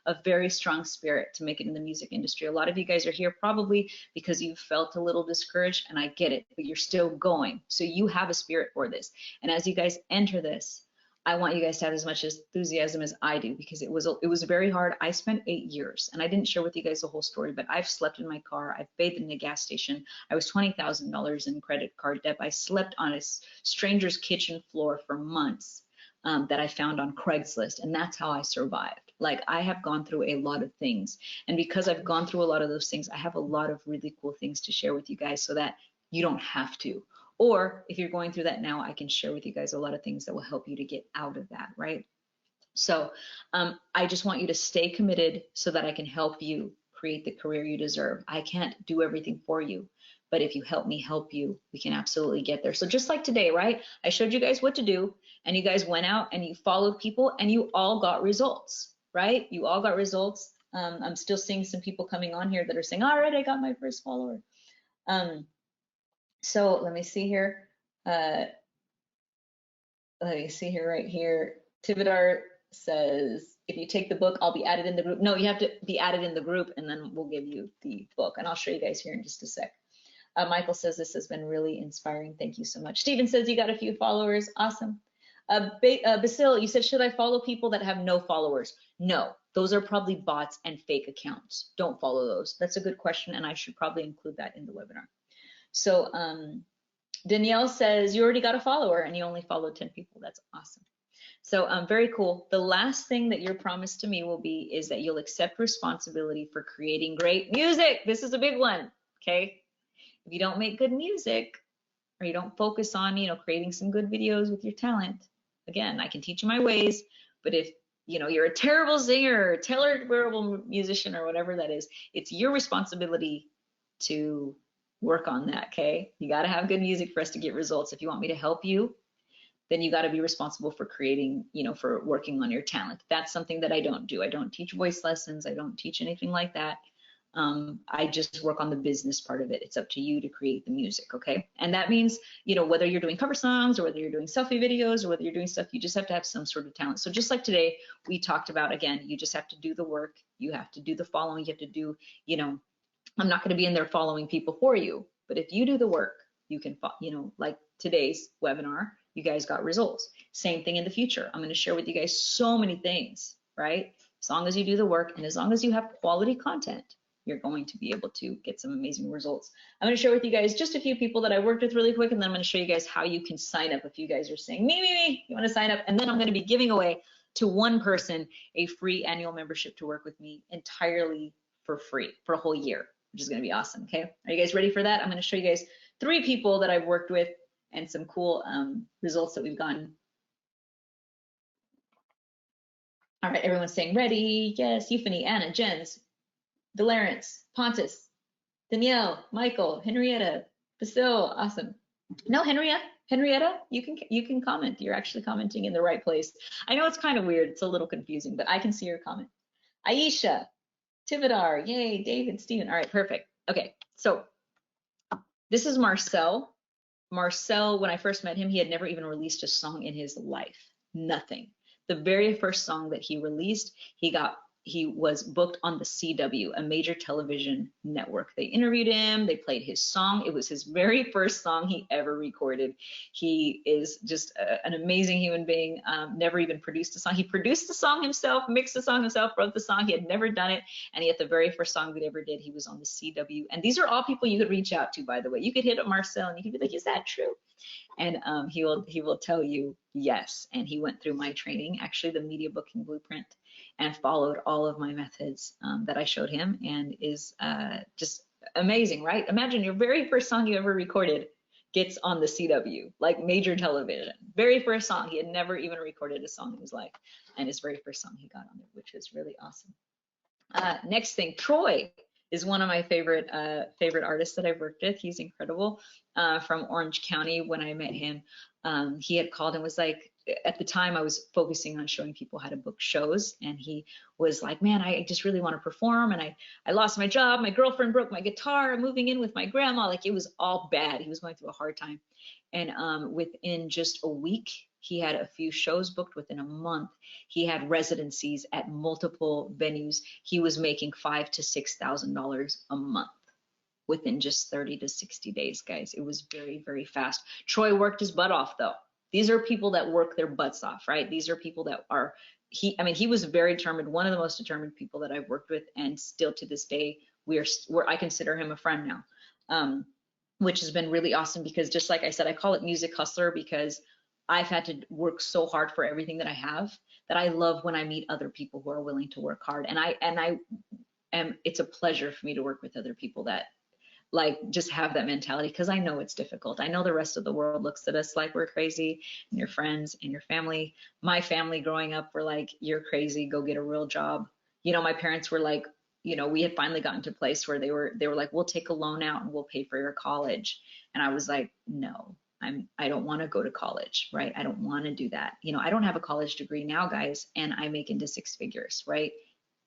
A: a very strong spirit to make it in the music industry. A lot of you guys are here probably because you felt a little discouraged, and I get it, but you're still going. So you have a spirit for this. And as you guys enter this, I want you guys to have as much enthusiasm as I do, because it was very hard. I spent 8 years, and I didn't share with you guys the whole story, but I've slept in my car. I've bathed in a gas station. I was $20,000 in credit card debt. I slept on a stranger's kitchen floor for months that I found on Craigslist, and that's how I survived. Like, I have gone through a lot of things, and because I've gone through a lot of those things, I have a lot of really cool things to share with you guys so that you don't have to. Or if you're going through that now, I can share with you guys a lot of things that will help you to get out of that, right? So I just want you to stay committed so that I can help you create the career you deserve. I can't do everything for you, but if you help me help you, we can absolutely get there. So just like today, right? I showed you guys what to do, and you guys went out and you followed people, and you all got results, right? You all got results. I'm still seeing some people coming on here that are saying, all right, I got my first follower. So let me see here. Let me see here, right here. Tivadar says, if you take the book, I'll be added in the group. No, you have to be added in the group, and then we'll give you the book. And I'll show you guys here in just a sec. Michael says, this has been really inspiring. Thank you so much. Stephen says, you got a few followers. Awesome. Basil, you said, should I follow people that have no followers? No, those are probably bots and fake accounts. Don't follow those. That's a good question, and I should probably include that in the webinar. So Danielle says, you already got a follower and you only followed 10 people. That's awesome. So very cool. The last thing that your promise to me will be is that you'll accept responsibility for creating great music. This is a big one, okay? If you don't make good music, or you don't focus on, creating some good videos with your talent, again, I can teach you my ways, but if you're a terrible singer, terrible musician, or whatever that is, it's your responsibility to work on that, okay? You got to have good music for us to get results. If you want me to help you, then you got to be responsible for creating, for working on your talent. That's something that I don't do. I don't teach voice lessons. I don't teach anything like that. I just work on the business part of it. It's up to you to create the music, okay? And that means, whether you're doing cover songs or whether you're doing selfie videos or whether you're doing stuff, you just have to have some sort of talent. So just like today, we talked about, again, you just have to do the work. You have to do the following. You have to do, I'm not going to be in there following people for you, but if you do the work, you can, like today's webinar, you guys got results. Same thing in the future. I'm going to share with you guys so many things, right? As long as you do the work and as long as you have quality content, you're going to be able to get some amazing results. I'm going to share with you guys just a few people that I worked with really quick, and then I'm going to show you guys how you can sign up if you guys are saying, me, you want to sign up? And then I'm going to be giving away to one person a free annual membership to work with me entirely for free for a whole year, which is going to be awesome, okay? Are you guys ready for that? I'm going to show you guys 3 people that I've worked with and some cool results that we've gotten. All right, everyone's saying ready. Yes, Euphony, Anna, Jens, Delarence, Pontus, Danielle, Michael, Henrietta, Basil, awesome. No, Henrietta, you can comment. You're actually commenting in the right place. I know it's kind of weird. It's a little confusing, but I can see your comment. Aisha, Tivadar, yay, David, Steven. All right, perfect. Okay, so this is Marcel. Marcel, when I first met him, he had never even released a song in his life, nothing. The very first song that he released, he was booked on the CW, a major television network. They interviewed him, they played his song. It was his very first song he ever recorded. He is just an amazing human being, never even produced a song. He produced the song himself, mixed the song himself, wrote the song. He had never done it. And yet the very first song we ever did, he was on the CW. And these are all people you could reach out to, by the way. You could hit up Marcel and you could be like, is that true? And he will tell you yes. And he went through my training, actually the media booking blueprint, and followed all of my methods that I showed him, and is just amazing, right? Imagine your very first song you ever recorded. gets on the CW, like major television. Very first song. He had never even recorded a song in his life. And his very first song he got on it, which was really awesome. Next thing, Troy is one of my favorite artists that I've worked with. He's incredible. From Orange County. When I met him, he had called and was like, at the time I was focusing on showing people how to book shows, and he was like, man, I just really want to perform, and I lost my job, my girlfriend broke my guitar, I'm moving in with my grandma, like it was all bad. He was going through a hard time. And within just a week, he had a few shows booked. Within a month, he had residencies at multiple venues. He was making $5,000 to $6,000 a month within just 30 to 60 days, guys. It was very, very fast. Troy worked his butt off, though. These are people that work their butts off, right? These are people that are, he was very determined, one of the most determined people that I've worked with, and still to this day, I consider him a friend now, which has been really awesome, because just like I said, I call it music hustler because I've had to work so hard for everything that I have, that I love when I meet other people who are willing to work hard. It's a pleasure for me to work with other people that like just have that mentality, because I know it's difficult. I know the rest of the world looks at us like we're crazy, and your friends and your family. My family growing up were like, you're crazy, go get a real job. You know, my parents were like, you know, we had finally gotten to a place where they were like, we'll take a loan out and we'll pay for your college. And I was like, no, I don't want to go to college, right? I don't want to do that. You know, I don't have a college degree now, guys, and I make into six figures, right?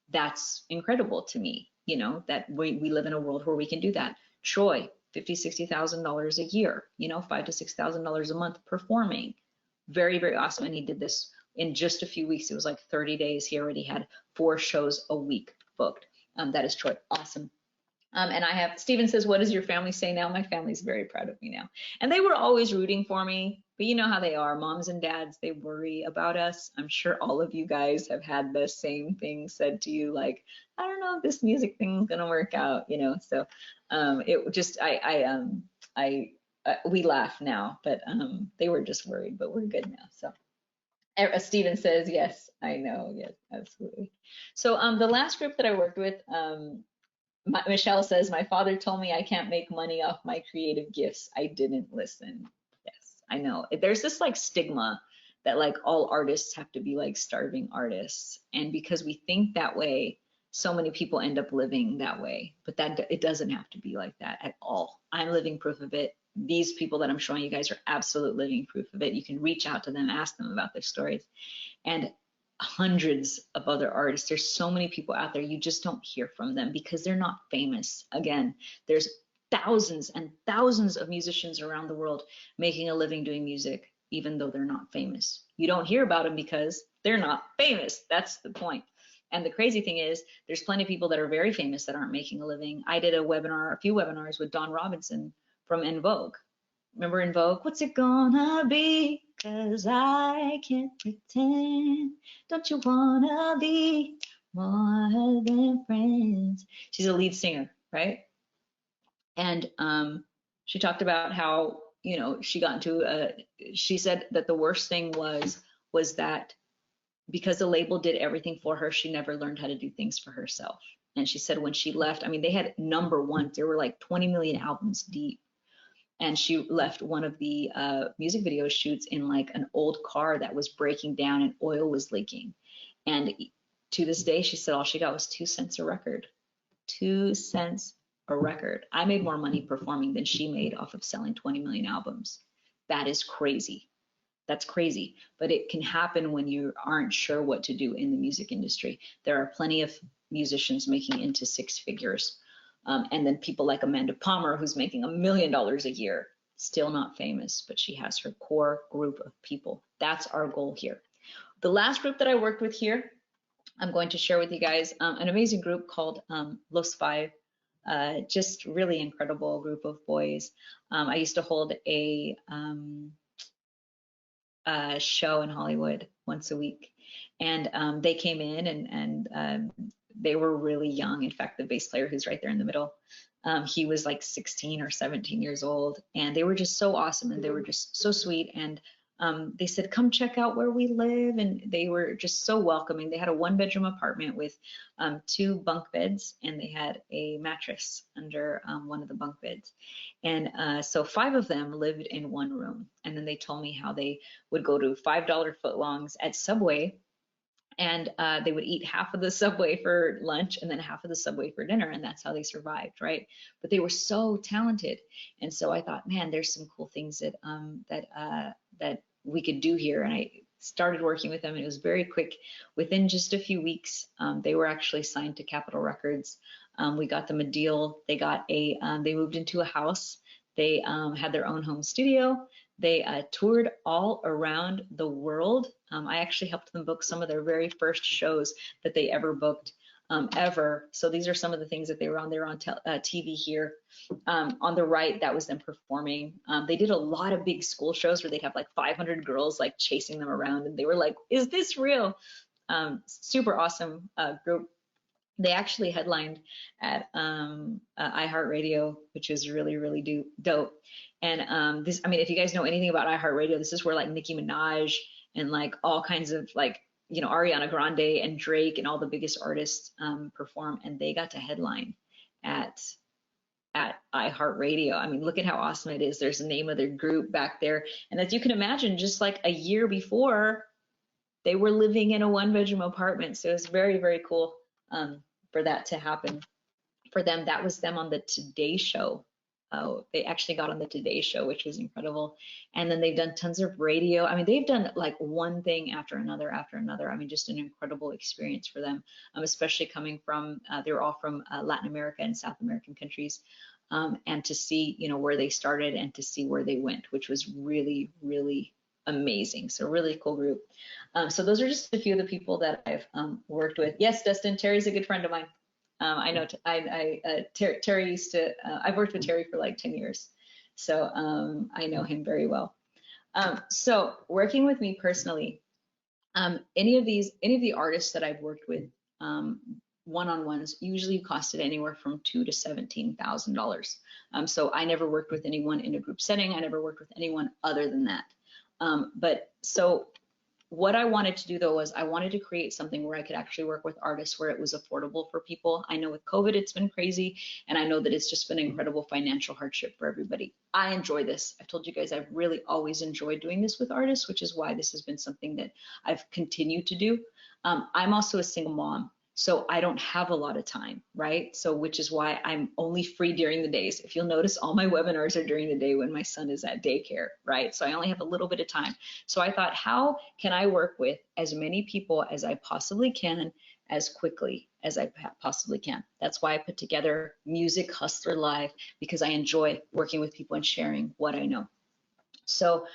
A: That's incredible to me, you know, that we live in a world where we can do that. Troy, $50,000, $60,000 a year, you know, $5,000 to $6,000 a month performing. Very, very awesome. And he did this in just a few weeks. It was like 30 days. He already had 4 shows a week booked. That is Troy. Awesome. And I have, Steven says, what does your family say now? My family's very proud of me now. And they were always rooting for me, but you know how they are. Moms and dads, they worry about us. I'm sure all of you guys have had the same thing said to you, like, I don't know if this music thing's gonna work out, you know? So it just, we laugh now, but they were just worried, but we're good now. So Steven says, yes, I know. Yes, absolutely. So the last group that I worked with, Michelle says, my father told me I can't make money off my creative gifts. I didn't listen. Yes, I know. There's this like stigma that like all artists have to be like starving artists. And because we think that way, so many people end up living that way. But that it doesn't have to be like that at all. I'm living proof of it. These people that I'm showing you guys are absolute living proof of it. You can reach out to them, ask them about their stories. And hundreds of other artists. There's so many people out there, you just don't hear from them because they're not famous. Again, there's thousands and thousands of musicians around the world making a living doing music, even though they're not famous. You don't hear about them because they're not famous. That's the point. And the crazy thing is, there's plenty of people that are very famous that aren't making a living. I did a few webinars with Don Robinson from En Vogue. Remember En Vogue? What's it gonna be? 'Cause I can't pretend. Don't you wanna be more than friends? She's a lead singer, right? And she talked about how, you know, she said that the worst thing was that because the label did everything for her, she never learned how to do things for herself. And she said when she left, I mean, they had #1. There were like 20 million albums deep. And she left one of the music video shoots in like an old car that was breaking down and oil was leaking. And to this day, she said all she got was 2 cents a record. 2 cents a record. I made more money performing than she made off of selling 20 million albums. That is crazy. That's crazy. But it can happen when you aren't sure what to do in the music industry. There are plenty of musicians making into 6 figures. And then people like Amanda Palmer, who's making $1 million a year, still not famous, but she has her core group of people. That's our goal here. The last group that I worked with here, I'm going to share with you guys an amazing group called Los Five. Just really incredible group of boys. I used to hold a show in Hollywood once a week, and they came in and they were really young. In fact, the bass player who's right there in the middle, he was like 16 or 17 years old, and they were just so awesome and they were just so sweet. And they said, come check out where we live. And they were just so welcoming. They had a 1-bedroom apartment with 2 bunk beds, and they had a mattress under one of the bunk beds. And so 5 of them lived in one room. And then they told me how they would go to $5 footlongs at Subway, and they would eat half of the Subway for lunch and then half of the Subway for dinner, and that's how they survived, right? But they were so talented, and so I thought, man, there's some cool things that that we could do here. And I started working with them, and it was very quick. Within just a few weeks, they were actually signed to Capitol Records. We got them a deal. They got a they moved into a house. They had their own home studio. They toured all around the world. I actually helped them book some of their very first shows that they ever booked ever. So these are some of the things that they were on. They were on TV here. On the right, that was them performing. They did a lot of big school shows where they'd have like 500 girls like chasing them around, and they were like, is this real? Super awesome group. They actually headlined at iHeartRadio, which is really, really dope. And this, I mean, if you guys know anything about iHeartRadio, this is where like Nicki Minaj and like all kinds of like, you know, Ariana Grande and Drake and all the biggest artists perform, and they got to headline at iHeartRadio. I mean, look at how awesome it is. There's the name of their group back there. And as you can imagine, just like a year before, they were living in a 1-bedroom apartment. So it was very, very cool for that to happen for them. That was them on the Today Show. They actually got on the Today Show, which was incredible. And then they've done tons of radio. I mean, they've done like one thing after another after another. I mean, just an incredible experience for them, especially coming from, they're all from Latin America and South American countries. And to see, you know, where they started and to see where they went, which was really, really amazing. So really cool group. So those are just a few of the people that I've worked with. Yes, Dustin, Terry's a good friend of mine. I know Terry used to, I've worked with Terry for like 10 years. So I know him very well. So working with me personally, any of the artists that I've worked with, one-on-ones usually costed anywhere from $2,000 to $17,000. So I never worked with anyone in a group setting. I never worked with anyone other than that. But so what I wanted to do though was I wanted to create something where I could actually work with artists where it was affordable for people. I know with COVID it's been crazy, and I know that it's just been incredible financial hardship for everybody. I enjoy this. I've told you guys I've really always enjoyed doing this with artists, which is why this has been something that I've continued to do. I'm also a single mom, so I don't have a lot of time, right? So which is why I'm only free during the days. If you'll notice, all my webinars are during the day when my son is at daycare, right? So I only have a little bit of time. So I thought, how can I work with as many people as I possibly can, as quickly as I possibly can? That's why I put together Music Hustler Live, because I enjoy working with people and sharing what I know. So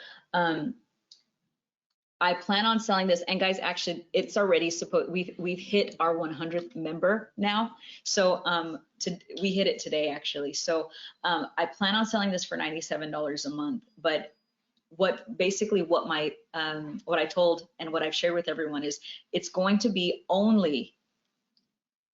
A: I plan on selling this, and guys, actually, it's already supposed. We've hit our 100th member now, so we hit it today actually. So I plan on selling this for $97 a month. But what I told and what I've shared with everyone is it's going to be only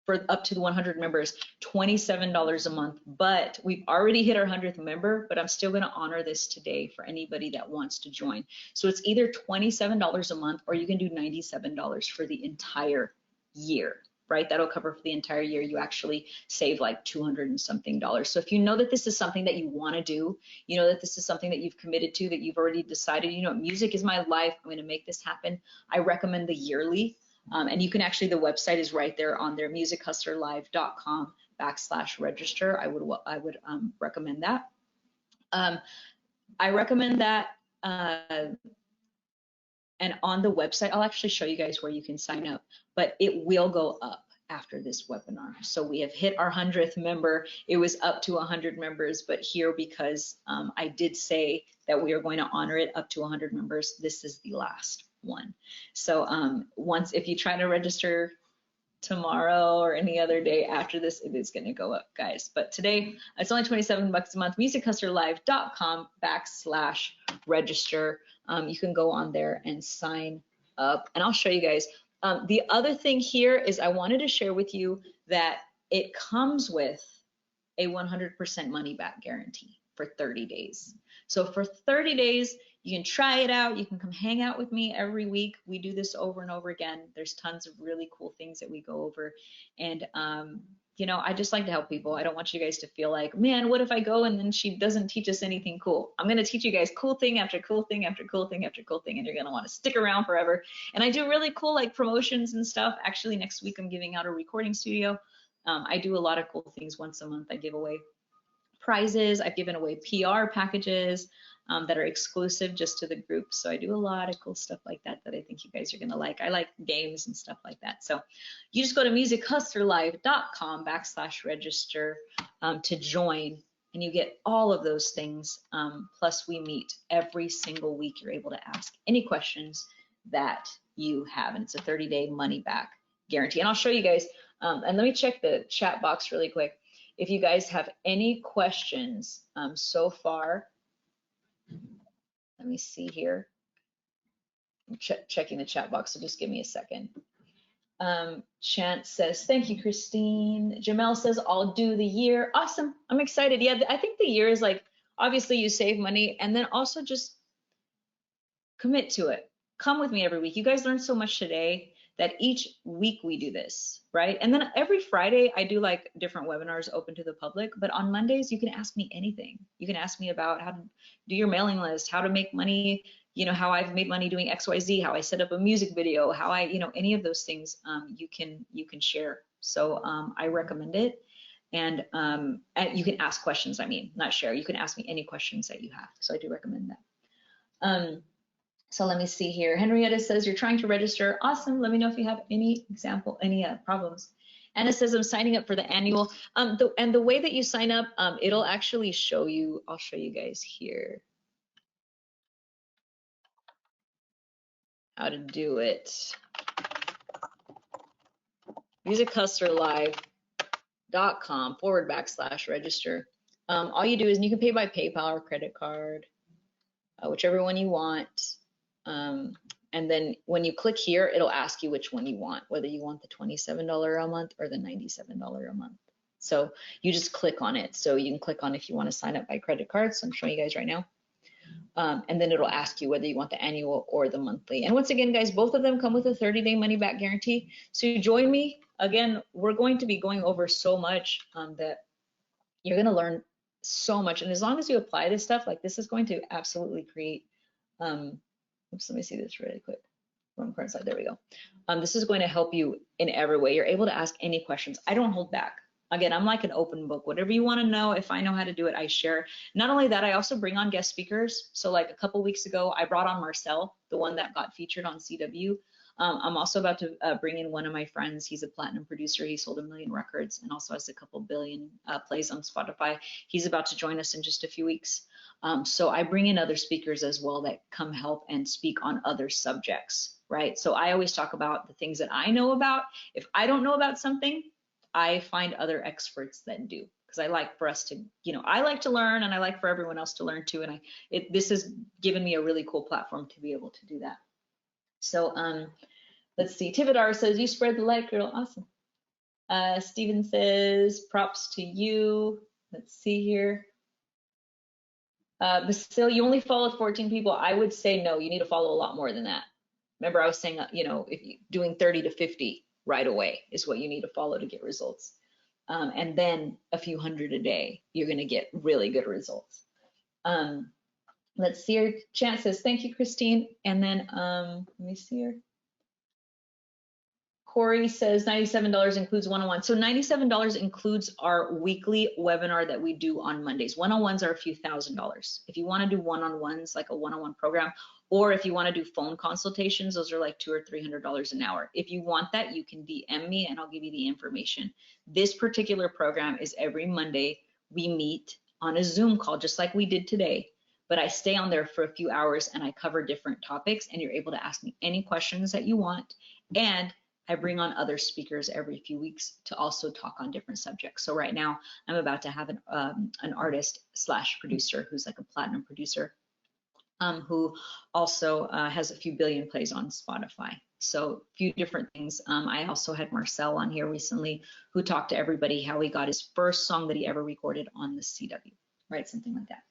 A: for up to the 100 members, $27 a month. But we've already hit our 100th member, but I'm still going to honor this today for anybody that wants to join. So it's either $27 a month, or you can do $97 for the entire year, right? That'll cover for the entire year. You actually save like $200 and something. So if you know that this is something that you want to do, you know that this is something that you've committed to, that you've already decided, you know, music is my life, I'm going to make this happen, I recommend the yearly. And you can actually, the website is right there on their musichustlerlive.com/register. I would recommend that. I recommend that. And on the website, I'll actually show you guys where you can sign up, but it will go up after this webinar. So we have hit our 100th member. It was up to 100 members, but here, because I did say that we are going to honor it up to 100 members, this is the last one. So if you try to register tomorrow or any other day after this, it is going to go up, guys. But today it's only 27 bucks a month. musichustlerlive.com/register. You can go on there and sign up, and I'll show you guys. The other thing here is I wanted to share with you that it comes with a 100% money back guarantee for 30 days. So for 30 days, You can try it out. You can come hang out with me every week. We do this over and over again. There's tons of really cool things that we go over. And, you know, I just like to help people. I don't want you guys to feel like, man, what if I go and then she doesn't teach us anything cool? I'm going to teach you guys cool thing after cool thing after cool thing after cool thing, and you're going to want to stick around forever. And I do really cool like promotions and stuff. Actually, next week I'm giving out a recording studio. I do a lot of cool things once a month. I give away prizes. I've given away PR packages that are exclusive just to the group. So I do a lot of cool stuff like that that I think you guys are gonna like. I like games and stuff like that. So you just go to musichustlerlive.com/register to join, and you get all of those things. Plus we meet every single week. You're able to ask any questions that you have, and it's a 30-day money back guarantee. And I'll show you guys, and let me check the chat box really quick. If you guys have any questions so far, let me see here. I'm checking the chat box, so just give me a second. Chance says, thank you, Kristine. Jamel says, I'll do the year. Awesome, I'm excited. Yeah, I think the year is like, obviously you save money, and then also just commit to it. Come with me every week. You guys learned so much today that each week we do this, right? And then every Friday I do like different webinars open to the public, but on Mondays you can ask me anything. You can ask me about how to do your mailing list, how to make money, you know, how I've made money doing XYZ, how I set up a music video, how I, you know, any of those things you can share. So I recommend it. And you can ask questions, I mean, not share. You can ask me any questions that you have. So I do recommend that. So let me see here. Henrietta says, you're trying to register. Awesome. Let me know if you have any problems. Anna says, I'm signing up for the annual. And the way that you sign up, it'll actually show you. I'll show you guys here how to do it. musichustlerlive.com/register. All you do is you can pay by PayPal or credit card, whichever one you want. And then when you click here, it'll ask you which one you want, whether you want the $27 a month or the $97 a month. So you just click on it. So you can click on if you want to sign up by credit card. So I'm showing you guys right now. And then it'll ask you whether you want the annual or the monthly. And once again, guys, both of them come with a 30-day money back guarantee. So you join me. Again, we're going to be going over so much that you're going to learn so much. And as long as you apply this stuff, like this is going to absolutely create, oops, let me see this really quick. Wrong current slide, there we go. This is going to help you in every way. You're able to ask any questions. I don't hold back. Again, I'm like an open book. Whatever you want to know, if I know how to do it, I share. Not only that, I also bring on guest speakers. So like a couple weeks ago, I brought on Marcel, the one that got featured on CW. I'm also about to bring in one of my friends. He's a platinum producer. He sold 1 million records and also has a couple billion plays on Spotify. He's about to join us in just a few weeks. So I bring in other speakers as well that come help and speak on other subjects, right? So I always talk about the things that I know about. If I don't know about something, I find other experts that do, because I like for us to, you know, I like to learn, and I like for everyone else to learn too. And this has given me a really cool platform to be able to do that. So let's see. Tivadar says, you spread the light, girl. Awesome. Steven says, props to you. Let's see here. Basil, you only followed 14 people. I would say no, you need to follow a lot more than that. Remember, I was saying, you know, if you doing 30 to 50 right away is what you need to follow to get results. And then a few hundred a day, you're going to get really good results. Let's see here. Chance says, thank you, Kristine. And then let me see here. Corey says $97 includes one-on-one. So $97 includes our weekly webinar that we do on Mondays. One-on-ones are a few $1,000s. If you want to do one-on-ones, like a one-on-one program, or if you want to do phone consultations, those are like $200 or $300 an hour. If you want that, you can DM me and I'll give you the information. This particular program is every Monday. We meet on a Zoom call, just like we did today, but I stay on there for a few hours and I cover different topics, and you're able to ask me any questions that you want. And I bring on other speakers every few weeks to also talk on different subjects. So right now I'm about to have an artist slash producer who's like a platinum producer who also has a few billion plays on Spotify. So a few different things. I also had Marcel on here recently who talked to everybody how he got his first song that he ever recorded on the CW, right? Something like that.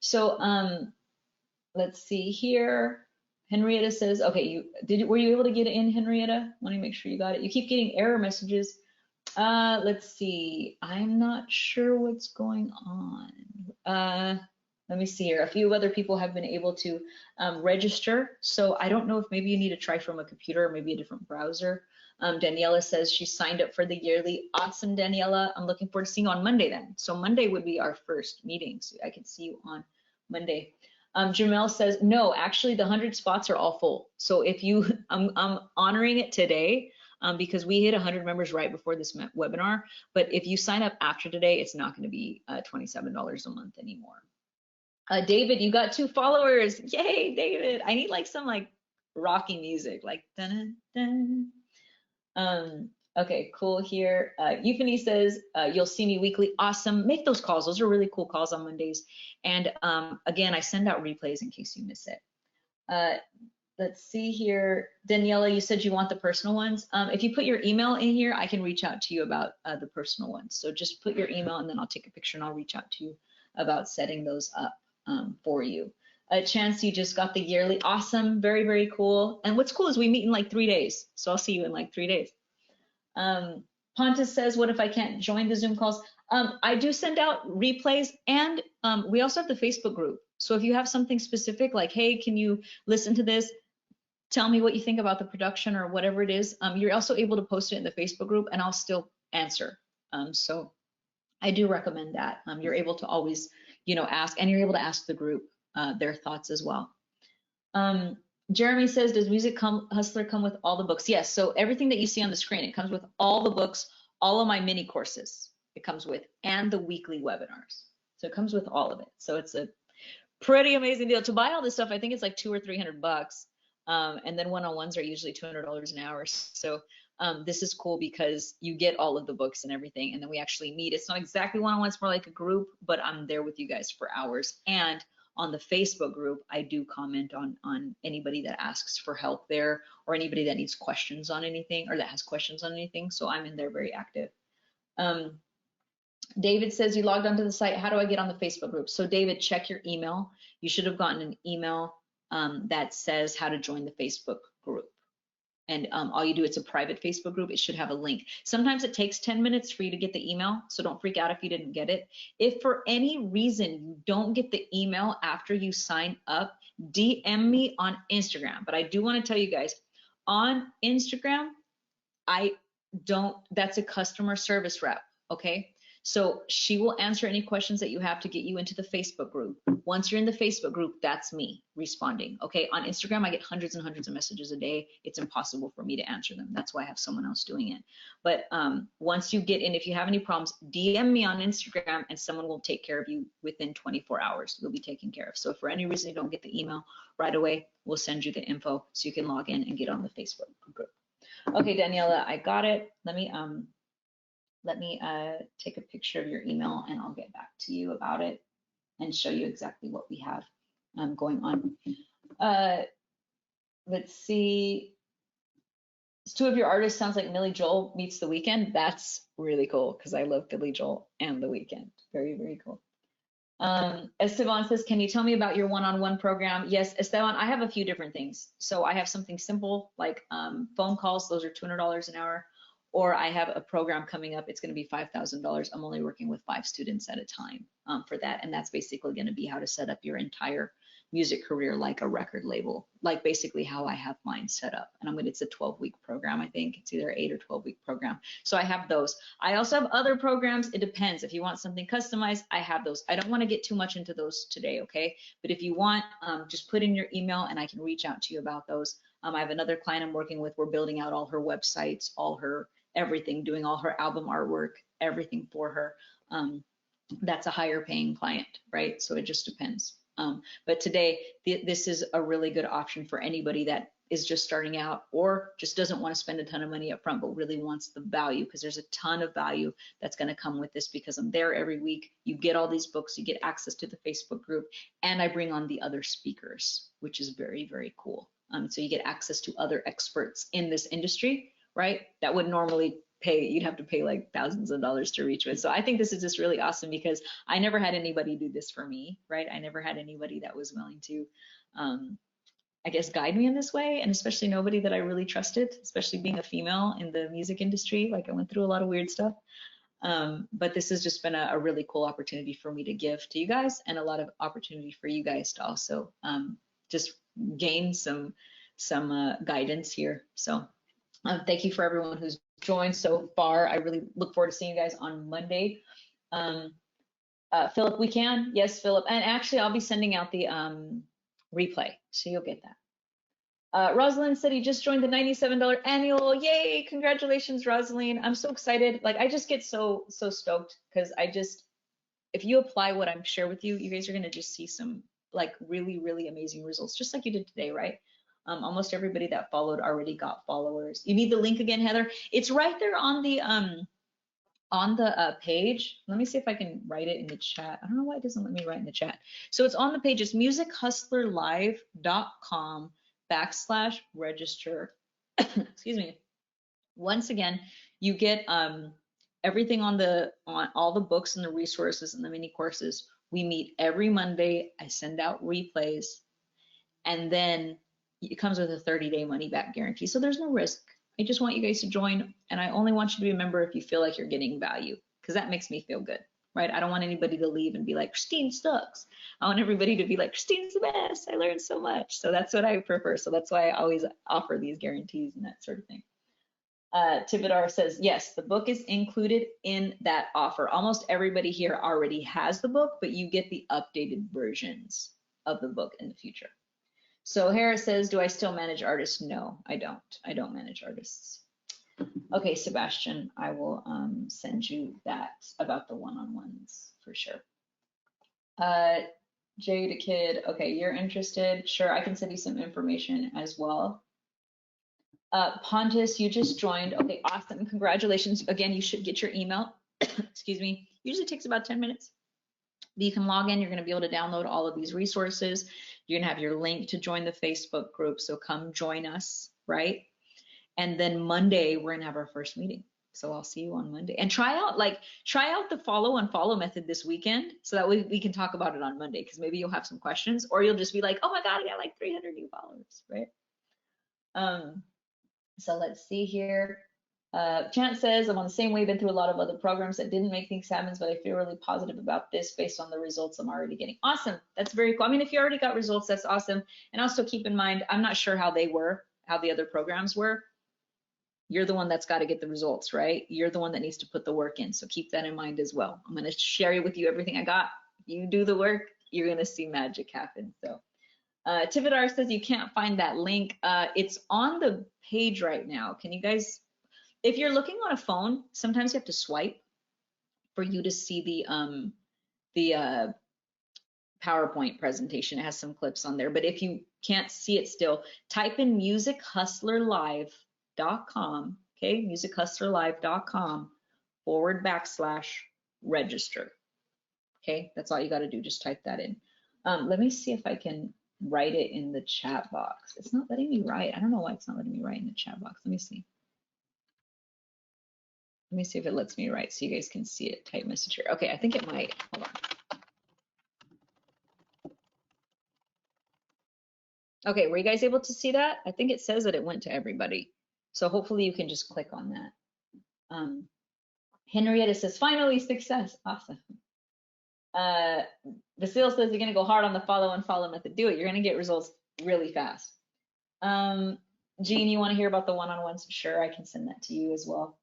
A: So Let's see here. Henrietta says, okay, were you able to get it in, Henrietta? Want to make sure you got it. You keep getting error messages. Let's see. I'm not sure what's going on. Let me see here. A few other people have been able to register. So I don't know if maybe you need to try from a computer or maybe a different browser. Daniela says she signed up for the yearly. Awesome, Daniela. I'm looking forward to seeing you on Monday then. So Monday would be our first meeting. So I can see you on Monday. Jamel says, no, actually the 100 spots are all full. So if you, I'm honoring it today because we hit 100 members right before this webinar. But if you sign up after today, it's not going to be $27 a month anymore. David, you got 2 followers. Yay, David. I need like some like rocky music, like dun dun. Okay, cool here. Euphony says, you'll see me weekly. Awesome. Make those calls. Those are really cool calls on Mondays. And again, I send out replays in case you miss it. Let's see here. Daniela, you said you want the personal ones. If you put your email in here, I can reach out to you about the personal ones. So just put your email and then I'll take a picture and I'll reach out to you about setting those up for you. Chance, you just got the yearly. Awesome. Very, very cool. And what's cool is we meet in like 3 days. So I'll see you in like 3 days. Pontus says, what if I can't join the Zoom calls? I do send out replays and we also have the Facebook group. So if you have something specific like, hey, can you listen to this? Tell me what you think about the production or whatever it is. You're also able to post it in the Facebook group and I'll still answer. So I do recommend that. You're able to always, ask, and you're able to ask the group their thoughts as well. Jeremy says, does Music Hustler come with all the books? Yes, so everything that you see on the screen, it comes with all the books, all of my mini courses it comes with, and the weekly webinars. So it comes with all of it. So it's a pretty amazing deal. To buy all this stuff, I think it's like $200 or $300. And then one-on-ones are usually $200 an hour. So this is cool because you get all of the books and everything, and then we actually meet. It's not exactly one-on-ones, more like a group, but I'm there with you guys for hours. And on the Facebook group, I do comment on anybody that asks for help there or anybody that needs questions on anything or that has questions on anything. So I'm in there very active. David says you logged onto the site. How do I get on the Facebook group? So David, check your email. You should have gotten an email that says how to join the Facebook group. And all you do, it's a private Facebook group. It should have a link. Sometimes it takes 10 minutes for you to get the email, so don't freak out if you didn't get it. If for any reason you don't get the email after you sign up, DM me on Instagram. But I do want to tell you guys, on Instagram, that's a customer service rep, okay? So she will answer any questions that you have to get you into the Facebook group. Once you're in the Facebook group, that's me responding, okay? On Instagram, I get hundreds and hundreds of messages a day. It's impossible for me to answer them. That's why I have someone else doing it. But once you get in, if you have any problems, DM me on Instagram and someone will take care of you within 24 hours. You'll be taken care of. So if for any reason you don't get the email right away, we'll send you the info so you can log in and get on the Facebook group. Okay, Daniela, I got it. Let me take a picture of your email and I'll get back to you about it and show you exactly what we have going on. Let's see. 2 of your artists sounds like Millie Joel meets The Weeknd. That's really cool because I love Billy Joel and The Weeknd. Very, very cool. Esteban says, can you tell me about your one-on-one program? Yes, Esteban, I have a few different things. So I have something simple like phone calls. Those are $200 an hour. Or I have a program coming up. It's going to be $5,000. I'm only working with 5 students at a time for that. And that's basically going to be how to set up your entire music career like a record label, like basically how I have mine set up. And it's a 12-week program, I think. It's either 8 or 12-week program. So I have those. I also have other programs. It depends. If you want something customized, I have those. I don't want to get too much into those today, okay? But if you want, just put in your email and I can reach out to you about those. I have another client I'm working with. We're building out all her websites, all her everything, doing all her album artwork, everything for her. That's a higher paying client, right? So it just depends. But today, this is a really good option for anybody that is just starting out or just doesn't want to spend a ton of money up front, but really wants the value, because there's a ton of value that's going to come with this, because I'm there every week. You get all these books, you get access to the Facebook group, and I bring on the other speakers, which is very, very cool. So you get access to other experts in this industry, right? That would normally you'd have to pay like thousands of dollars to reach with. So I think this is just really awesome because I never had anybody do this for me, right? I never had anybody that was willing to, I guess, guide me in this way, and especially nobody that I really trusted, especially being a female in the music industry. Like I went through a lot of weird stuff. But this has just been a really cool opportunity for me to give to you guys, and a lot of opportunity for you guys to also just gain some guidance here. So thank you for everyone who's joined so far. I really look forward to seeing you guys on Monday. Philip, we can? Yes, Philip. And actually, I'll be sending out the replay, so you'll get that. Rosalind said he just joined the $97 annual. Yay! Congratulations, Rosalind. I'm so excited. Like I just get so stoked because if you apply what I'm share with you, you guys are gonna just see some like really amazing results, just like you did today, right? Almost everybody that followed already got followers. You need the link again, Heather? It's right there on the page. Let me see if I can write it in the chat. I don't know why it doesn't let me write in the chat. So it's on the page. It's musichustlerlive.com/register. Excuse me. Once again, you get everything on all the books and the resources and the mini courses. We meet every Monday. I send out replays, and then it comes with a 30-day money back guarantee. So there's no risk. I just want you guys to join, and I only want you to be a member if you feel like you're getting value, because that makes me feel good, right? I don't want anybody to leave and be like, Kristine sucks. I want everybody to be like, Kristine's the best. I learned so much. So that's what I prefer. So that's why I always offer these guarantees and that sort of thing. Tivadar says, yes, the book is included in that offer. Almost everybody here already has the book, but you get the updated versions of the book in the future. So Harris says, do I still manage artists? No, I don't. I don't manage artists. Okay, Sebastian, I will send you that about the one-on-ones for sure. Jade Kid, okay, you're interested. Sure, I can send you some information as well. Pontus, you just joined. Okay, awesome. Congratulations. Again, you should get your email. Excuse me. Usually takes about 10 minutes. But you can log in. You're going to be able to download all of these resources. You're going to have your link to join the Facebook group. So come join us, right? And then Monday, we're going to have our first meeting. So I'll see you on Monday. And try out the follow unfollow method this weekend, so that we can talk about it on Monday, because maybe you'll have some questions, or you'll just be like, oh my God, I got like 300 new followers, right? So let's see here. Chance says, I'm on the same way, been through a lot of other programs that didn't make things happen, but I feel really positive about this based on the results I'm already getting. Awesome. That's very cool. I mean, if you already got results, that's awesome. And also keep in mind, I'm not sure how the other programs were. You're the one that's got to get the results, right? You're the one that needs to put the work in. So keep that in mind as well. I'm going to share with you everything I got. You do the work, you're going to see magic happen. So Tivadar says you can't find that link. It's on the page right now. Can you guys, if you're looking on a phone, sometimes you have to swipe for you to see the PowerPoint presentation. It has some clips on there, but if you can't see it still, type in musichustlerlive.com, okay, musichustlerlive.com/register. Okay, that's all you got to do. Just type that in. Let me see if I can write it in the chat box. It's not letting me write. I don't know why it's not letting me write in the chat box. Let me see. Let me see if it lets me write so you guys can see it. Type message here. Okay, I think it might. Hold on. Okay, were you guys able to see that? I think it says that it went to everybody. So hopefully you can just click on that. Henrietta says, finally success. Awesome. Vasile says you're gonna go hard on the follow unfollow method. Do it. You're gonna get results really fast. Jean, you want to hear about the one-on-ones? Sure, I can send that to you as well.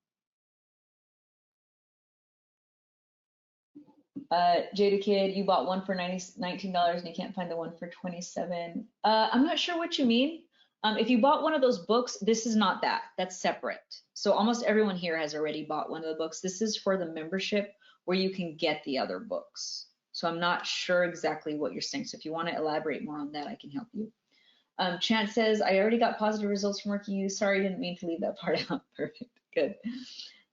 A: Jada Kid, you bought one for $19 and you can't find the one for $27. I'm not sure what you mean. If you bought one of those books, this is not that. That's separate. So almost everyone here has already bought one of the books. This is for the membership where you can get the other books. So I'm not sure exactly what you're saying. So if you want to elaborate more on that, I can help you. Chance says, I already got positive results from working you. Sorry, didn't mean to leave that part out. Perfect, good.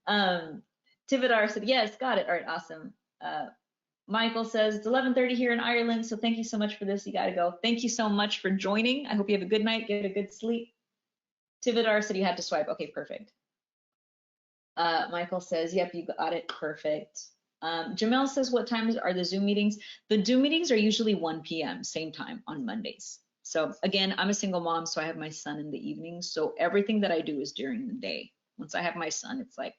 A: Tivadar said, yes, got it. All right, awesome. Michael says, it's 11:30 here in Ireland, so thank you so much for this. You gotta go. Thank you so much for joining. I hope you have a good night, get a good sleep. Tivadar said you had to swipe. Okay, perfect. Michael says, yep, you got it. Perfect. Jamel says, what times are the Zoom meetings? The Zoom meetings are usually 1 p.m., same time on Mondays. So again, I'm a single mom, so I have my son in the evenings. So everything that I do is during the day. Once I have my son, it's like,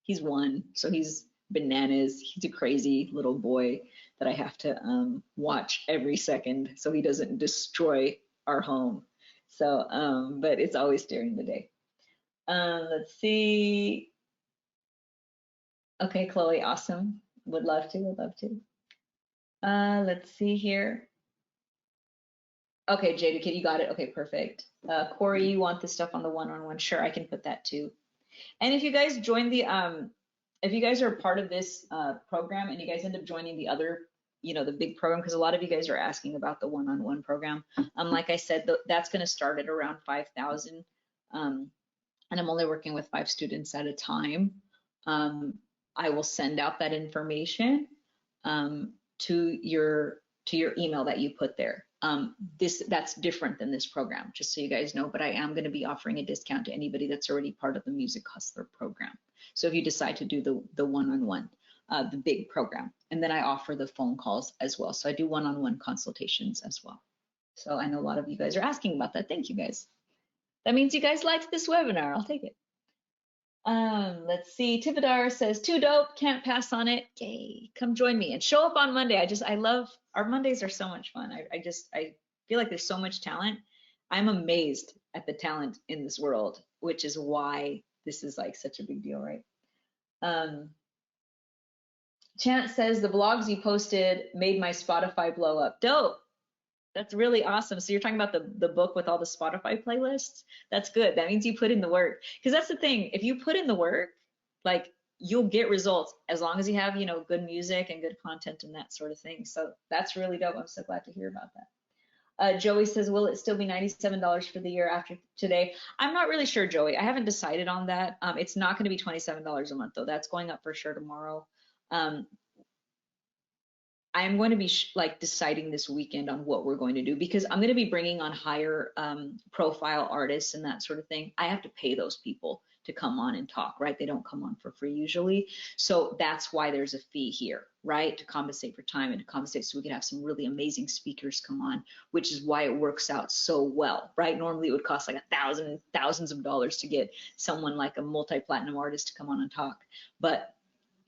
A: he's one, so he's bananas. He's a crazy little boy that I have to watch every second so he doesn't destroy our home. So, but it's always during the day. Let's see. Okay, Chloe, awesome. Would love to, would love to. Let's see here. Okay, Jada Kid, you got it. Okay, perfect. Corey, you want the stuff on the one-on-one? Sure, I can put that too. And if you guys join the, if you guys are part of this program and you guys end up joining the other, the big program, because a lot of you guys are asking about the one-on-one program. Like I said, that's going to start at around 5,000. And I'm only working with 5 students at a time. I will send out that information to your email that you put there. That's different than this program, just so you guys know, but I am going to be offering a discount to anybody that's already part of the Music Hustler program. So if you decide to do the one-on-one, the big program, and then I offer the phone calls as well. So I do one-on-one consultations as well. So I know a lot of you guys are asking about that. Thank you guys. That means you guys liked this webinar. I'll take it. Let's see. Tivadar says, too dope, can't pass on it. Yay, come join me and show up on Monday. I love, our Mondays are so much fun. I feel like there's so much talent. I'm amazed at the talent in this world, which is why this is like such a big deal, right? Chant says, the vlogs you posted made my Spotify blow up. Dope. That's really awesome. So you're talking about the book with all the Spotify playlists? That's good. That means you put in the work. Because that's the thing. If you put in the work, like you'll get results as long as you have, good music and good content and that sort of thing. So that's really dope. I'm so glad to hear about that. Joey says, will it still be $97 for the year after today? I'm not really sure, Joey. I haven't decided on that. It's not going to be $27 a month, though. That's going up for sure tomorrow. I'm going to be deciding this weekend on what we're going to do, because I'm going to be bringing on higher profile artists and that sort of thing. I have to pay those people to come on and talk, right? They don't come on for free usually. So that's why there's a fee here, right? To compensate for time and to compensate so we can have some really amazing speakers come on, which is why it works out so well, right? Normally it would cost like thousands of dollars to get someone like a multi-platinum artist to come on and talk. But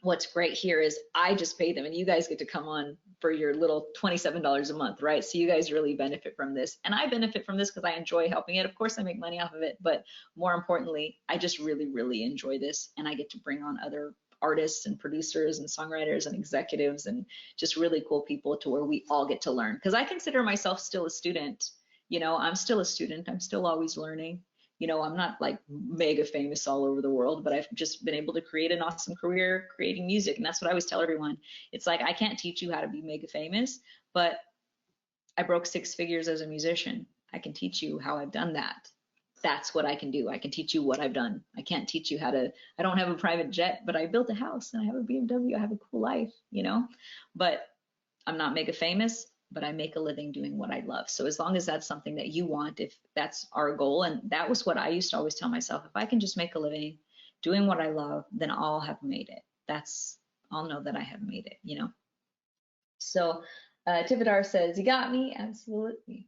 A: what's great here is I just pay them and you guys get to come on for your little $27 a month, right? So you guys really benefit from this. And I benefit from this because I enjoy helping it. Of course, I make money off of it, but more importantly, I just really, really enjoy this. And I get to bring on other artists and producers and songwriters and executives and just really cool people to where we all get to learn. Because I consider myself still a student. I'm still a student. I'm still always learning. I'm not like mega famous all over the world, but I've just been able to create an awesome career creating music. And that's what I always tell everyone. It's like, I can't teach you how to be mega famous, but I broke 6 figures as a musician. I can teach you how I've done that. That's what I can do. I can teach you what I've done. I can't teach you I don't have a private jet, but I built a house and I have a BMW. I have a cool life, but I'm not mega famous, but I make a living doing what I love. So as long as that's something that you want, if that's our goal, and that was what I used to always tell myself, if I can just make a living doing what I love, then I'll have made it. I'll know that I have made it. So Tivadar says, you got me? Absolutely.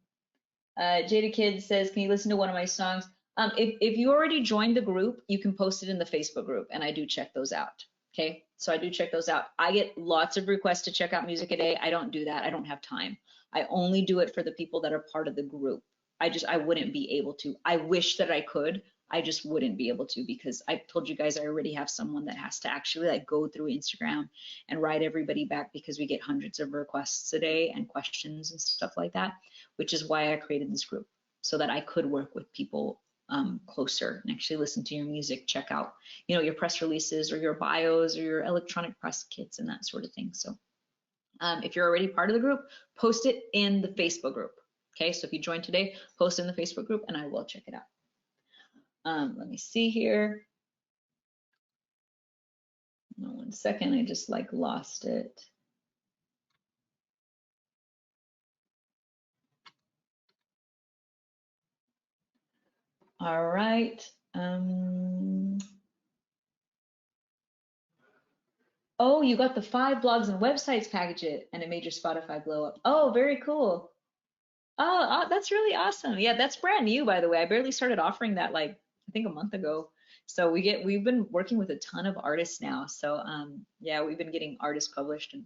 A: Jada Kid says, can you listen to one of my songs? If you already joined the group, you can post it in the Facebook group, and I do check those out. Okay, so I do check those out. I get lots of requests to check out Music a Day. I don't do that. I don't have time. I only do it for the people that are part of the group. I wouldn't be able to. I wish that I could. I just wouldn't be able to, because I told you guys I already have someone that has to actually go through Instagram and write everybody back, because we get hundreds of requests a day and questions and stuff like that, which is why I created this group, so that I could work with people closer and actually listen to your music, check out, your press releases or your bios or your electronic press kits and that sort of thing. So if you're already part of the group, post it in the Facebook group. Okay, so if you joined today, post it in the Facebook group and I will check it out. Let me see here. No, 1 second, I just lost it. All right. Oh, you got the 5 blogs and websites package and it made your Spotify blow up. Oh, very cool. Oh, that's really awesome. Yeah, that's brand new, by the way. I barely started offering that like I think a month ago. So we've been working with a ton of artists now. So yeah, we've been getting artists published and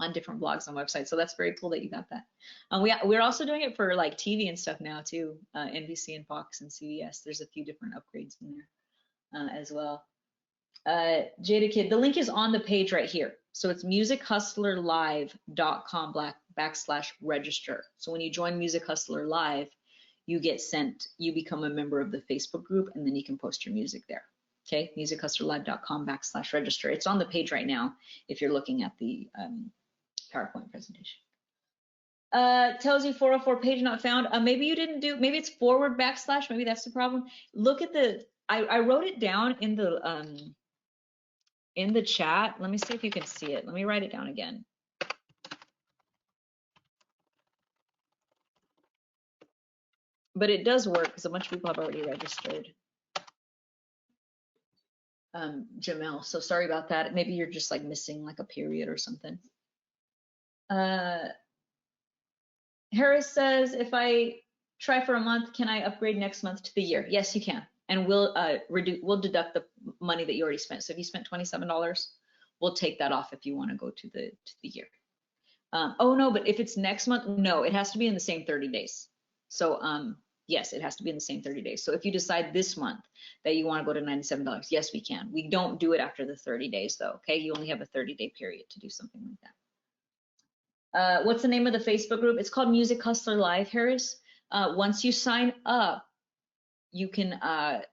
A: on different blogs and websites. So that's very cool that you got that. We're also doing it for like TV and stuff now too. NBC and Fox and CBS. There's a few different upgrades in there as well. Jada Kid, the link is on the page right here. So it's musichustlerlive.com/register. So when you join Music Hustler Live, you become a member of the Facebook group, and then you can post your music there. Okay, musichustlerlive.com/register. It's on the page right now if you're looking at the PowerPoint presentation. Tells you 404 page not found. Maybe you didn't do, maybe it's forward backslash, maybe that's the problem. Look at I wrote it down in the chat. Let me see if you can see it. Let me write it down again. But it does work because a bunch of people have already registered. Jamel, so sorry about that. Maybe you're just like missing like a period or something. Harris says, if I try for a month, can I upgrade next month to the year? Yes, you can. And we'll deduct the money that you already spent. So if you spent $27, we'll take that off if you want to go to the year. Oh no, but if it's next month, no, it has to be in the same 30 days. So yes, it has to be in the same 30 days. So if you decide this month that you want to go to $97, yes, we can. We don't do it after the 30 days though, okay? You only have a 30-day period to do something like that. What's the name of the Facebook group? It's called Music Hustler Live, Harris. Once you sign up, you can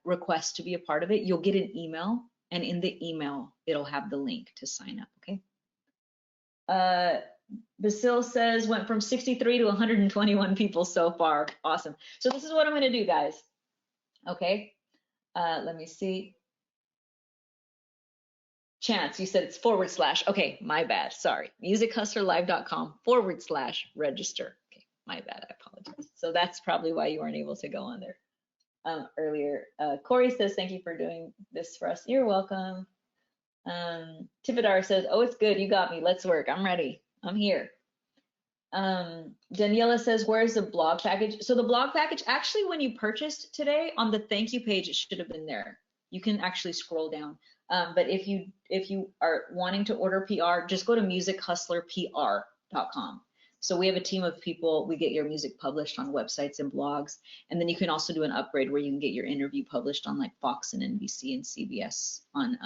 A: request to be a part of it. You'll get an email, and in the email, it'll have the link to sign up, okay? Basil says, went from 63 to 121 people so far. Awesome. So this is what I'm gonna do, guys. Okay, let me see. Chance, you said it's /. Okay, my bad, sorry. musichustlerlive.com/register. Okay, my bad, I apologize. So that's probably why you weren't able to go on there earlier. Corey says, thank you for doing this for us. You're welcome. Tivadar says, oh, it's good, you got me, let's work, I'm ready, I'm here. Daniela says, where's the blog package? So the blog package, actually when you purchased today, on the thank you page, it should have been there. You can actually scroll down. But if you are wanting to order PR, just go to musichustlerpr.com. So we have a team of people, we get your music published on websites and blogs, and then you can also do an upgrade where you can get your interview published on like Fox and NBC and CBS on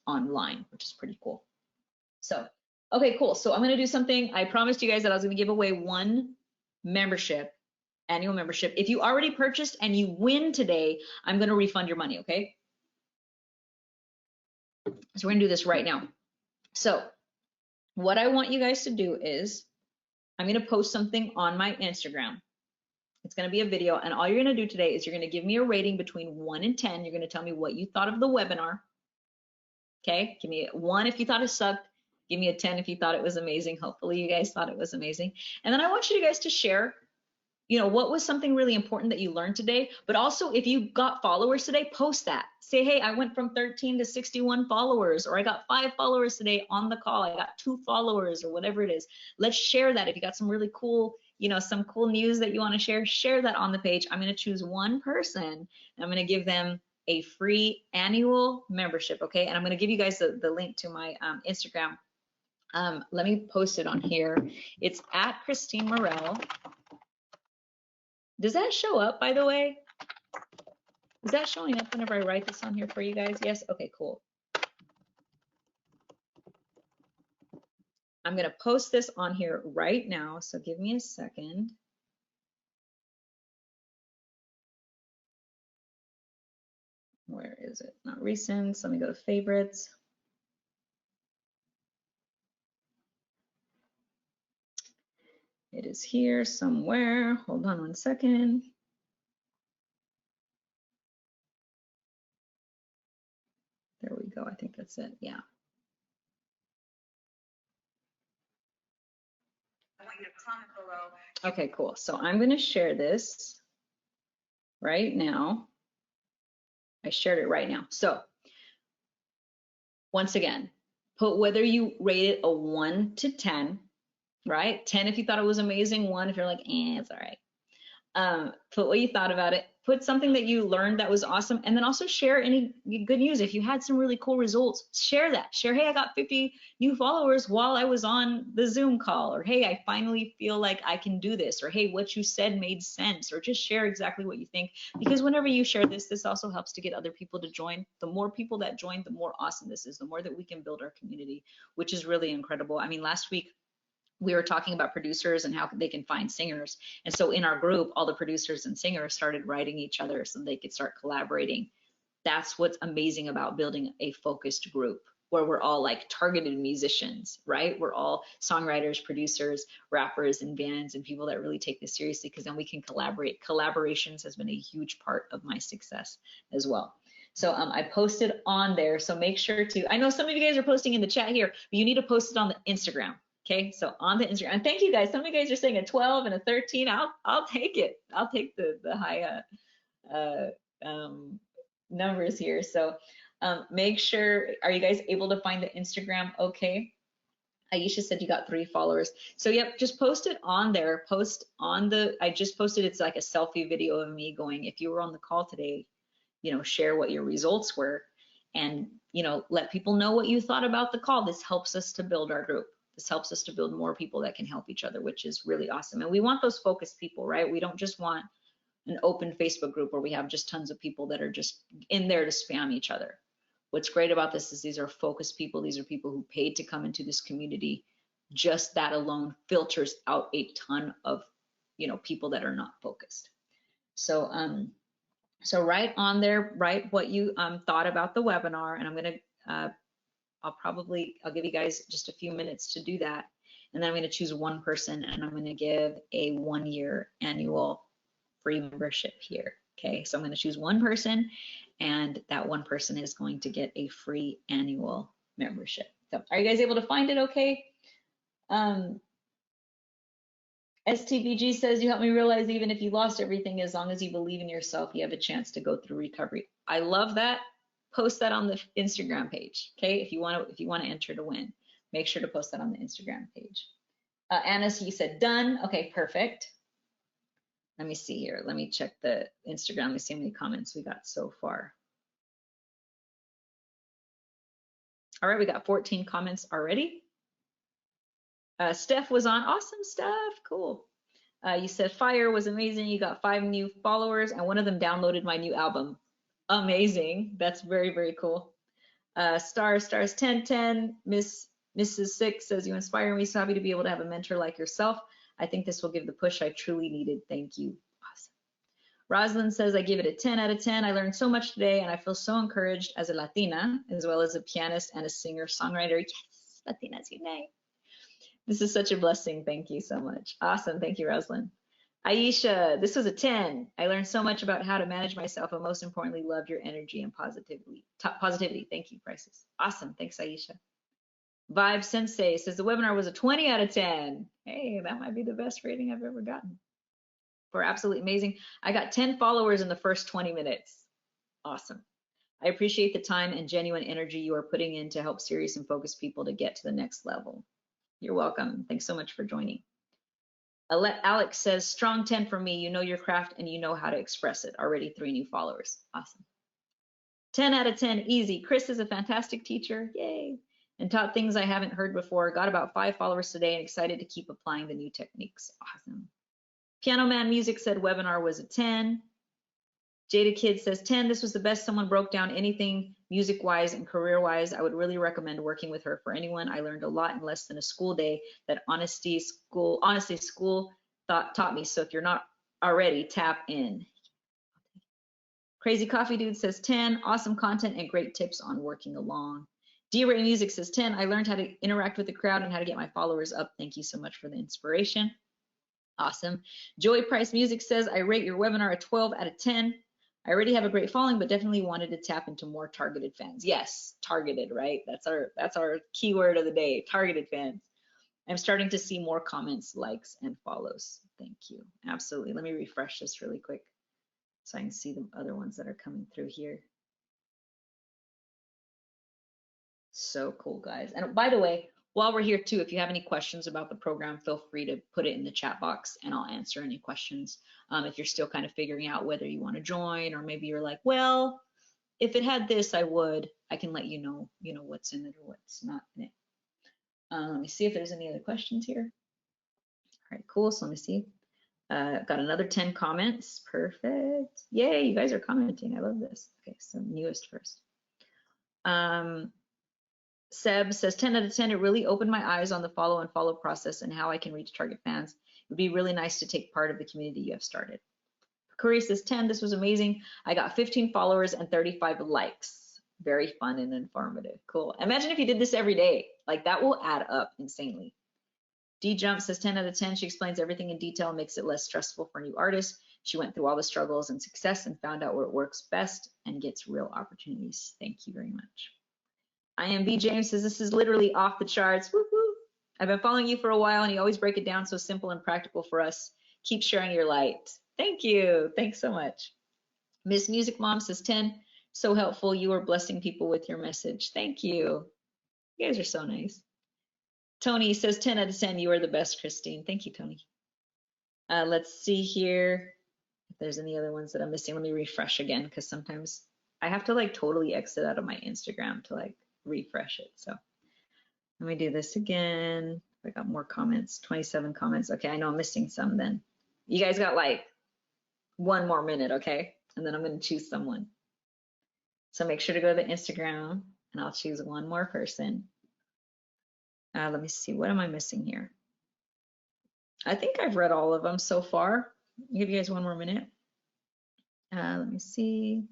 A: online, which is pretty cool. So, okay, cool. So I'm gonna do something. I promised you guys that I was gonna give away one membership, annual membership. If you already purchased and you win today, I'm gonna refund your money, okay? So we're gonna do this right now. So what I want you guys to do is, I'm gonna post something on my Instagram. It's gonna be a video, and all you're gonna do today is you're gonna give me a rating between 1 and 10. You're gonna tell me what you thought of the webinar. Okay, give me a 1 if you thought it sucked. Give me a 10 if you thought it was amazing. Hopefully you guys thought it was amazing. And then I want you guys to share, you know, what was something really important that you learned today, but also if you got followers today, post that. Say, hey, I went from 13 to 61 followers, or I got 5 followers today on the call. I got 2 followers, or whatever it is. Let's share that. If you got some really cool, you know, some cool news that you want to share that on the page. I'm going to choose one person, and I'm going to give them a free annual membership, okay? And I'm going to give you guys the link to my Instagram. Let me post it on here. It's at Kristine Mirelle. Does that show up, by the way? Is that showing up whenever I write this on here for you guys? Yes? Okay, cool. I'm gonna post this on here right now, so give me a second. Where is it? Not recent. Let me go to favorites. It is here somewhere. Hold on one second. There we go. I think that's it. Yeah. I want you to comment below. Okay, cool. So I'm going to share this right now. I shared it right now. So once again, Put whether you rate it a 1 to 10, right? 10 if you thought it was amazing, 1 if you're like, it's all right. Put what you thought about it. Put something that you learned that was awesome, and then also share any good news. If you had some really cool results, share that. Share, hey, I got 50 new followers while I was on the Zoom call, or hey, I finally feel like I can do this, or hey, what you said made sense, or just share exactly what you think. Because whenever you share this also helps to get other people to join. The more people that join, the more awesome this is, the more that we can build our community, which is really incredible. I mean, last week, we were talking about producers and how they can find singers. And so in our group, all the producers and singers started writing each other so they could start collaborating. That's what's amazing about building a focused group where we're all like targeted musicians, right? We're all songwriters, producers, rappers, and bands, and people that really take this seriously, because then we can collaborate. Collaborations has been a huge part of my success as well. So I posted on there, so make sure to, I know some of you guys are posting in the chat here, but you need to post it on the Instagram. Okay, so on the Instagram, and thank you guys. Some of you guys are saying a 12 and a 13. I'll take it. I'll take the high numbers here. So make sure, are you guys able to find the Instagram? Okay. Aisha said you got 3 followers. So yep, just post it on there. Post on the, I just posted, it's like a selfie video of me going, if you were on the call today, you know, share what your results were, and, you know, let people know what you thought about the call. This helps us to build our group. This helps us to build more people that can help each other, which is really awesome. And we want those focused people, right? We don't just want an open Facebook group where we have just tons of people that are just in there to spam each other. What's great about this is these are focused people. These are people who paid to come into this community. Just that alone filters out a ton of, you know, people that are not focused. So, so write on there, write what you thought about the webinar, and I'm gonna, I'll give you guys just a few minutes to do that. And then I'm gonna choose one person, and I'm gonna give a 1-year annual free membership here. Okay, so I'm gonna choose one person, and that one person is going to get a free annual membership. So are you guys able to find it okay? STVG says, you helped me realize even if you lost everything, as long as you believe in yourself, you have a chance to go through recovery. I love that. Post that on the Instagram page, okay? If you want to enter to win, make sure to post that on the Instagram page. Anna, you said done. Okay, perfect. Let me see here. Let me check the Instagram. Let me see how many comments we got so far. All right, we got 14 comments already. Steph was on. Awesome, Steph. Cool. You said fire was amazing. You got 5 new followers, and one of them downloaded my new album. Amazing. That's very, very cool. Stars 1010. Mrs. 6 says, you inspire me. So happy to be able to have a mentor like yourself. I think this will give the push I truly needed. Thank you. Awesome. Rosalind says, I give it a 10 out of 10. I learned so much today, and I feel so encouraged as a Latina, as well as a pianist and a singer-songwriter. Yes, Latinas unite. This is such a blessing. Thank you so much. Awesome. Thank you, Rosalind. Aisha, this was a 10. I learned so much about how to manage myself, and most importantly, loved your energy and positivity. Thank you, Prices. Awesome. Thanks, Aisha. Vibe Sensei says the webinar was a 20 out of 10. Hey, that might be the best rating I've ever gotten. For absolutely amazing. I got 10 followers in the first 20 minutes. Awesome. I appreciate the time and genuine energy you are putting in to help serious and focused people to get to the next level. You're welcome. Thanks so much for joining. Alex says, strong 10 for me. You know your craft and you know how to express it. Already 3 new followers. Awesome. 10 out of 10, easy. Chris is a fantastic teacher. Yay. And taught things I haven't heard before. Got about 5 followers today and excited to keep applying the new techniques. Awesome. Piano Man Music said webinar was a 10. Jada Kid says 10. This was the best someone broke down anything music-wise and career-wise. I would really recommend working with her for anyone. I learned a lot in less than a school day that honestly school taught me. So if you're not already, tap in. Crazy Coffee Dude says 10. Awesome content and great tips on working along. D-Ray Music says 10. I learned how to interact with the crowd and how to get my followers up. Thank you so much for the inspiration. Awesome. Joy Price Music says, I rate your webinar a 12 out of 10. I already have a great following, but definitely wanted to tap into more targeted fans. Yes, targeted, right? That's our keyword of the day, targeted fans. I'm starting to see more comments, likes, and follows. Thank you. Absolutely. Let me refresh this really quick so I can see the other ones that are coming through here. So cool, guys. And by the way, while we're here too, if you have any questions about the program, feel free to put it in the chat box and I'll answer any questions. If you're still kind of figuring out whether you want to join, or maybe you're like, well, if it had this, I can let you know, what's in it or what's not in it. Let me see if there's any other questions here. All right, cool. So let me see. Got another 10 comments. Perfect. Yay, you guys are commenting. I love this. Okay, so newest first. Seb says 10 out of 10. It really opened my eyes on the follow and follow process and how I can reach target fans. It would be really nice to take part of the community you have started. Curry says 10. This was amazing. I got 15 followers and 35 likes. Very fun and informative. Cool. Imagine if you did this every day. Like, that will add up insanely. D Jump says 10 out of 10. She explains everything in detail, makes it less stressful for new artists. She went through all the struggles and success and found out where it works best and gets real opportunities. Thank you very much. IMB James says this is literally off the charts. Woo-hoo. I've been following you for a while and you always break it down so simple and practical for us. Keep sharing your light. Thank you. Thanks so much. Miss Music Mom says 10. So helpful. You are blessing people with your message. Thank you. You guys are so nice. Tony says 10 out of 10. You are the best, Kristine. Thank you, Tony. Let's see here if there's any other ones that I'm missing. Let me refresh again because sometimes I have to like totally exit out of my Instagram to like refresh it. So let me do this again. I got more comments, 27 comments. Okay, I know I'm missing some then. You guys got like 1 more minute, okay? And then I'm going to choose someone. So make sure to go to the Instagram and I'll choose 1 more person. Let me see, what am I missing here? I think I've read all of them so far. I'll give you guys 1 more minute. Let me see.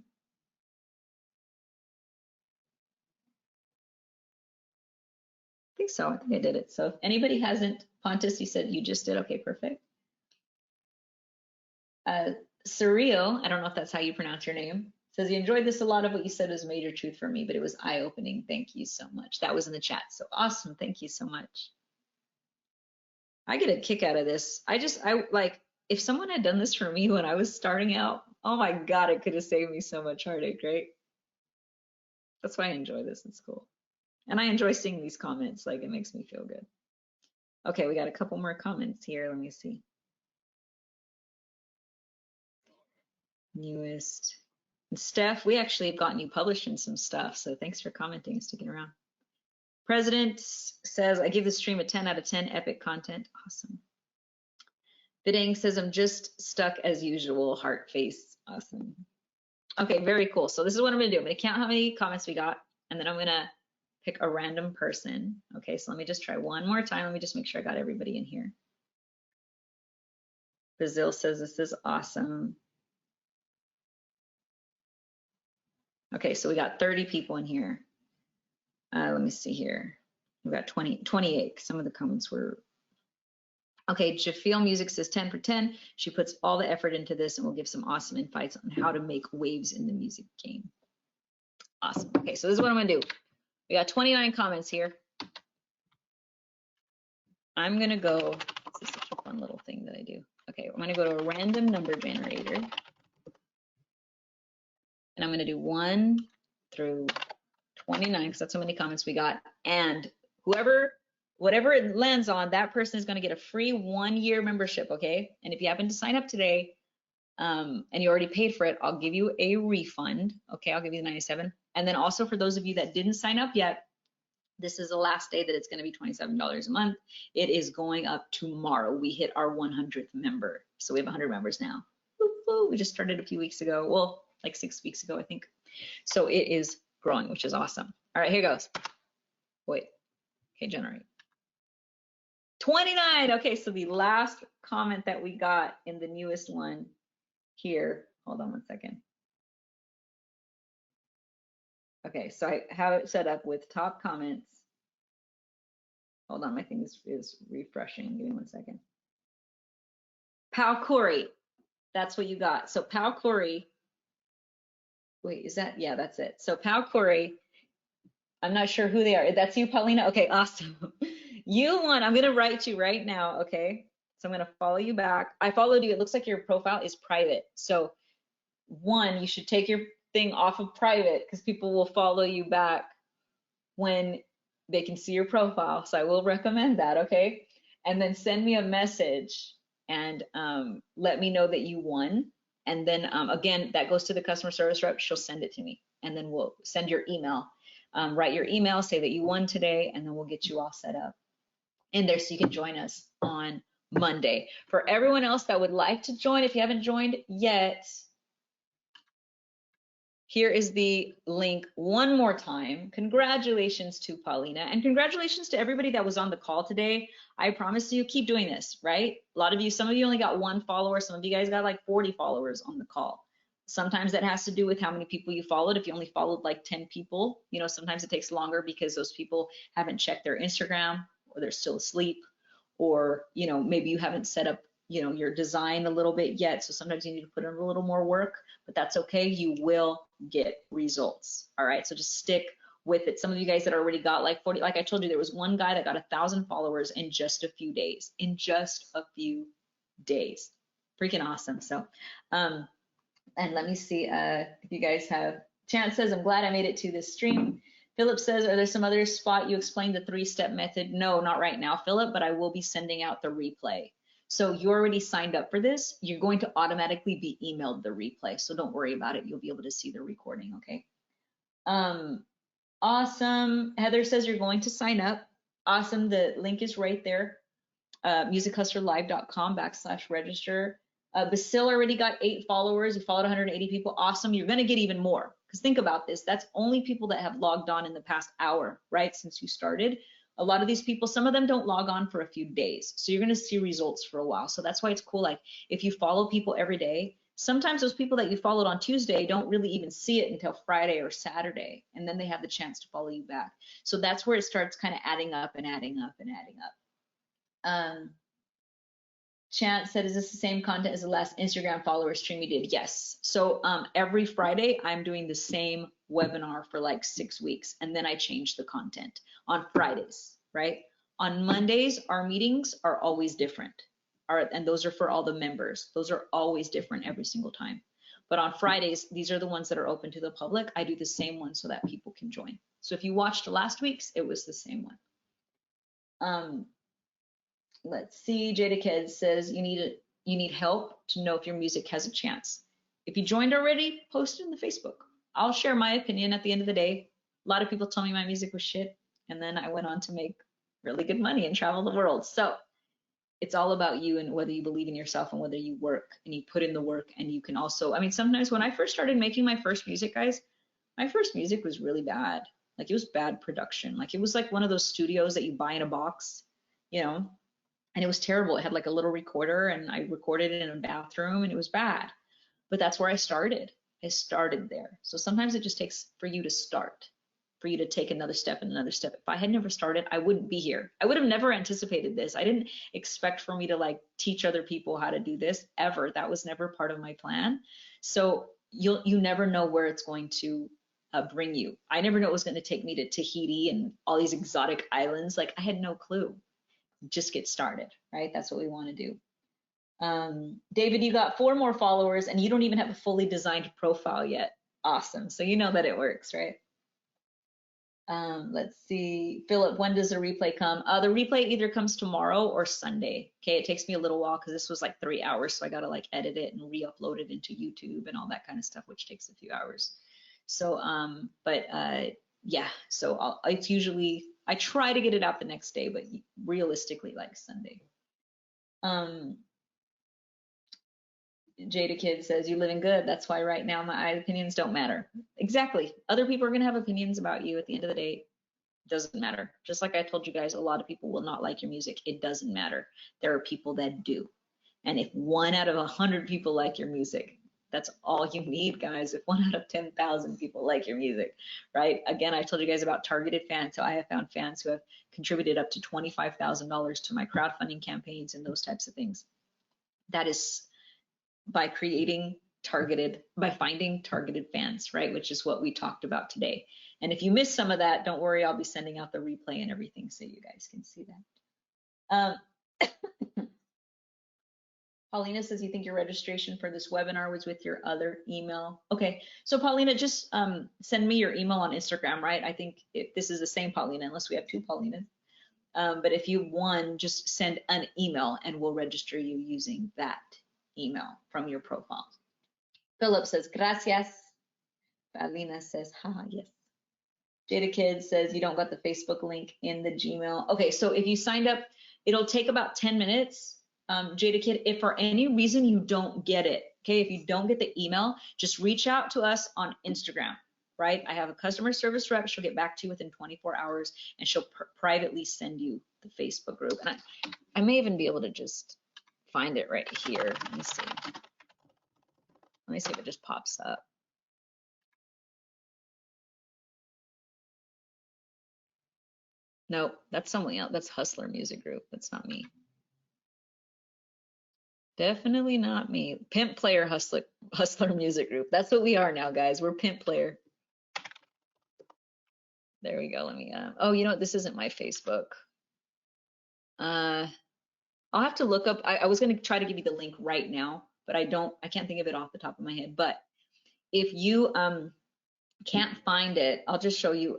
A: I think so. I think I did it. So if anybody hasn't, Pontus, you said you just did. Okay, perfect. Surreal, I don't know if that's how you pronounce your name, says you enjoyed this a lot. Of what you said was major truth for me, but it was eye-opening. Thank you so much. That was in the chat. So awesome. Thank you so much. I get a kick out of this. I like, if someone had done this for me when I was starting out, oh my God, it could have saved me so much heartache, right? That's why I enjoy this. It's cool. And I enjoy seeing these comments. Like, it makes me feel good. Okay, we got a couple more comments here. Let me see. Newest. And Steph, we actually have gotten you published in some stuff. So thanks for commenting and sticking around. President says, I give the stream a 10 out of 10, epic content. Awesome. Bidding says, I'm just stuck as usual, heart face. Awesome. Okay, very cool. So this is what I'm gonna do. I'm gonna count how many comments we got, and then I'm gonna pick a random person. Okay, so let me just try 1 more time. Let me just make sure I got everybody in here. Brazil says, this is awesome. Okay, so we got 30 people in here. Let me see here. We've got 28. Some of the comments were. Okay, Jafeel Music says 10 for 10. She puts all the effort into this and will give some awesome insights on how to make waves in the music game. Awesome. Okay, so this is what I'm gonna do. We got 29 comments here. I'm gonna go, this is such a fun little thing that I do. Okay, I'm gonna go to a random number generator. And I'm gonna do 1 through 29, because that's how many comments we got. And whatever it lands on, that person is going to get a free 1-year membership, okay? And if you happen to sign up today and you already paid for it, I'll give you a refund, okay? I'll give you the 97. And then also for those of you that didn't sign up yet, this is the last day that it's going to be $27 a month. It is going up tomorrow. We hit our 100th member. So we have 100 members now. We just started a few weeks ago. Well, like 6 weeks ago, I think. So it is growing, which is awesome. All right, here goes. Wait, okay, generate. 29, okay, so the last comment that we got in the newest one here, hold on 1 second. Okay, so I have it set up with top comments. Hold on, my thing is refreshing, give me 1 second. Pal Corey, that's what you got. So Pal Corey, wait, is that, yeah, that's it. So Pal Corey, I'm not sure who they are. That's you, Paulina? Okay, awesome. You won. I'm gonna write you right now, okay? So I'm gonna follow you back. I followed you. It looks like your profile is private. So 1, you should take your thing off of private because people will follow you back. when they can see your profile. So I will recommend that, okay? And then send me a message and let me know that you won. And then again, that goes to the customer service rep. She'll send it to me. And then we'll send your email. Write your email, say that you won today, and then we'll get you all set up in there so you can join us on Monday. For everyone else that would like to join, if you haven't joined yet, here is the link one more time. Congratulations to Paulina, and congratulations to everybody that was on the call today. I promise you, keep doing this, right? A lot of you, some of you only got 1 follower, some of you guys got like 40 followers on the call. Sometimes that has to do with how many people you followed. If you only followed like 10 people, you know, sometimes it takes longer because those people haven't checked their Instagram, or they're still asleep, or, you know, maybe you haven't set up, you know, your design a little bit yet. So sometimes you need to put in a little more work, but that's okay. You will get results. All right. So just stick with it. Some of you guys that already got like 40, like I told you, there was one guy that got 1,000 followers in just a few days, Freaking awesome. So, and let me see if you guys have. Chance says, I'm glad I made it to this stream. Philip says, are there some other spot you explained the 3-step method? No, not right now, Philip, but I will be sending out the replay. So you already signed up for this. You're going to automatically be emailed the replay. So don't worry about it. You'll be able to see the recording, okay? Awesome. Heather says you're going to sign up. Awesome. The link is right there. musichustlerlive.com/register. Basil already got 8 followers. You followed 180 people. Awesome. You're going to get even more. Because think about this. That's only people that have logged on in the past hour, right? Since you started. A lot of these people, some of them don't log on for a few days. So you're going to see results for a while. So that's why it's cool. Like if you follow people every day, sometimes those people that you followed on Tuesday don't really even see it until Friday or Saturday. And then they have the chance to follow you back. So that's where it starts kind of adding up and adding up and adding up. Chance said, is this the same content as the last Instagram follower stream you did? Yes. So every Friday, I'm doing the same webinar for like 6 weeks. And then I change the content on Fridays, right? On Mondays, our meetings are always different. And those are for all the members. Those are always different every single time. But on Fridays, these are the ones that are open to the public. I do the same one so that people can join. So if you watched last week's, it was the same one. Let's see, Jada Ked says you need help to know if your music has a chance. If you joined already, post it in the Facebook. I'll share my opinion at the end of the day. A lot of people told me my music was shit, and then I went on to make really good money and travel the world. So it's all about you and whether you believe in yourself and whether you work and you put in the work. And you can also, I mean, sometimes when I first started making my first music, guys, my first music was really bad. Like it was bad production. Like it was like one of those studios that you buy in a box, you know, and it was terrible. It had like a little recorder and I recorded it in a bathroom and it was bad. But that's where I started. I started there. So sometimes it just takes for you to start, for you to take another step and another step. If I had never started, I wouldn't be here. I would have never anticipated this. I didn't expect for me to like teach other people how to do this ever. That was never part of my plan. So you never know where it's going to bring you. I never know it was going to take me to Tahiti and all these exotic islands. Like I had no clue. Just get started, right? That's what we want to do. David, you got 4 more followers and you don't even have a fully designed profile yet. Awesome. So you know that it works, right? Let's see. Philip, when does the replay come? The replay either comes tomorrow or Sunday. Okay, it takes me a little while because this was like 3 hours, so I got to like edit it and re-upload it into YouTube and all that kind of stuff, which takes a few hours. So, yeah, so it's usually, I try to get it out the next day, but realistically like Sunday. Jada Kid says, you living good. That's why right now my opinions don't matter. Exactly. Other people are going to have opinions about you at the end of the day. It doesn't matter. Just like I told you guys, a lot of people will not like your music. It doesn't matter. There are people that do. And if 1 out of 100 people like your music, that's all you need, guys. If 1 out of 10,000 people like your music, right? Again, I told you guys about targeted fans. So I have found fans who have contributed up to $25,000 to my crowdfunding campaigns and those types of things. That is by finding targeted fans, right? Which is what we talked about today. And if you missed some of that, don't worry, I'll be sending out the replay and everything so you guys can see that. Paulina says you think your registration for this webinar was with your other email. Okay, so Paulina, just send me your email on Instagram, right? I think if this is the same Paulina, unless we have two Paulinas. But if you won, just send an email and we'll register you using that email from your profile. Philip says, gracias. Paulina says, haha, yes. Jada Kid says you don't got the Facebook link in the Gmail. Okay, so if you signed up, it'll take about 10 minutes. Jada Kid, if for any reason you don't get it, okay, if you don't get the email, just reach out to us on Instagram, right? I have a customer service rep. She'll get back to you within 24 hours and she'll privately send you the Facebook group. And I may even be able to just find it right here. Let me see. Let me see if it just pops up. Nope, that's something else. That's Hustler Music Group. That's not me. Definitely not me. Pimp Player Hustler Music Group. That's what we are now, guys. We're Pimp Player. There we go. Let me. Oh, you know what? This isn't my Facebook. I'll have to look up. I was going to try to give you the link right now, but I can't think of it off the top of my head. But if you can't find it, I'll just show you.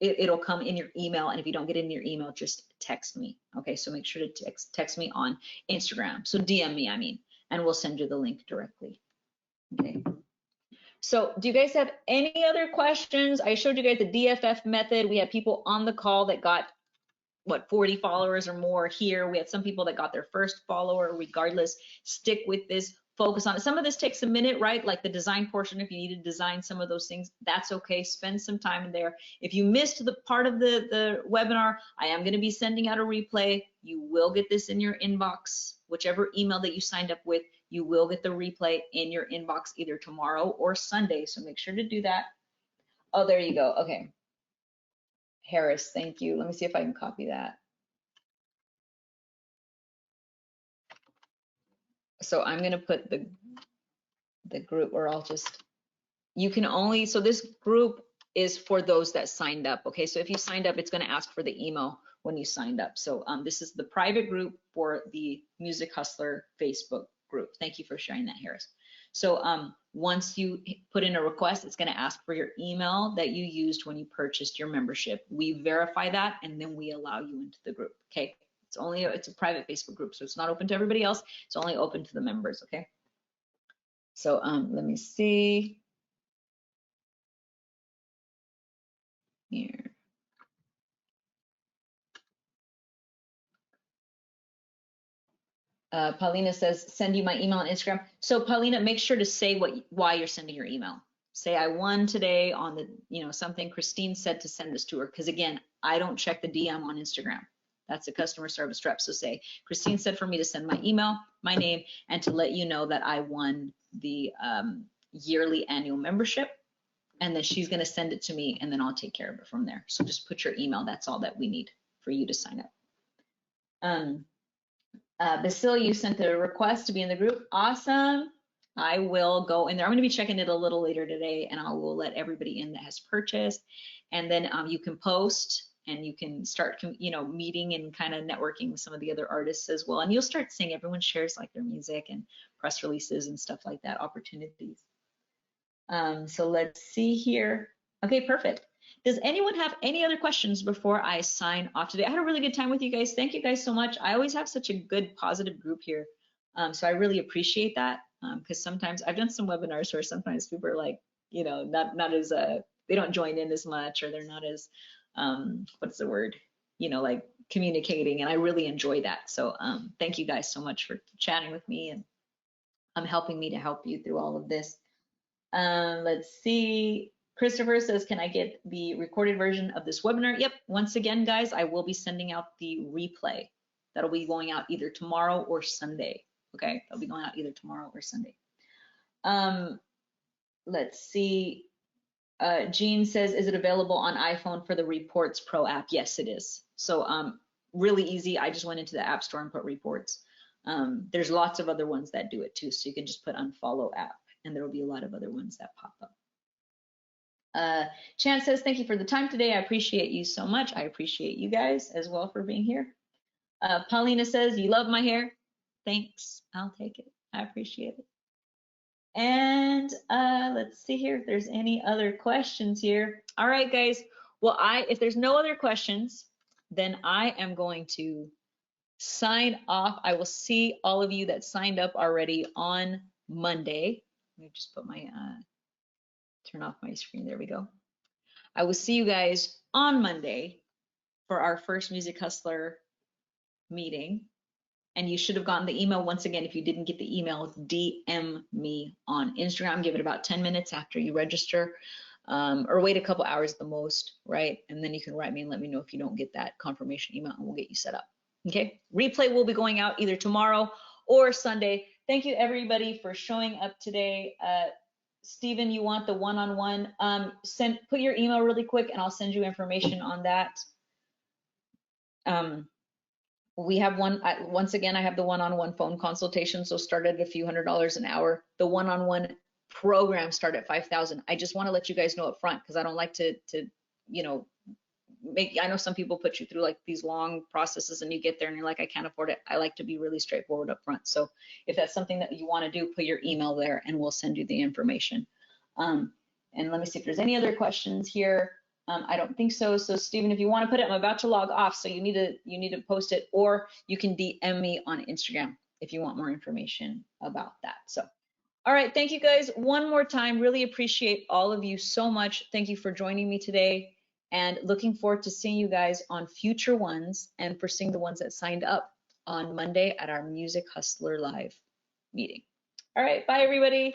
A: It'll come in your email, and if you don't get it in your email, just text me. Okay, so make sure to text me on Instagram. So DM me, I mean, and we'll send you the link directly. Okay. So do you guys have any other questions? I showed you guys the DFF method. We had people on the call that got, what, 40 followers or more here. We had some people that got their first follower. Regardless, stick with this. Focus on it. Some of this takes a minute, right? Like the design portion, if you need to design some of those things, that's okay. Spend some time in there. If you missed the part of the webinar, I am going to be sending out a replay. You will get this in your inbox. Whichever email that you signed up with, you will get the replay in your inbox either tomorrow or Sunday. So make sure to do that. Oh, there you go. Okay. Harris, thank you. Let me see if I can copy that. So I'm going to put the group, or I'll just, you can only, so this group is for those that signed up. Okay, so if you signed up, it's going to ask for the email when you signed up. So this is the private group for the Music Hustler Facebook group. Thank you for sharing that, Harris. So once you put in a request, it's going to ask for your email that you used when you purchased your membership. We verify that, and then we allow you into the group. Okay. It's a private Facebook group, so it's not open to everybody else. It's only open to the members, okay? So let me see here. Paulina says, send you my email on Instagram. So Paulina, make sure to say why you're sending your email. Say I won today on the, something Kristine said to send this to her. Because again, I don't check the DM on Instagram. That's a customer service rep. So say, Kristine said for me to send my email, my name, and to let you know that I won the yearly annual membership. And then she's going to send it to me, and then I'll take care of it from there. So just put your email. That's all that we need for you to sign up. Basil, you sent a request to be in the group. Awesome. I will go in there. I'm going to be checking it a little later today, and I will let everybody in that has purchased. And then you can post, and you can start, meeting and kind of networking with some of the other artists as well. And you'll start seeing everyone shares like their music and press releases and stuff like that, opportunities. So let's see here. Okay, perfect. Does anyone have any other questions before I sign off today? I had a really good time with you guys. Thank you guys so much. I always have such a good, positive group here. So I really appreciate that, because sometimes I've done some webinars where sometimes people are like, not as, they don't join in as much, or they're not as, what's the word, like communicating, and I really enjoy that. So thank you guys so much for chatting with me and helping me to help you through all of this. Let's see. Christopher says, can I get the recorded version of this webinar? Yep. Once again, guys, I will be sending out the replay. That'll be going out either tomorrow or Sunday. Okay, that'll be going out either tomorrow or Sunday. Let's see. Jean says, is it available on iPhone for the Reports Pro app? Yes, it is. So really easy. I just went into the App Store and put Reports. There's lots of other ones that do it too. So you can just put Unfollow app, and there will be a lot of other ones that pop up. Chan says, thank you for the time today. I appreciate you so much. I appreciate you guys as well for being here. Paulina says, you love my hair. Thanks. I'll take it. I appreciate it. And let's see here if there's any other questions here. All right, guys. Well, if there's no other questions, then I am going to sign off. I will see all of you that signed up already on Monday. Let me just put my turn off my screen. There we go. I will see you guys on Monday for our first Music Hustler meeting. And you should have gotten the email. Once again, if you didn't get the email, DM me on Instagram. Give it about 10 minutes after you register, or wait a couple hours at the most, right? And then you can write me and let me know if you don't get that confirmation email, and we'll get you set up. Okay? Replay will be going out either tomorrow or Sunday. Thank you, everybody, for showing up today. Stephen, you want the one-on-one? Put your email really quick, and I'll send you information on that. We have once again, I have the one-on-one phone consultation, so start at a few $100s an hour. The one-on-one program start at 5,000. I just want to let you guys know up front, because I don't like to, you know, I know some people put you through like these long processes and you get there and you're like, I can't afford it. I like to be really straightforward up front. So if that's something that you want to do, put your email there and we'll send you the information. And let me see if there's any other questions here. I don't think so. So Stephen, if you want to put it, I'm about to log off, so you need to post it, or you can DM me on Instagram if you want more information about that. So, all right, thank you guys one more time. Really appreciate all of you so much. Thank you for joining me today, and looking forward to seeing you guys on future ones, and for seeing the ones that signed up on Monday at our Music Hustler Live meeting. All right, bye everybody.